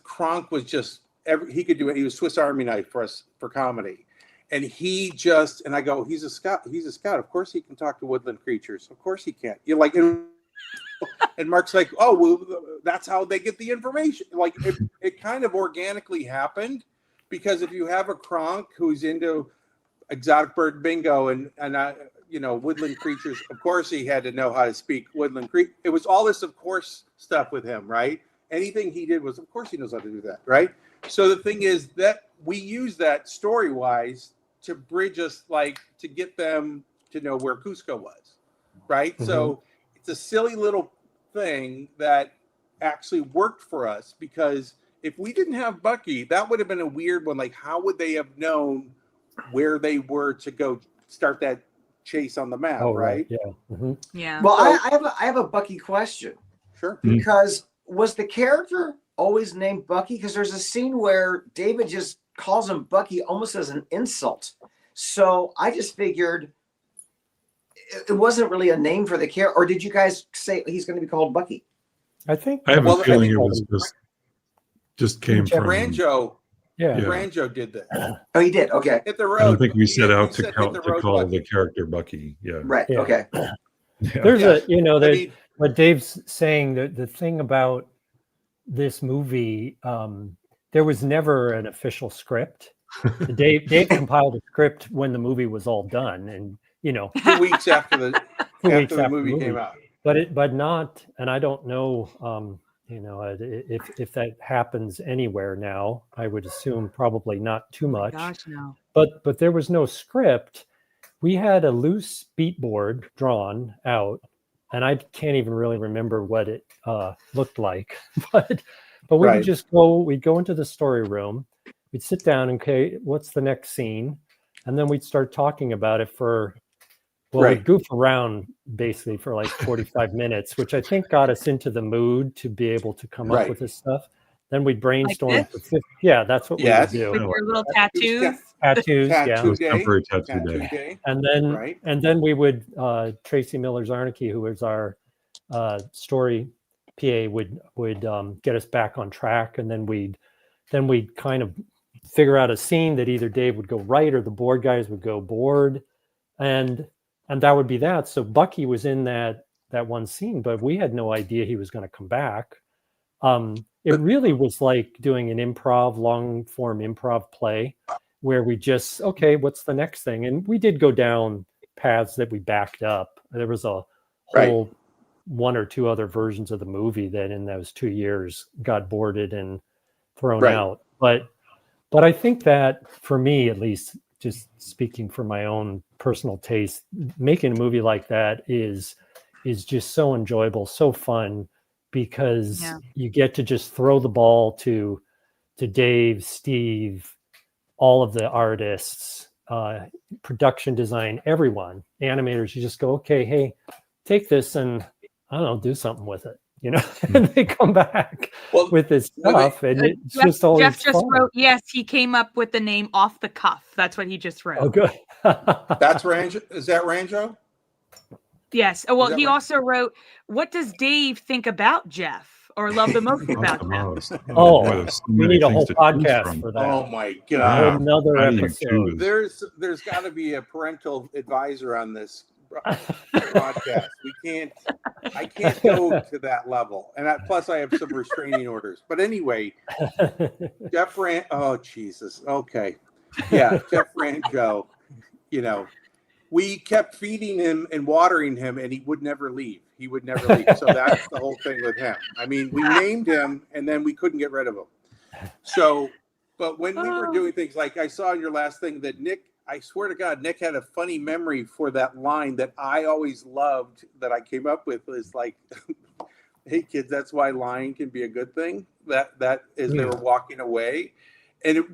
Kronk was just he could do it. He was Swiss Army knife for us for comedy, and and I go, he's a scout. Of course he can talk to woodland creatures. Of course he can. You're like, and Mark's like, oh, well, that's how they get the information. Like it kind of organically happened, because if you have a Kronk who's into exotic bird bingo and woodland creatures, of course he had to know how to speak woodland creature. It was all this of course stuff with him, right? Anything he did was, of course he knows how to do that, right? So the thing is that we use that story-wise to bridge us, like to get them to know where Kuzco was, right? Mm-hmm. So it's a silly little thing that actually worked for us, because if we didn't have Bucky, that would have been a weird one. Like, how would they have known where they were to go start that chase on the map, right? Yeah. Mm-hmm. Yeah. Well, I have a Bucky question. Sure. Because was the character always named Bucky? Because there's a scene where David just calls him Bucky almost as an insult. So I just figured it wasn't really a name for the character. Or did you guys say he's going to be called Bucky? I think I have Well, a I feeling think- it was just came from. Ranjo. Yeah. Ranjo did that. Oh, he did. Okay. Hit the road. I don't think we set You out to said call, hit the road, call Bucky. the character Bucky. Yeah. Right. Yeah. Okay. Yeah. There's Yeah. that, I mean- what Dave's saying, the thing about this movie, there was never an official script. Dave compiled a script when the movie was all done, and 2 weeks after the 2 weeks after the after movie came out. but not, and I don't know, if that happens anywhere now. I would assume probably not too much. Gosh, no. But there was no script. We had a loose beat board drawn out, and I can't even really remember what it looked like. But we Right. would just we'd go into the story room, we'd sit down, and okay, what's the next scene? And then we'd start talking about it Right. we'd goof around basically for like 45 minutes, which I think got us into the mood to be able to come Right. up with this stuff. Then we'd brainstorm this? for 50. Yeah, that's what Yes. we would With do. your little tattoos. Tattoos, yeah. Tattoo day. Temporary tattoo day. And then we would Tracy Miller-Zarnicki, who was our story PA, would get us back on track, and then we'd kind of figure out a scene that either Dave would go write or the board guys would go board, and that would be that. So Bucky was in that one scene, but we had no idea he was going to come back. It really was like doing an long form improv play where we just, okay, what's the next thing? And we did go down paths that we backed up. There was a whole one or two other versions of the movie that in those 2 years got boarded and thrown out. But I think that for me, at least, just speaking for my own personal taste, making a movie like that is just so enjoyable, so fun, because you get to just throw the ball to Dave, Steve, all of the artists, production design, everyone, animators. You just go, okay, hey, take this and I don't know, do something with it, and they come back with this stuff, and it's just always Jeff just fun. wrote, yes, he came up with the name off the cuff. That's what he just wrote. Oh, good. That's Ranjo. Is that Ranjo? Yes. Oh, well, Is that he right? also wrote, what does Dave think about Jeff or love the most about Jeff? Oh, we need a whole podcast for that. Oh my A God! whole nother How do you episode. choose? There's got to be a parental advisor on this podcast. I can't go to that level, and plus I have some restraining orders. But anyway, Jeff oh Jesus, okay, yeah, Jeff Ranjo. We kept feeding him and watering him, and he would never leave. He would never leave. So that's the whole thing with him. I mean, we named him, and then we couldn't get rid of him. So, but when we were doing things like I saw in your last thing that Nick, I swear to God, Nick had a funny memory for that line that I always loved that I came up with was like, hey kids, that's why lying can be a good thing. That is they were walking away. And it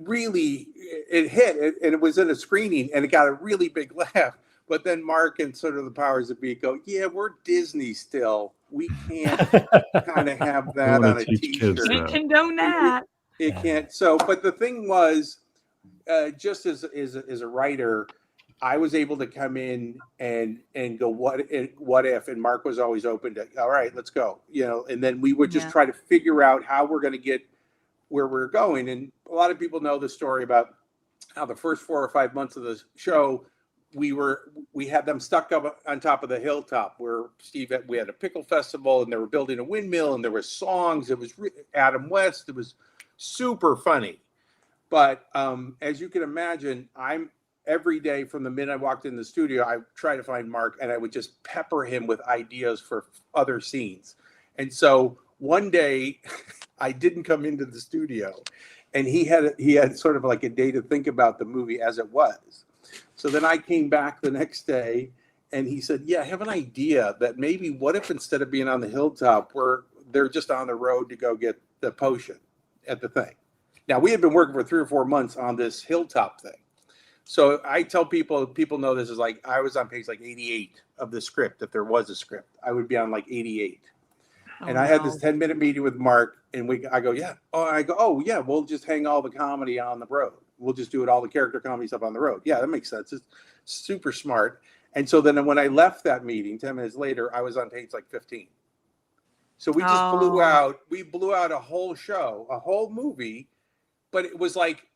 hit, and it was in a screening, and it got a really big laugh. But then Mark and sort of the powers that be go, yeah, we're Disney still. We can't kind of have that on a T-shirt. Can't condone that. It can't. So, but the thing was, just as a writer, I was able to come in and go, what if? And Mark was always open to, all right, let's go. And then we would just try to figure out how we're going to get where we're going. And a lot of people know the story about how the first 4 or 5 months of the show, we had them stuck up on top of the hilltop where we had a pickle festival, and they were building a windmill, and there were songs. It was Adam West. It was super funny. But as you can imagine, I'm every day from the minute I walked in the studio, I try to find Mark, and I would just pepper him with ideas for other scenes. And so one day I didn't come into the studio, and he had sort of like a day to think about the movie as it was. So then I came back the next day, and he said, yeah, I have an idea that maybe what if instead of being on the hilltop, they're just on the road to go get the potion at the thing. Now, we had been working for 3 or 4 months on this hilltop thing. So I tell people know this is like, I was on page like 88 of the script. If there was a script, I would be on like 88. And I had this 10-minute meeting with Mark, and I go, we'll just hang all the comedy on the road. We'll just do all the character comedy stuff on the road. Yeah, that makes sense. It's super smart. And so then when I left that meeting 10 minutes later, I was on page like 15. So we just Oh. blew out a whole show, a whole movie, but it was like,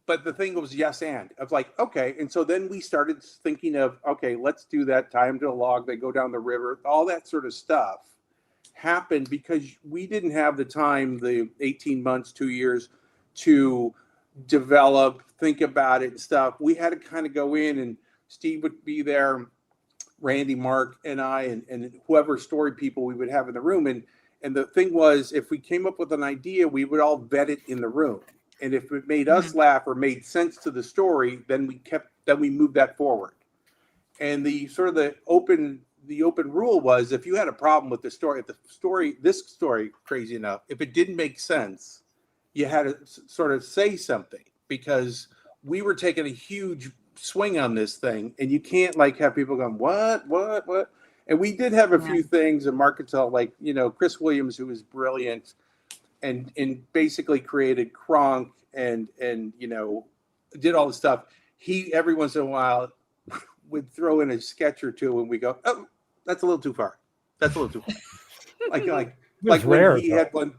but the thing was yes and. I was like, okay. And so then we started thinking of, okay, let's do that, tie them to a log, they go down the river, all that sort of stuff happened because we didn't have the time, the 18 months, 2 years to develop, think about it and stuff. We had to kind of go in, and Steve would be there, Randy, Mark, and I, and whoever story people we would have in the room. And the thing was, if we came up with an idea, we would all vet it in the room. And if it made us laugh or made sense to the story, then we moved that forward. And the open rule was, if you had a problem with the story, this story, crazy enough, if it didn't make sense, you had to sort of say something, because we were taking a huge swing on this thing, and you can't like have people going, what? And we did have a few things, and Mark could tell, like, Chris Williams, who was brilliant and basically created Kronk and did all the stuff. He, every once in a while, would throw in a sketch or two, and we go, oh, that's a little too far. That's a little too far. like rare, when he had one.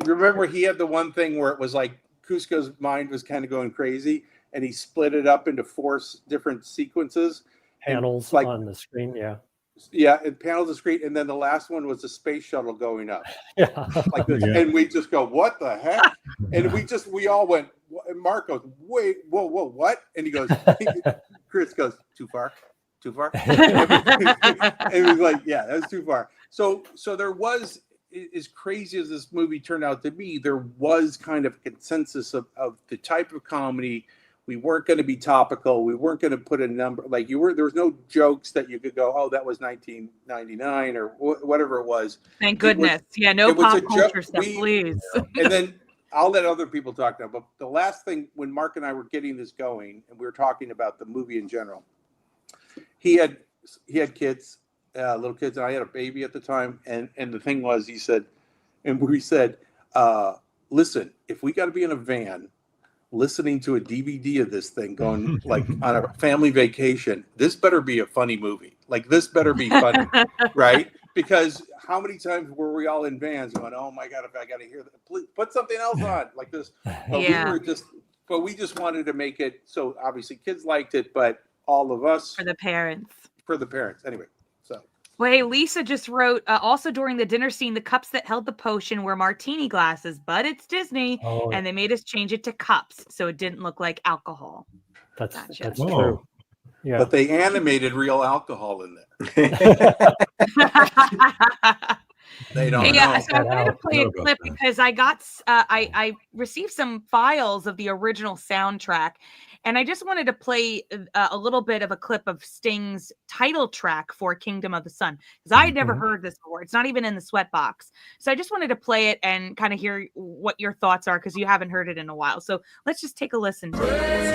Remember, he had the one thing where it was like Kuzco's mind was kind of going crazy, and he split it up into 4 different sequences. Panels on the screen, yeah. Yeah, and panels of the screen, and then the last one was the space shuttle going up. Yeah. Like this. Yeah. And we just go, what the heck? And we all went, and Mark goes, wait, whoa, what? And he goes, Chris goes, too far? And he was like, yeah, that's too far. So there was, as crazy as this movie turned out to be, there was kind of a consensus of the type of comedy. We weren't going to be topical. We weren't going to put a number, like there was no jokes that you could go, oh, that was 1999 or whatever it was. Thank goodness. No pop culture stuff, please. And then I'll let other people talk now. But the last thing, when Mark and I were getting this going, and we were talking about the movie in general, he had kids, little kids, and I had a baby at the time. And the thing was, we said, listen, if we got to be in a van listening to a DVD of this thing going like on a family vacation, this better be a funny movie. Like, this better be funny, right? Because how many times were we all in vans going, oh my God, if I got to hear that, please put something else on like this. But we just wanted to make it so obviously kids liked it, but all of us for the parents. Anyway, so. Well, hey, Lisa just wrote, also during the dinner scene, the cups that held the potion were martini glasses, but it's Disney, and they made us change it to cups so it didn't look like alcohol. That's true. Yeah. But they animated real alcohol in there. They don't know. So I wanted to play a clip because I received some files of the original soundtrack, and I just wanted to play a little bit of a clip of Sting's title track for Kingdom of the Sun, because I had never heard this before. It's not even in the Sweatbox. So I just wanted to play it and kind of hear what your thoughts are, because you haven't heard it in a while. So let's just take a listen to it.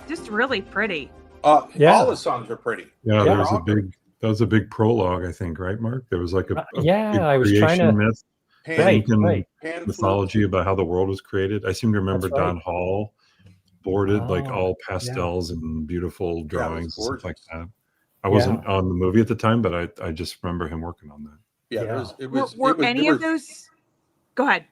Just really pretty. All the songs are pretty. Yeah, that was a big prologue, I think, right, Mark? There was like a big I was trying to myth, right. mythology about how the world was created. I seem to remember Don Hall boarded like all pastels and beautiful drawings and stuff like that. I wasn't on the movie at the time, but I just remember him working on that. Were any of those? Go ahead.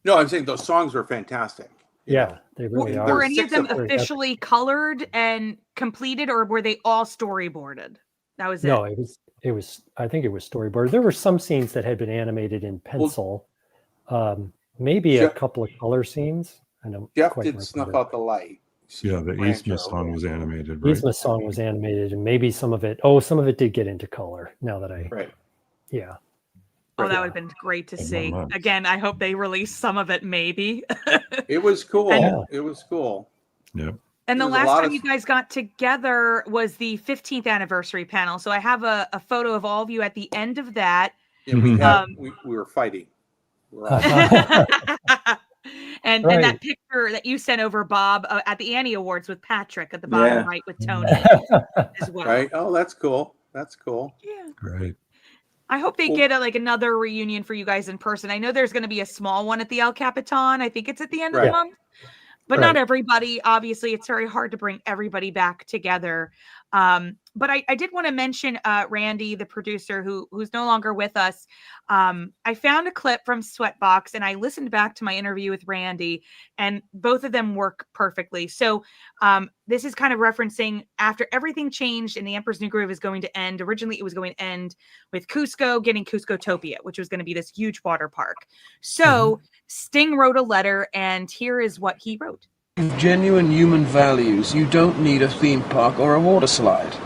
No, I'm saying those songs were fantastic. Yeah, they really are. Were any of them officially colored and completed, or were they all storyboarded? That was it. No, it was. I think it was storyboarded. There were some scenes that had been animated in pencil. Maybe a couple of color scenes. I don't Jeff quite did remember. Snuff Out the Light. Yeah, the Eastman song was animated. Right? Eastman song was animated, and maybe some of it. Oh, some of it did get into color. Now that yeah. Oh, that would have been great to see. Again, I hope they release some of it, maybe. It was cool. It was cool. Yeah. And the last time you guys got together was the 15th anniversary panel. So I have a photo of all of you at the end of that. Yeah, we were fighting. And that picture that you sent over, Bob, at the Annie Awards with Patrick at the bottom right with Tony as well. Right. Oh, that's cool. That's cool. Yeah. Right. I hope they get another reunion for you guys in person. I know there's going to be a small one at the El Capitan. I think it's at the end of the month. But not everybody. Obviously, it's very hard to bring everybody back together. But I did want to mention Randy, the producer, who's no longer with us. I found a clip from Sweatbox, and I listened back to my interview with Randy, and both of them work perfectly. So this is kind of referencing after everything changed and the Emperor's New Groove is going to end. Originally, it was going to end with Kuzco getting Kuzcotopia, which was going to be this huge water park. So Sting wrote a letter, and here is what he wrote. With genuine human values, you don't need a theme park or a water slide.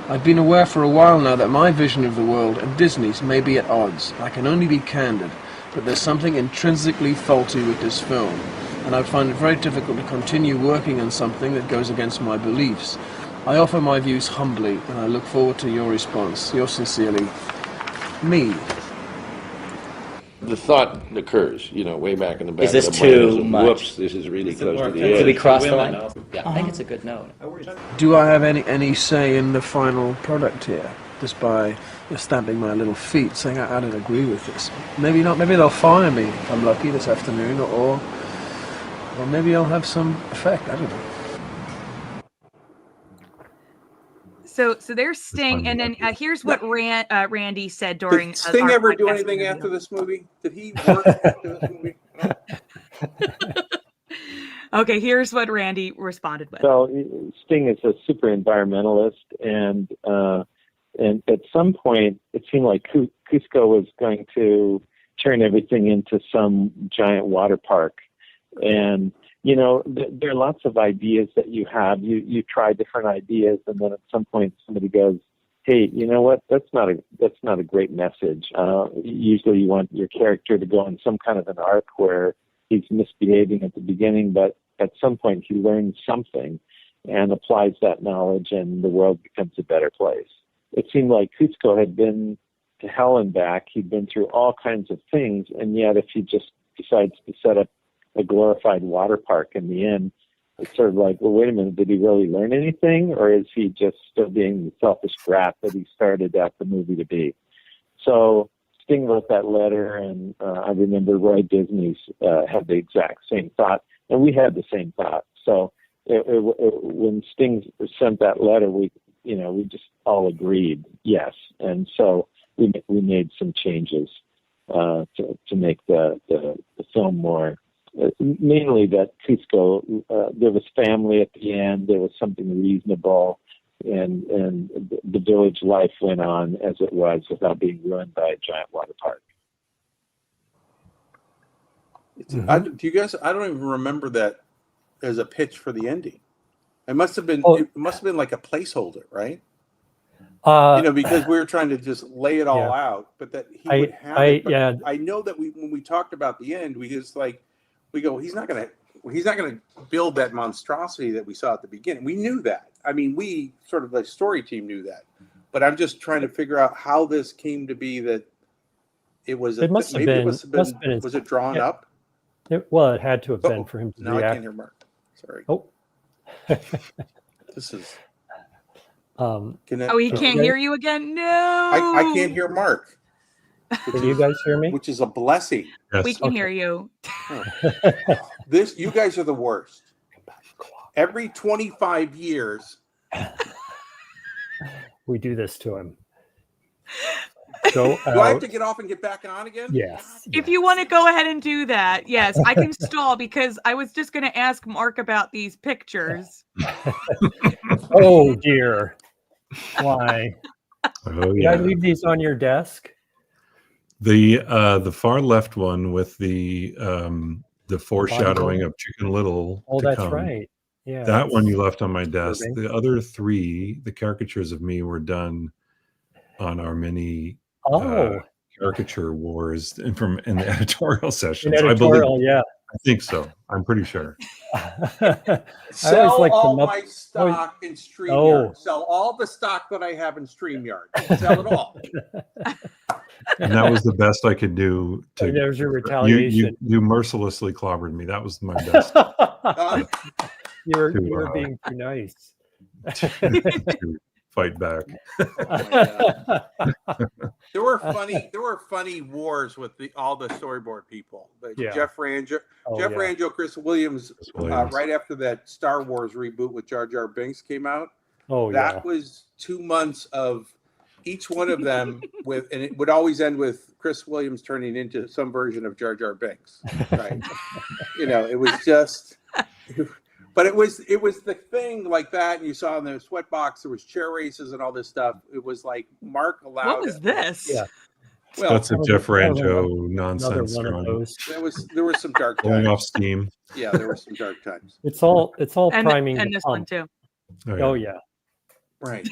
I've been aware for a while now that my vision of the world and Disney's may be at odds. I can only be candid, but there's something intrinsically faulty with this film, and I find it very difficult to continue working on something that goes against my beliefs. I offer my views humbly, and I look forward to your response. Yours sincerely, me. The thought occurs, way back in the back Is this of the mind. too Is much? Whoops, this is really close to the edge. Did we cross the line? Yeah, I think it's a good note. Do I have any say in the final product here? Just by stamping my little feet, saying I don't agree with this. Maybe not. Maybe they'll fire me if I'm lucky this afternoon, or maybe I'll have some effect. I don't know. So there's Sting, and then here's what Randy said during. Did Sting ever do anything after this movie? Did he work after this movie? Okay, here's what Randy responded with. So Sting is a super environmentalist, and at some point it seemed like Kuzco was going to turn everything into some giant water park, and there are lots of ideas that you have. You try different ideas, and then at some point somebody goes, "Hey, you know what? That's not a great message." Usually, you want your character to go on some kind of an arc where he's misbehaving at the beginning, but at some point he learns something and applies that knowledge, and the world becomes a better place. It seemed like Kuzco had been to hell and back. He'd been through all kinds of things, and yet if he just decides to set up a glorified water park in the end, it's sort of like, well, wait a minute, did he really learn anything, or is he just still being the selfish brat that he started out the movie to be? So Sting wrote that letter, and I remember Roy Disney's had the exact same thought, and we had the same thought. So when Sting sent that letter, we just all agreed yes, and so we made some changes to make the film more. Mainly that Kuzco, there was family at the end, there was something reasonable, and the village life went on as it was without being ruined by a giant water park. Do you guys? I don't even remember that as a pitch for the ending. It must have been. It must have been like a placeholder, right? Because we were trying to just lay it all out, but that he would have it. But I know that when we talked about the end, we just we go, he's not gonna build that monstrosity that we saw at the beginning. We knew that. I mean, we sort of the story team knew that. But I'm just trying to figure out how this came to be that it was. It must have been. Was it drawn up? It had to have been for him to now react. I can't hear Mark. Sorry. Oh. This is. He can't hear you again. No, I can't hear Mark. Can you guys hear me? Which is a blessing. Yes. We can hear you. You guys are the worst. Every 25 years, we do this to him. Go do I have to get off and get back on again? Yes. If you want to go ahead and do that, yes, I can stall because I was just going to ask Mark about these pictures. Oh dear. Why? Oh Did yeah. I leave these on your desk? The far left one with the foreshadowing of Chicken Little. Oh, to that's come. right. Yeah. That one you left on my desk. Irving. The other three, the caricatures of me, were done on our mini caricature wars in the editorial sessions. Editorial, yeah. I think so. I'm pretty sure. Sell all my my stock in StreamYard. Sell all the stock that I have in StreamYard. Sell it all. And that was the best I could do. There's your retaliation. You mercilessly clobbered me. That was my best. You're being too nice. To fight back. There were funny wars with all the storyboard people. Jeff Ranjo, Chris Williams, right after that Star Wars reboot with Jar Jar Binks came out. That was 2 months of each one of them and it would always end with Chris Williams turning into some version of Jar Jar Binks. Right. It was just. But it was the thing like that, and you saw in the Sweatbox there was chair races and all this stuff. It was like Mark allowed. What was this? Yeah, well, that's a Jeff Ranjo nonsense. There was some dark times. Going off steam. Yeah, there were some dark times. It's all priming. And this one too. Oh yeah. Right.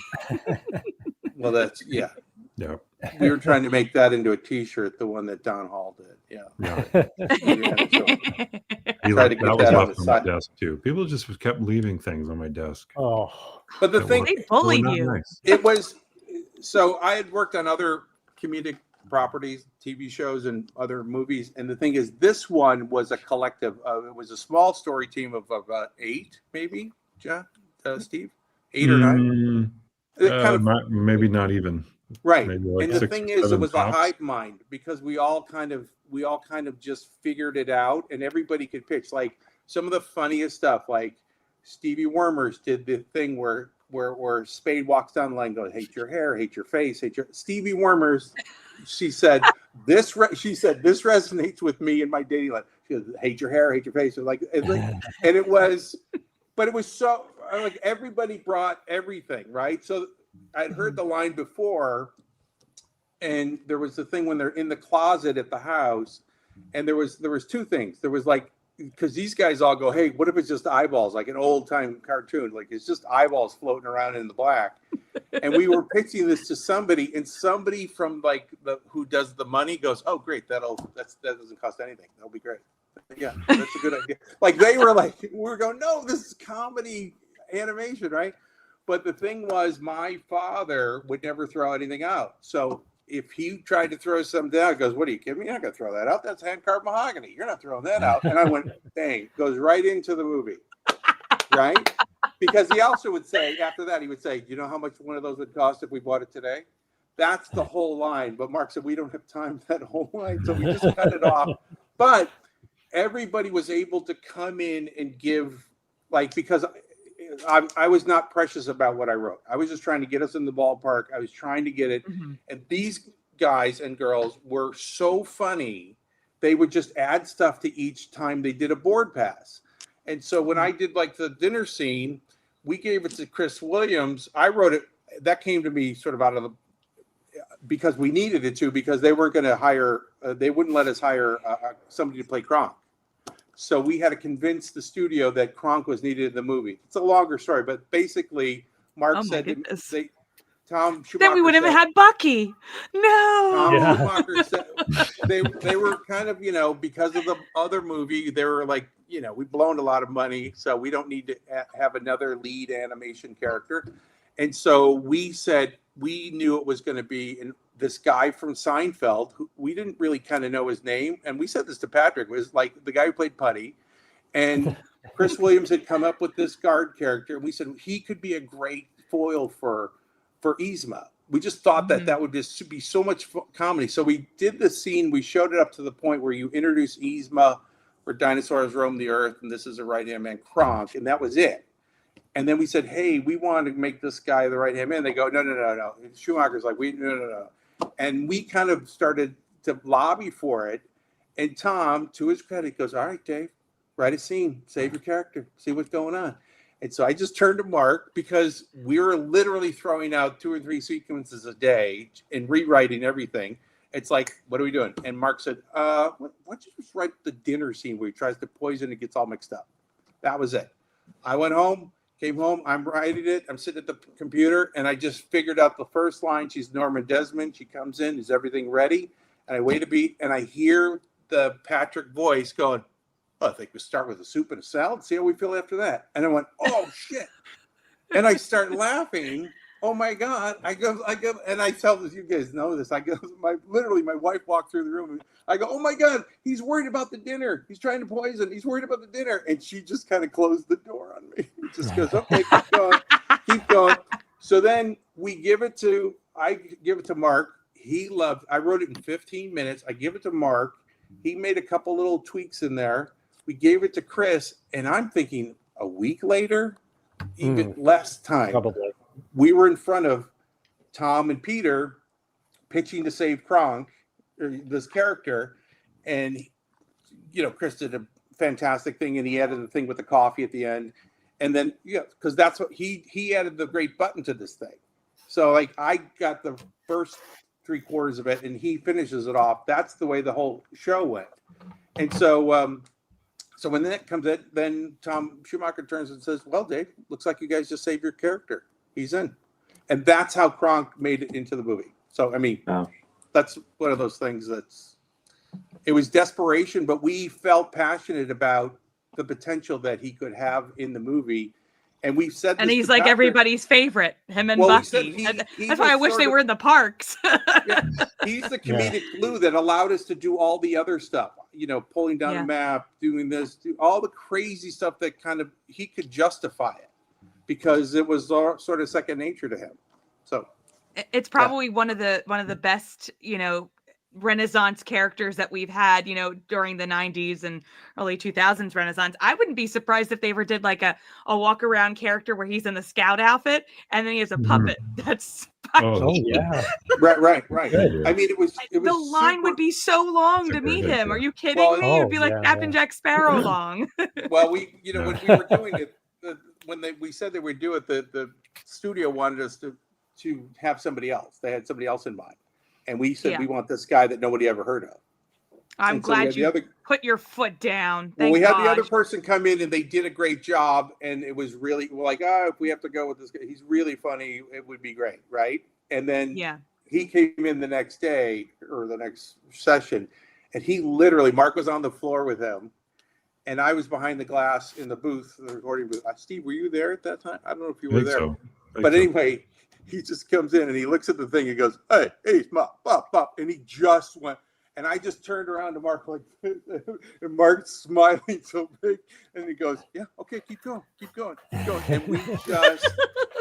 Well, that's Yeah. We were trying to make that into a T-shirt, the one that Don Hall did. Yeah. That was left on my desk too. People just kept leaving things on my desk. But the thing, they bullied you. Nice. It was so I had worked on other comedic properties, TV shows, and other movies, and the thing is, this one was a collective. It was a small story team of about 8, maybe. John, Steve, 8 or 9. Maybe not even. Right. Maybe like and the 6, thing is, 7 it was tops. a hive mind because we all kind of just figured it out, and everybody could pitch. Like some of the funniest stuff, like Stevie Wormers did the thing where Spade walks down the line and goes, "Hate your hair, hate your face, hate your." Stevie Wormers, she said this resonates with me in my dating life. She goes, "Hate your hair, hate your face," and it was, but it was so like everybody brought everything, right? So I'd heard the line before, and there was the thing when they're in the closet at the house, and there was 2 things. There was like, because these guys all go, "Hey, what if it's just eyeballs, like an old time cartoon? Like it's just eyeballs floating around in the black." And we were pitching this to somebody, and somebody from like who does the money goes, "Oh, great, that doesn't cost anything. That'll be great." Yeah, that's a good idea. Like we were going, "No, this is comedy animation, right?" But the thing was, my father would never throw anything out. So if he tried to throw something out, he goes, "What are you kidding me? You're not going to throw that out. That's hand-carved mahogany. You're not throwing that out." And I went, "Dang," goes right into the movie, right? Because he also would say, after that, he would say, "You know how much one of those would cost if we bought it today?" That's the whole line. But Mark said, "We don't have time for that whole line." So we just cut it off. But everybody was able to come in and give, because I was not precious about what I wrote. I was just trying to get us in the ballpark. I was trying to get it. Mm-hmm. And these guys and girls were so funny. They would just add stuff to each time they did a board pass. And so when I did like the dinner scene, we gave it to Chris Williams. I wrote it. That came to me sort of out of because we needed it to, because they weren't going to hire, they wouldn't let us hire somebody to play Kronk. So we had to convince the studio that Kronk was needed in the movie. It's a longer story, but basically, Mark said Tom Schumacher. Then we would have had Bucky. No. Tom Schumacher said they were kind of, because of the other movie, they were like, we've blown a lot of money, so we don't need to have another lead animation character. And so we said we knew it was going to be this guy from Seinfeld, who we didn't really kind of know his name. And we said this to Patrick, was like the guy who played Putty. And Chris Williams had come up with this guard character. And we said he could be a great foil for Yzma. We just thought that would just be so much comedy. So we did the scene. We showed it up to the point where you introduce Yzma, where dinosaurs roam the earth. And this is a right-hand man, Kronk. And that was it. And then we said, "Hey, we want to make this guy the right-hand man." They go, no. And Schumacher's like, no. And we kind of started to lobby for it. And Tom, to his credit, goes, "All right, Dave, write a scene, save your character, see what's going on." And so I just turned to Mark, because we were literally throwing out 2 or 3 sequences a day and rewriting everything. It's like, "What are we doing?" And Mark said, why don't you just write the dinner scene where he tries to poison and gets all mixed up? That was it. I went home. Came home, I'm writing it. I'm sitting at the computer, and I just figured out the first line. She's Norma Desmond. She comes in. Is everything ready? And I wait a beat, and I hear the Patrick voice going, "Oh, I think we start with a soup and a salad. See how we feel after that." And I went, "Oh, shit." And I start laughing. oh my God. I go, and I tell this, you guys know this. I go, literally, my wife walked through the room. And I go, oh my God, he's worried about the dinner. He's trying to poison. He's worried about the dinner. And she just kind of closed the door on me. Just goes, okay, keep going, keep going. So then I give it to Mark. I wrote it in 15 minutes. I give it to Mark. He made a couple little tweaks in there. We gave it to Chris, and I'm thinking a week later, even less time. Probably. We were in front of Tom and Peter pitching to save Kronk, or this character, and Chris did a fantastic thing, and he added the thing with the coffee at the end, and then because that's what he added the great button to this thing. So like I got the first 3/4 of it, and he finishes it off. That's the way the whole show went, and so. So when that comes in, then Tom Schumacher turns and says, well, Dave, looks like you guys just saved your character. He's in. And that's how Kronk made it into the movie. So, I mean, that's one of those things it was desperation, but we felt passionate about the potential that he could have in the movie. And we've said and this he's to like Patrick. everybody's favorite, him and Bucky. That's why I wish they were in the parks. He's the comedic glue that allowed us to do all the other stuff, pulling down a map, doing this, all the crazy stuff that kind of he could justify it because it was sort of second nature to him. So it's probably one of the best, Renaissance characters that we've had, during the 90s and early 2000s Renaissance. I wouldn't be surprised if they ever did like a walk around character where he's in the scout outfit and then he has a puppet. That's yeah. Right. Good. I mean, it was the line would be so long to meet him. Are you kidding me? It'd be like Captain Jack Sparrow long. Well, when we were doing it, we said they would do it, the studio wanted us to have somebody else. They had somebody else in mind. And we said, we want this guy that nobody ever heard of. I'm glad you put your foot down. Well, we had the other person come in and they did a great job. And it was really like, if we have to go with this guy, he's really funny. It would be great. Right. And then he came in the next day or the next session. And he literally, Mark was on the floor with him. And I was behind the glass in the booth, the recording booth. Steve, were you there at that time? I don't know if you were there. But anyway, he just comes in and he looks at the thing. He goes, hey, pop, pop, pop. And he just went. And I just turned around to Mark like, and Mark's smiling so big. And he goes, yeah, okay, keep going. And we just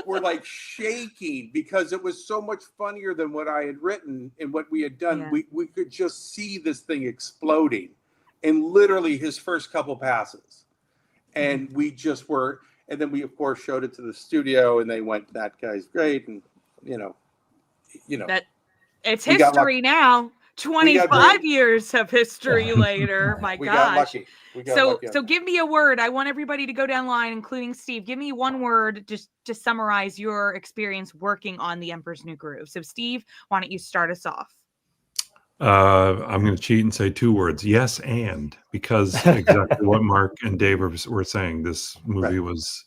were like shaking because it was so much funnier than what I had written and what we had done. Yeah. We could just see this thing exploding in literally his first couple passes. And we just were, and then we of course showed it to the studio and they went, that guy's great. And that it's history now. 25 years of history later. My gosh. So give me a word. I want everybody to go down the line, including Steve. Give me one word just to summarize your experience working on The Emperor's New Groove. So Steve, why don't you start us off? I'm going to cheat and say 2 words. Yes, and because exactly what Mark and Dave were saying, this movie was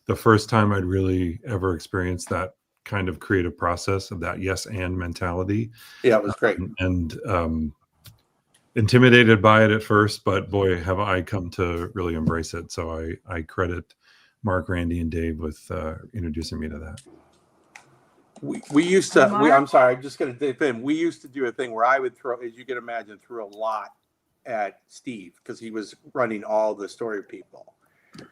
the first time I'd really ever experienced that kind of creative process of that yes and mentality. Yeah, it was great. And intimidated by it at first, but boy, have I come to really embrace it. So I credit Mark, Randy, and Dave with introducing me to that. We used to, I'm sorry, I'm just going to dip in. We used to do a thing where I would throw, as you can imagine, throw a lot at Steve because he was running all the story people.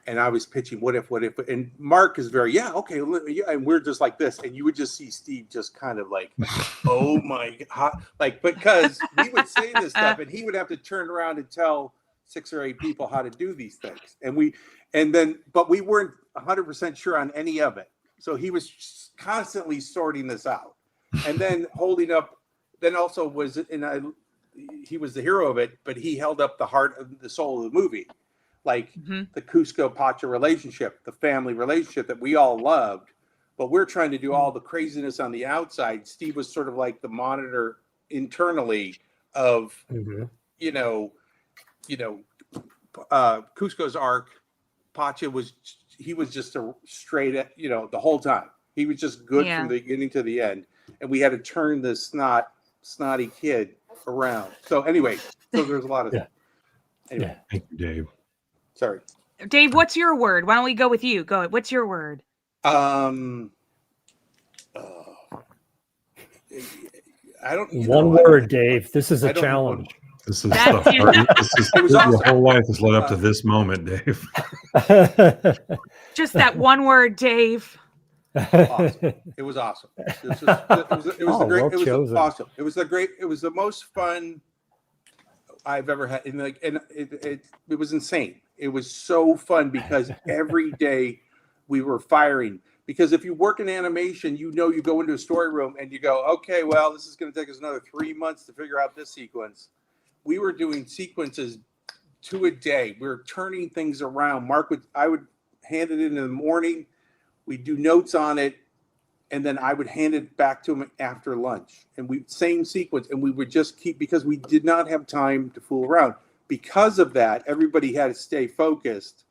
And I was pitching, what if, and Mark is very, okay. And we're just like this. And you would just see Steve just kind of like, oh my God. Like, because we would say this stuff and he would have to turn around and tell 6 or 8 people how to do these things. But we weren't 100% sure on any of it. So he was constantly sorting this out and then holding up, then also was, he was the hero of it, but he held up the heart of the soul of the movie. Like the Kuzco Pacha relationship, the family relationship that we all loved, but we're trying to do all the craziness on the outside. Steve was sort of like the monitor internally of, Kuzco's arc. Pacha was just a straight, the whole time. He was just good from the beginning to the end. And we had to turn this snotty kid around. So anyway, there's a lot of anyway. Thank you, Dave. Sorry. Dave, what's your word? Why don't we go with you? Go ahead. What's your word? I don't. One word, Dave. This is a challenge. This is the hard, this is your whole life has led up to this moment, Dave. Just that one word, Dave. Awesome. It was awesome. It was the great. Well It was chosen. awesome. It was the great. It was the most fun I've ever had. And it was insane. It was so fun because every day we were firing. Because if you work in animation, you know you go into a story room and you go, okay, well, this is going to take us another 3 months to figure out this sequence. We were doing sequences 2 a day. We were turning things around. I would hand it in the morning. We'd do notes on it, and then I would hand it back to him after lunch. And same sequence, and we would just keep, because we did not have time to fool around. Because of that, everybody had to stay focused.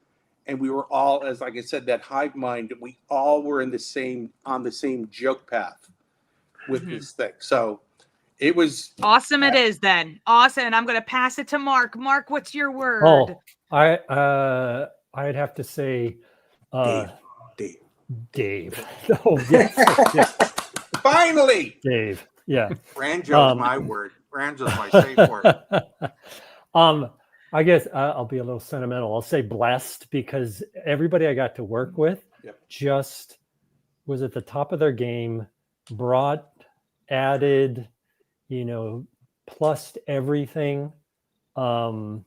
And we were all, as like I said, that hive mind. We all were on the same joke path with this thing. So it was awesome. It is then awesome. And I'm going to pass it to Mark. Mark, what's your word? Oh, I'd have to say, Dave. Oh, yes. Finally, Dave. Yeah. Ranjo's my word. Ranjo's my safe word. I guess I'll be a little sentimental. I'll say blessed, because everybody I got to work with just was at the top of their game, added, plus everything. I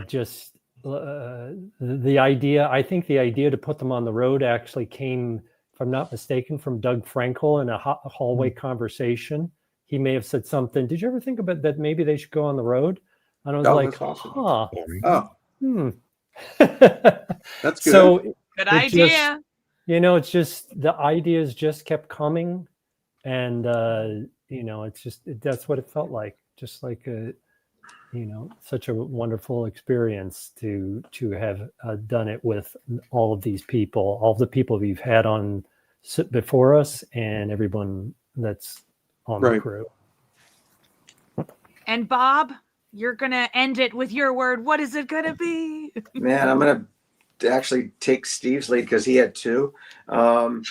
just, the idea, I think the idea to put them on the road actually came, if I'm not mistaken, from Doug Frankel in a hallway conversation. He may have said something. Did you ever think about that? Maybe they should go on the road? And I was like, awesome. That's good. So good idea. It's just the ideas just kept coming, and it's just that's what it felt like. Just like such a wonderful experience to have done it with all of these people, all the people we've had on before us, and everyone that's on the crew. And Bob, you're going to end it with your word. What is it going to be? Man, I'm going to actually take Steve's lead because he had 2. I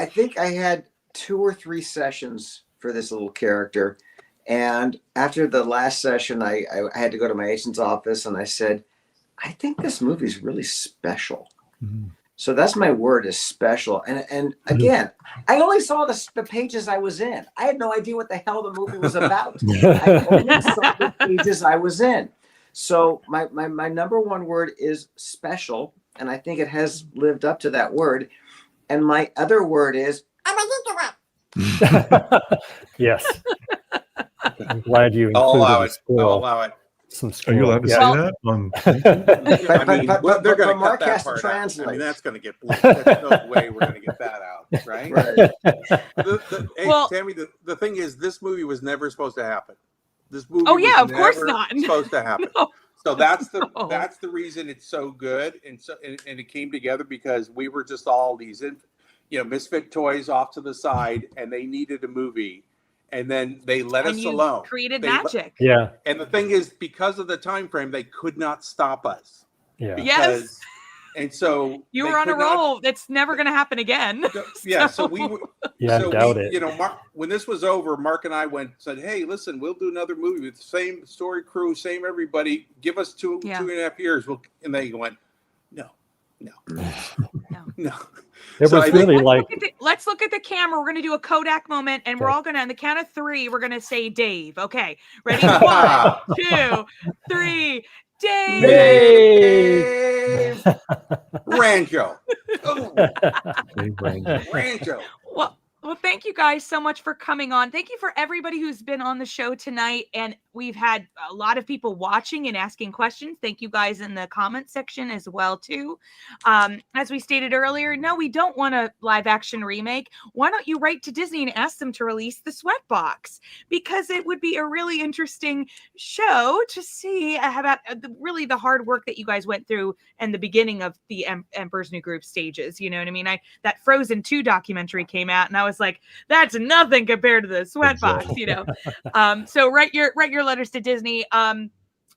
think I had 2 or 3 sessions for this little character. And after the last session, I had to go to my agent's office and I said, I think this movie's really special. Mm-hmm. So that's my word, is special. And again, I only saw the pages I was in. I had no idea what the hell the movie was about. I only saw the pages I was in. So my number one word is special. And I think it has lived up to that word. And my other word is, yes. I'm glad you included I'll allow it. Are you allowed to say that? They're going to cut that part out. I mean, that's going to get bleeped. There's no way we're going to get that out, right? Tammy, the thing is, this movie was never supposed to happen. This movie of course not. Supposed to happen. No. So that's the reason it's so good, and it came together because we were just all these misfit toys off to the side, and they needed a movie. And then they let us alone. Created magic. Yeah. And the thing is, because of the time frame, they could not stop us. Yeah. Yes. And so you were on a roll. That's never going to happen again. Yeah. So we were. Yeah, I doubt it. Mark, when this was over, Mark and I said, "Hey, listen, we'll do another movie with the same story crew, same everybody. Give us 2.5 years." And they went, "No." It was really let's look at the camera. We're going to do a Kodak moment, and we're all going to, on the count of 3, we're going to say Dave. Okay. Ready? 1, 2, 3. Dave. Ranjo. Ranjo. Well, thank you guys so much for coming on. Thank you for everybody who's been on the show tonight. And we've had a lot of people watching and asking questions. Thank you guys in the comment section as well, too. As we stated earlier, no, we don't want a live action remake. Why don't you write to Disney and ask them to release the Sweatbox? Because it would be a really interesting show to see about really the hard work that you guys went through in the beginning of the Emperor's New Groove stages. You know what I mean? That Frozen 2 documentary came out, and I was like, that's nothing compared to the Sweatbox, So write your letters to Disney.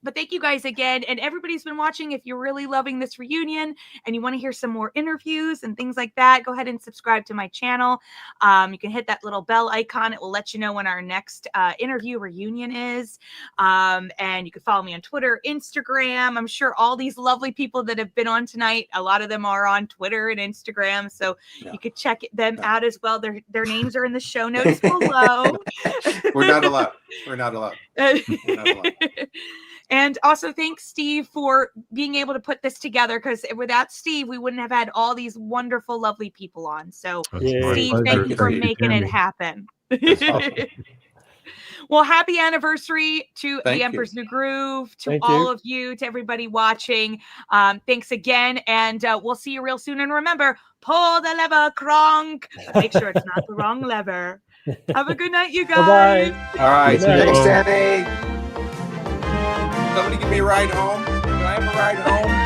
But thank you guys again. And everybody's been watching. If you're really loving this reunion and you want to hear some more interviews and things like that, go ahead and subscribe to my channel. You can hit that little bell icon. It will let you know when our next interview reunion is. And you can follow me on Twitter, Instagram. I'm sure all these lovely people that have been on tonight, a lot of them are on Twitter and Instagram. So you could check them out as well. Their names are in the show notes below. We're not allowed. We're not allowed. We're not allowed. And also thanks, Steve, for being able to put this together, because without Steve, we wouldn't have had all these wonderful, lovely people on. So, Steve, thank you for making it happen. Awesome. Well, happy anniversary to Thank the Emperor's you. New Groove, to Thank all you. of you, to everybody watching. Thanks again, and we'll see you real soon. And remember, pull the lever, Kronk. Make sure it's not the wrong lever. Have a good night, you guys. Bye-bye. All right. Thanks, Tammy. Somebody give me a ride home. Can I have a ride home?